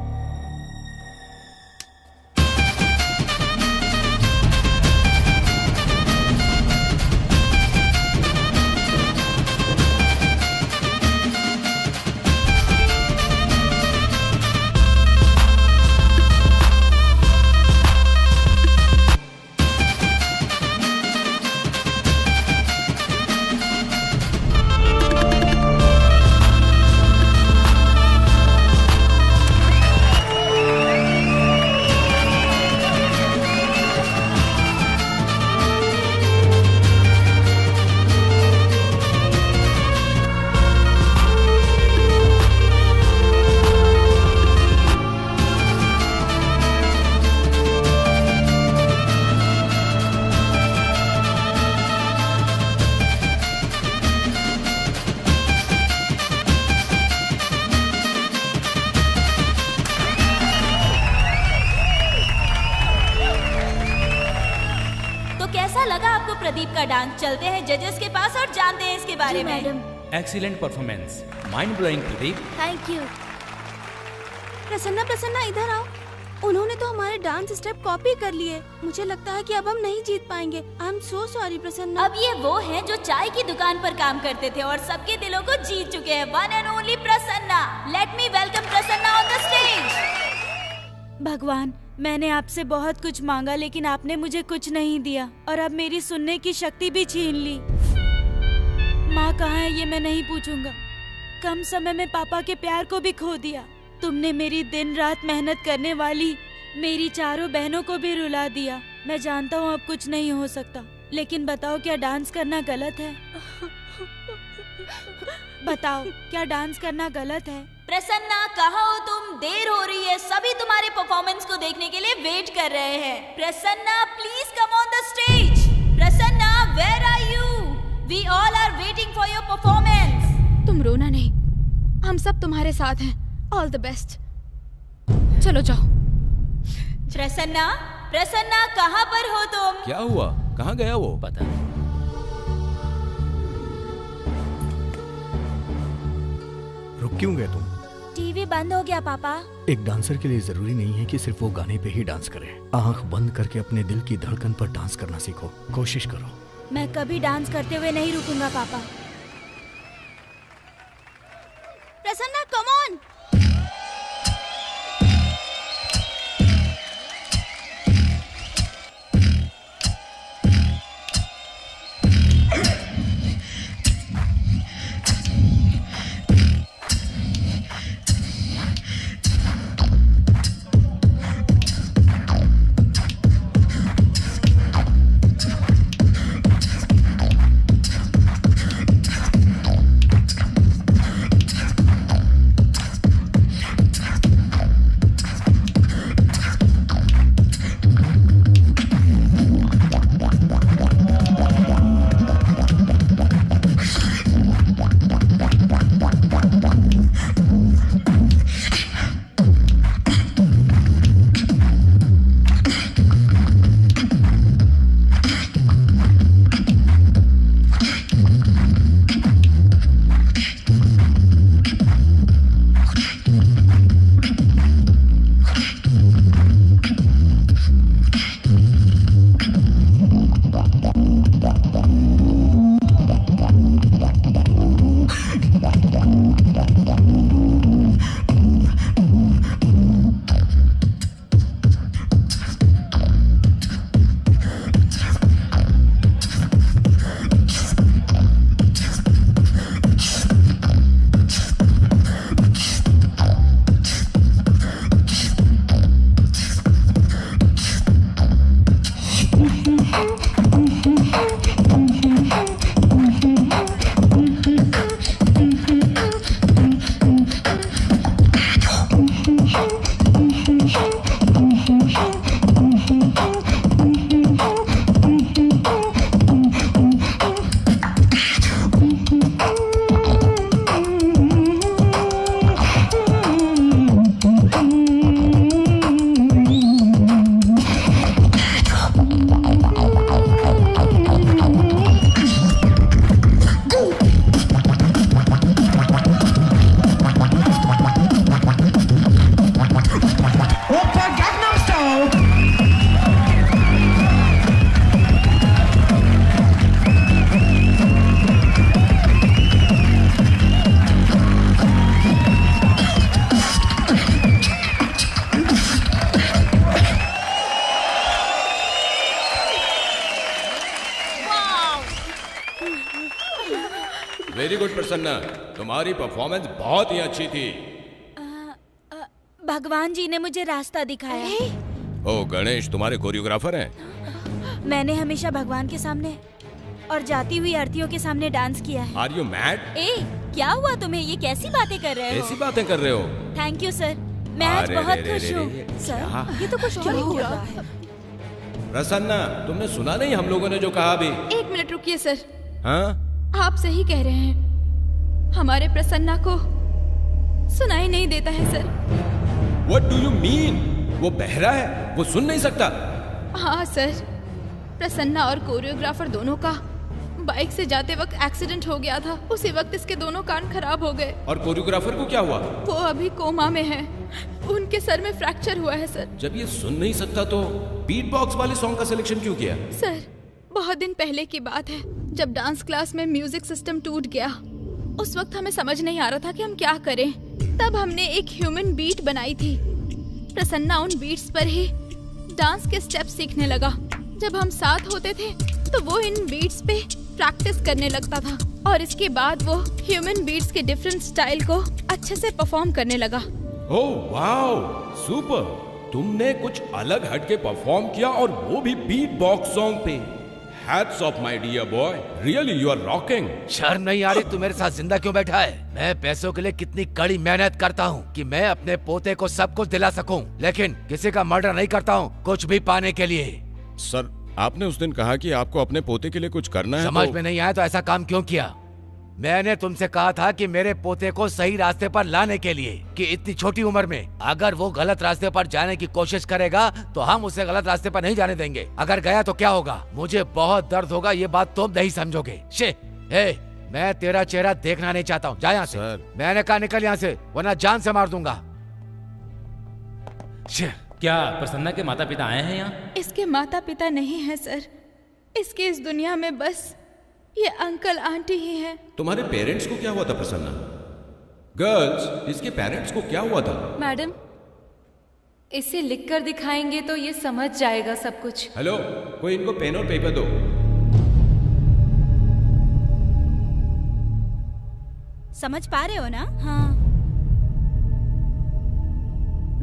प्रदीप का डांस। चलते हैं जजेस के पास और जानते हैं इसके बारे में। Excellent performance, mind blowing Pradeep. Thank you. Prasanna, Prasanna इधर आओ। उन्होंने तो हमारे डांस स्टेप कॉपी कर लिए। मुझे लगता है कि अब हम नहीं जीत पाएंगे। I am so sorry Prasanna. अब ये वो हैं जो चाय की दुकान पर काम करते थे और सबके दिलों को जीत चुके हैं। One and only Prasanna. Let me welcome Prasanna on the stage. भगवान, मैंने आपसे बहुत कुछ मांगा लेकिन आपने मुझे कुछ नहीं दिया और अब मेरी सुनने की शक्ति भी छीन ली। माँ कहाँ है ये मैं नहीं पूछूंगा। कम समय में पापा के प्यार को भी खो दिया। तुमने मेरी दिन रात मेहनत करने वाली मेरी चारों बहनों को भी रुला दिया। मैं जानता हूँ अब कुछ नहीं हो सकता, लेकिन बताओ क्या डांस करना गलत है? बताओ क्या डांस करना गलत है? प्रसन्ना कहाँ हो तुम? देर हो रही है, सभी तुम्हारे परफॉर्मेंस को देखने के लिए वेट कर रहे हैं। Prasanna please come on the stage. Prasanna where are you? We all are waiting for your performance. तुम रोना नहीं, हम सब तुम्हारे साथ हैं। All the best. चलो जाओ। प्रसन्ना, प्रसन्ना कहाँ पर हो तुम? क्या हुआ? कहाँ गया वो? पता नहीं। रुक क्यों गए तुम? टीवी बंद हो गया पापा। एक डांसर के लिए जरूरी नहीं है कि सिर्फ वो गाने पे ही डांस करे। आंख बंद करके अपने दिल की धड़कन पर डांस करना सीखो। कोशिश करो। मैं कभी डांस करते हुए नहीं रुकूंगा पापा। Prasanna come on. Very good Prasanna, तुम्हारी परफॉर्मेंस बहुत ही अच्छी थी। भगवान जी ने मुझे रास्ता दिखाया। ओ गणेश तुम्हारे कोरियोग्राफर हैं? मैंने हमेशा भगवान के सामने और जाती हुई आरतियों के सामने डांस किया है। Are you mad? ए, क्या हुआ तुम्हें? ये कैसी बातें कर रहे हो? कैसी बातें कर रहे हो? थैंक यू सर, मैं आज बहुत खुश हूँ। सर ये तो कुछ और ही हो रहा है। प्रसन्ना तुमने सुना नहीं हम लोगों ने जो कहा अभी? 1 मिनट रुकिए सर। हाँ? आप सही कह रहे हैं, हमारे प्रसन्ना को सुनाई नहीं देता है sir. What do you mean? वो बहरा है, वो सुन नहीं सकता। हाँ सर, प्रसन्ना और कोरियोग्राफर दोनों का बाइक से जाते वक्त एक्सीडेंट हो गया था। उसी वक्त इसके दोनों कान खराब हो गए। और कोरियोग्राफर को क्या हुआ? वो अभी कोमा में है। उनके सर में फ्रैक्चर हुआ है सर। जब ये सुन नहीं सकता तो बीट बॉक्स वाले सॉन्ग का सिलेक्शन क्यों किया? सर बहुत दिन पहले की बात है, जब डांस क्लास में म्यूजिक सिस्टम टूट गया। उस वक्त हमें समझ नहीं आ रहा था कि हम क्या करें। तब हमने एक ह्यूमन बीट बनाई थी। प्रसन्ना उन बीट्स पर ही डांस के स्टेप्स सीखने लगा। जब हम साथ होते थे तो वो इन बीट्स पे प्रैक्टिस करने लगता था और इसके बाद वो ह्यूमन बीट्स के डिफरेंट स्टाइल को अच्छे से परफॉर्म करने लगा। Oh wow, super! तुमने कुछ अलग हटके परफॉर्म किया और वो भी बीट बॉक्स सॉन्ग पे। Hats off my dear boy, really you are rocking. शर्म नहीं आ रही? तू मेरे साथ जिंदा क्यों बैठा है? मैं पैसों के लिए कितनी कड़ी मेहनत करता हूँ कि मैं अपने पोते को सब कुछ दिला सकूं, लेकिन किसी का मर्डर नहीं करता हूँ कुछ भी पाने के लिए। सर, आपने उस दिन कहा कि आपको अपने पोते के लिए कुछ करना है। समझ में नहीं आया तो ऐसा काम क्यों किया? मैंने तुमसे कहा था कि मेरे पोते को सही रास्ते पर लाने के लिए, कि इतनी छोटी उम्र में अगर वो गलत रास्ते पर जाने की कोशिश करेगा तो हम उसे गलत रास्ते पर नहीं जाने देंगे। अगर गया तो क्या होगा? मुझे बहुत दर्द होगा, ये बात तुम नहीं समझोगे। मैं तेरा चेहरा देखना नहीं चाहता हूँ। जा यहाँ से। मैंने कहा निकल यहाँ से, वरना जान से मार दूंगा। क्या प्रसन्ना के माता पिता आए हैं यहाँ? इसके माता पिता नहीं है सर। इसके इस दुनिया में बस ये अंकल आंटी ही हैं। तुम्हारे पेरेंट्स को क्या हुआ था प्रसन्ना? गर्ल्स, इसके पेरेंट्स को क्या हुआ था? मैडम, इसे लिखकर दिखाएंगे तो ये समझ जाएगा सब कुछ। हेलो, कोई इनको पेन और पेपर दो। समझ पा रहे हो ना? हाँ।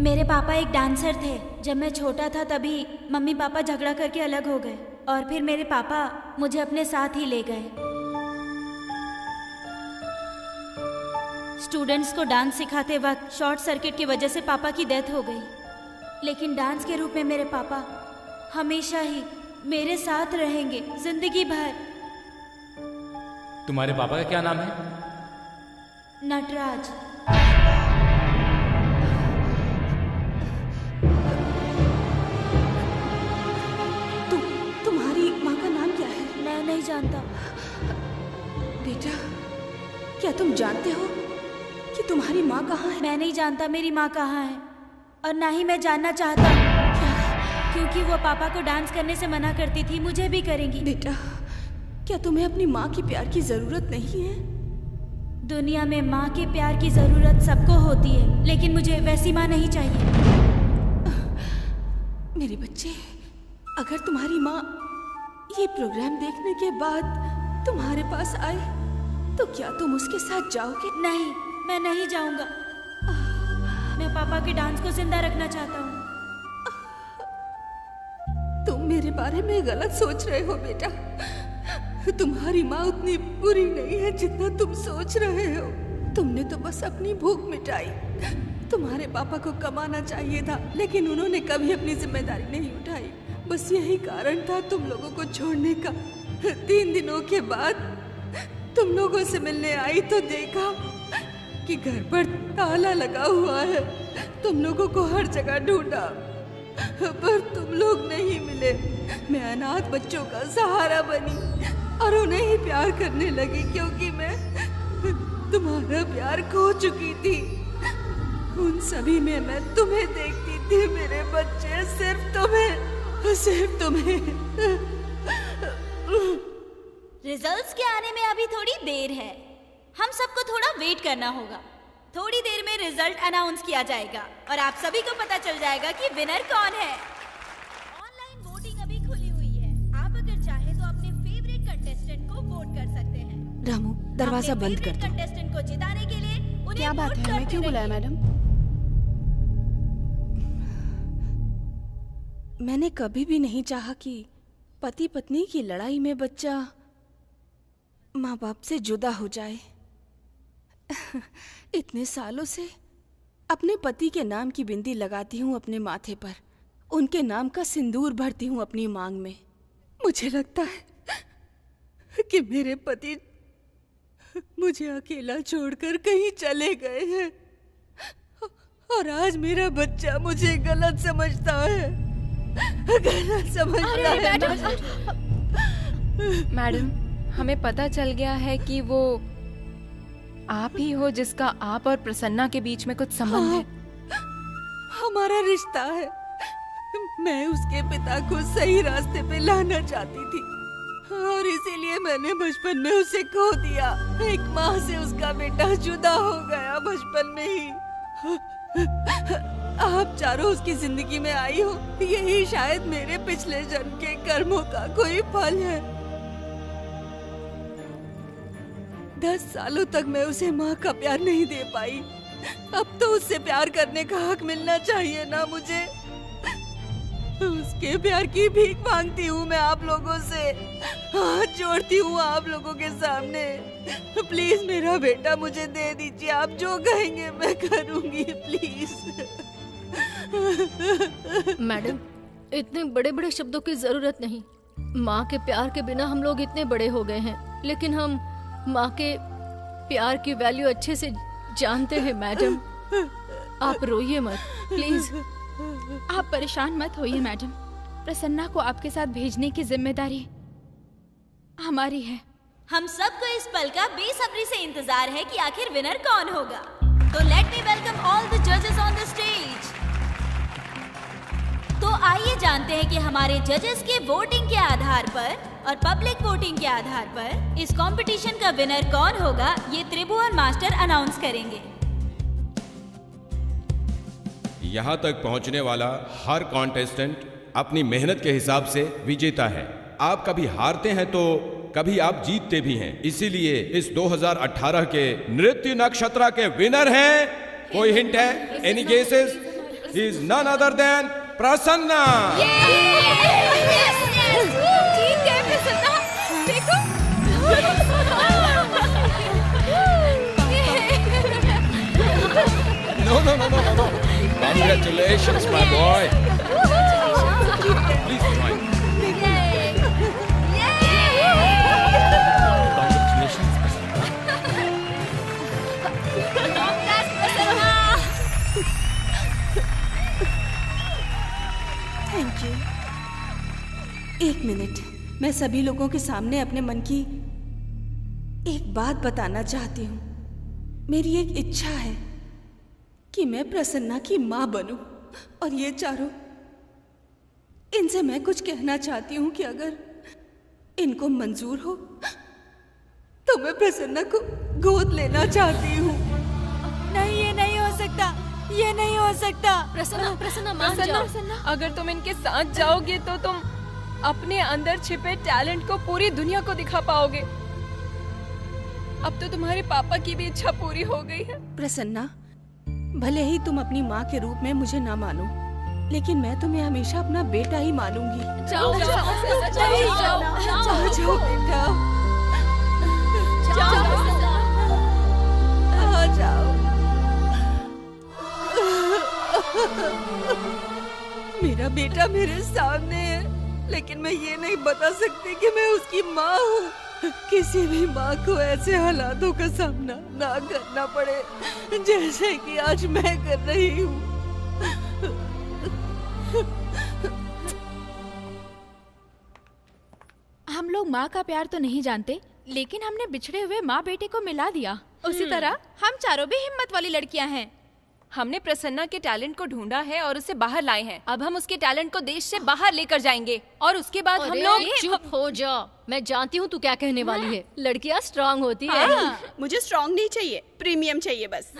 मेरे पापा एक डांसर थे। जब मैं छोटा था तभी मम्मी पापा झगड़ा करके अलग हो गए और फिर मेरे पापा मुझे अपने साथ ही ले गए। स्टूडेंट्स को डांस सिखाते वक्त शॉर्ट सर्किट की वजह से पापा की डेथ हो गई, लेकिन डांस के रूप में मेरे पापा हमेशा ही मेरे साथ रहेंगे, जिंदगी भर। तुम्हारे पापा का क्या नाम है? नटराज। तुम्हारी माँ का नाम क्या है? मैं नहीं जानता। बेटा, क्या तुम जानते हो कि तुम्हारी माँ कहाँ है? मैं नहीं जानता मेरी माँ कहाँ है, और ना ही मैं जानना चाहता, क्योंकि वो पापा को डांस करने से मना करती थी। मुझे भी करेंगी। बेटा, क्या तुम्हें अपनी माँ की प्यार की जरूरत नहीं है? दुनिया में माँ के प्यार की जरूरत सबको होती है, लेकिन मुझे वैसी माँ नहीं चाहिए। मेरे बच्चे, अगर तुम्हारी माँ ये प्रोग्राम देखने के बाद तुम्हारे पास आए तो क्या तुम उसके साथ जाओगे? नहीं, मैं नहीं जाऊंगा। मैं पापा के डांस को जिंदा रखना चाहता हूँ। तुम मेरे बारे में गलत सोच रहे हो बेटा। तुम्हारी माँ उतनी बुरी नहीं है जितना तुम सोच रहे हो। तुमने तो बस अपनी भूख मिटाई। तुम्हारे पापा को कमाना चाहिए था, लेकिन उन्होंने कभी अपनी जिम्मेदारी नहीं उठाई। बस यही कारण था तुम लोगों को छोड़ने का। 3 दिनों के बाद तुम लोगों से मिलने आई तो देखा कि घर पर ताला लगा हुआ है। तुम लोगों को हर जगह ढूंढा, पर तुम लोग नहीं मिले। मैं अनाथ बच्चों का सहारा बनी और उन्हें ही प्यार करने लगी, क्योंकि मैं तुम्हारा प्यार खो चुकी थी। उन सभी में मैं तुम्हें देखती थी मेरे बच्चे, सिर्फ तुम्हें। रिजल्ट्स के आने में अभी थोड़ी देर है। हम सबको थोड़ा वेट करना होगा। थोड़ी देर में रिजल्ट अनाउंस किया जाएगा और आप सभी को पता चल जाएगा कि विनर कौन है। ऑनलाइन वोटिंग अभी खुली हुई है। आप अगर चाहें तो अपने फेवरेट कंटेस्टेंट को वोट कर सकते हैं। रामू, दरवाजा बंद कर दो। कंटेस्टेंट को जिताने के लिए उन्हें क्या बात है? हमें क्यों बुलाया मैडम? मैंने कभी भी नहीं चाहा कि पति पत्नी की लड़ाई में बच्चा माँ बाप से जुदा हो जाए। इतने सालों से अपने पति के नाम की बिंदी लगाती हूँ अपने माथे पर, उनके नाम का सिंदूर भरती हूँ अपनी मांग में। मुझे लगता है कि मेरे पति मुझे अकेला छोड़कर कहीं चले गए हैं और आज मेरा बच्चा मुझे गलत समझता है। गलत समझता है। मैडम, हमें पता चल गया है कि वो आप ही हो जिसका आप और प्रसन्ना के बीच में कुछ संबंध है। हमारा रिश्ता है। मैं उसके पिता को सही रास्ते पे लाना चाहती थी और इसीलिए मैंने बचपन में उसे खो दिया। एक माँ से उसका बेटा जुदा हो गया बचपन में ही। आप चारों उसकी जिंदगी में आई हो, यही शायद मेरे पिछले जन्म के कर्मों का कोई फल है। 10 सालों तक मैं उसे माँ का प्यार नहीं दे पाई। अब तो उससे प्यार करने का हक मिलना चाहिए ना मुझे। उसके प्यार की भीख मांगती हूँ मैं आप लोगों से, हाथ जोड़ती हूँ आप लोगों के सामने। प्लीज मेरा बेटा मुझे दे दीजिए। आप जो कहेंगे मैं करूँगी, प्लीज। मैडम, इतने बड़े बड़े शब्दों की जरूरत नहीं। माँ के प्यार के बिना हम लोग इतने बड़े हो गए हैं, लेकिन हम माँ के प्यार की वैल्यू अच्छे से जानते हैं। मैडम, आप रोइए मत प्लीज। आप परेशान मत होइए मैडम। प्रसन्ना को आपके साथ भेजने की जिम्मेदारी हमारी है। हम सबको इस पल का बेसब्री से इंतजार है कि आखिर विनर कौन होगा। तो let me welcome all the जजेस ऑन द स्टेज। तो आइए जानते हैं कि हमारे जजेस के वोटिंग के आधार पर और पब्लिक वोटिंग के आधार पर इस कंपटीशन का विनर कौन होगा, ये त्रिभुवन मास्टर अनाउंस करेंगे। यहाँ तक पहुँचने वाला हर कॉन्टेस्टेंट अपनी मेहनत के हिसाब से विजेता है। आप कभी हारते हैं तो कभी आप जीतते भी हैं। इसीलिए इस 2018 के नृत्य नक्षत्र के विनर हैं, कोई हिंट है? Any guesses? He is none other than Prasanna. ठीक है प्रसन्ना, देखो। No. Congratulations, my boy. Please join. Thank you. एक मिनट, मैं सभी लोगों के सामने अपने मन की एक बात बताना चाहती हूँ। मेरी एक इच्छा है कि मैं प्रसन्ना की माँ बनूं, और ये चारों, इनसे मैं कुछ कहना चाहती हूँ कि अगर इनको मंजूर हो तो मैं प्रसन्ना को गोद लेना चाहती हूँ। नहीं, ये नहीं हो सकता, ये नहीं हो सकता। प्रसन्ना मान जाओ। अगर तुम इनके साथ जाओगे तो तुम अपने अंदर छिपे टैलेंट को पूरी दुनिया को दिखा पाओगे। अब तो तुम्हारे पापा की भी इच्छा पूरी हो गई है। प्रसन्ना, भले ही तुम अपनी माँ के रूप में मुझे ना मानो, लेकिन मैं तुम्हें हमेशा अपना बेटा ही मानूंगी। जाओ बेटा। आ जाओ। मेरा बेटा मेरे सामने है, लेकिन मैं ये नहीं बता सकती कि मैं उसकी माँ हूँ। किसी भी माँ को ऐसे हालातों का सामना ना करना पड़े जैसे कि आज मैं कर रही हूँ। हम लोग माँ का प्यार तो नहीं जानते, लेकिन हमने बिछड़े हुए माँ बेटे को मिला दिया। उसी तरह हम चारों भी हिम्मत वाली लड़कियाँ हैं। हमने प्रसन्ना के टैलेंट को ढूंढा है और उसे बाहर लाए हैं। अब हम उसके टैलेंट को देश से बाहर लेकर जाएंगे और उसके बाद हम लोग। चुप हो जा, मैं जानती हूँ तू क्या कहने वाली है। लड़कियाँ स्ट्रांग होती है। मुझे स्ट्रांग नहीं चाहिए, प्रीमियम चाहिए बस।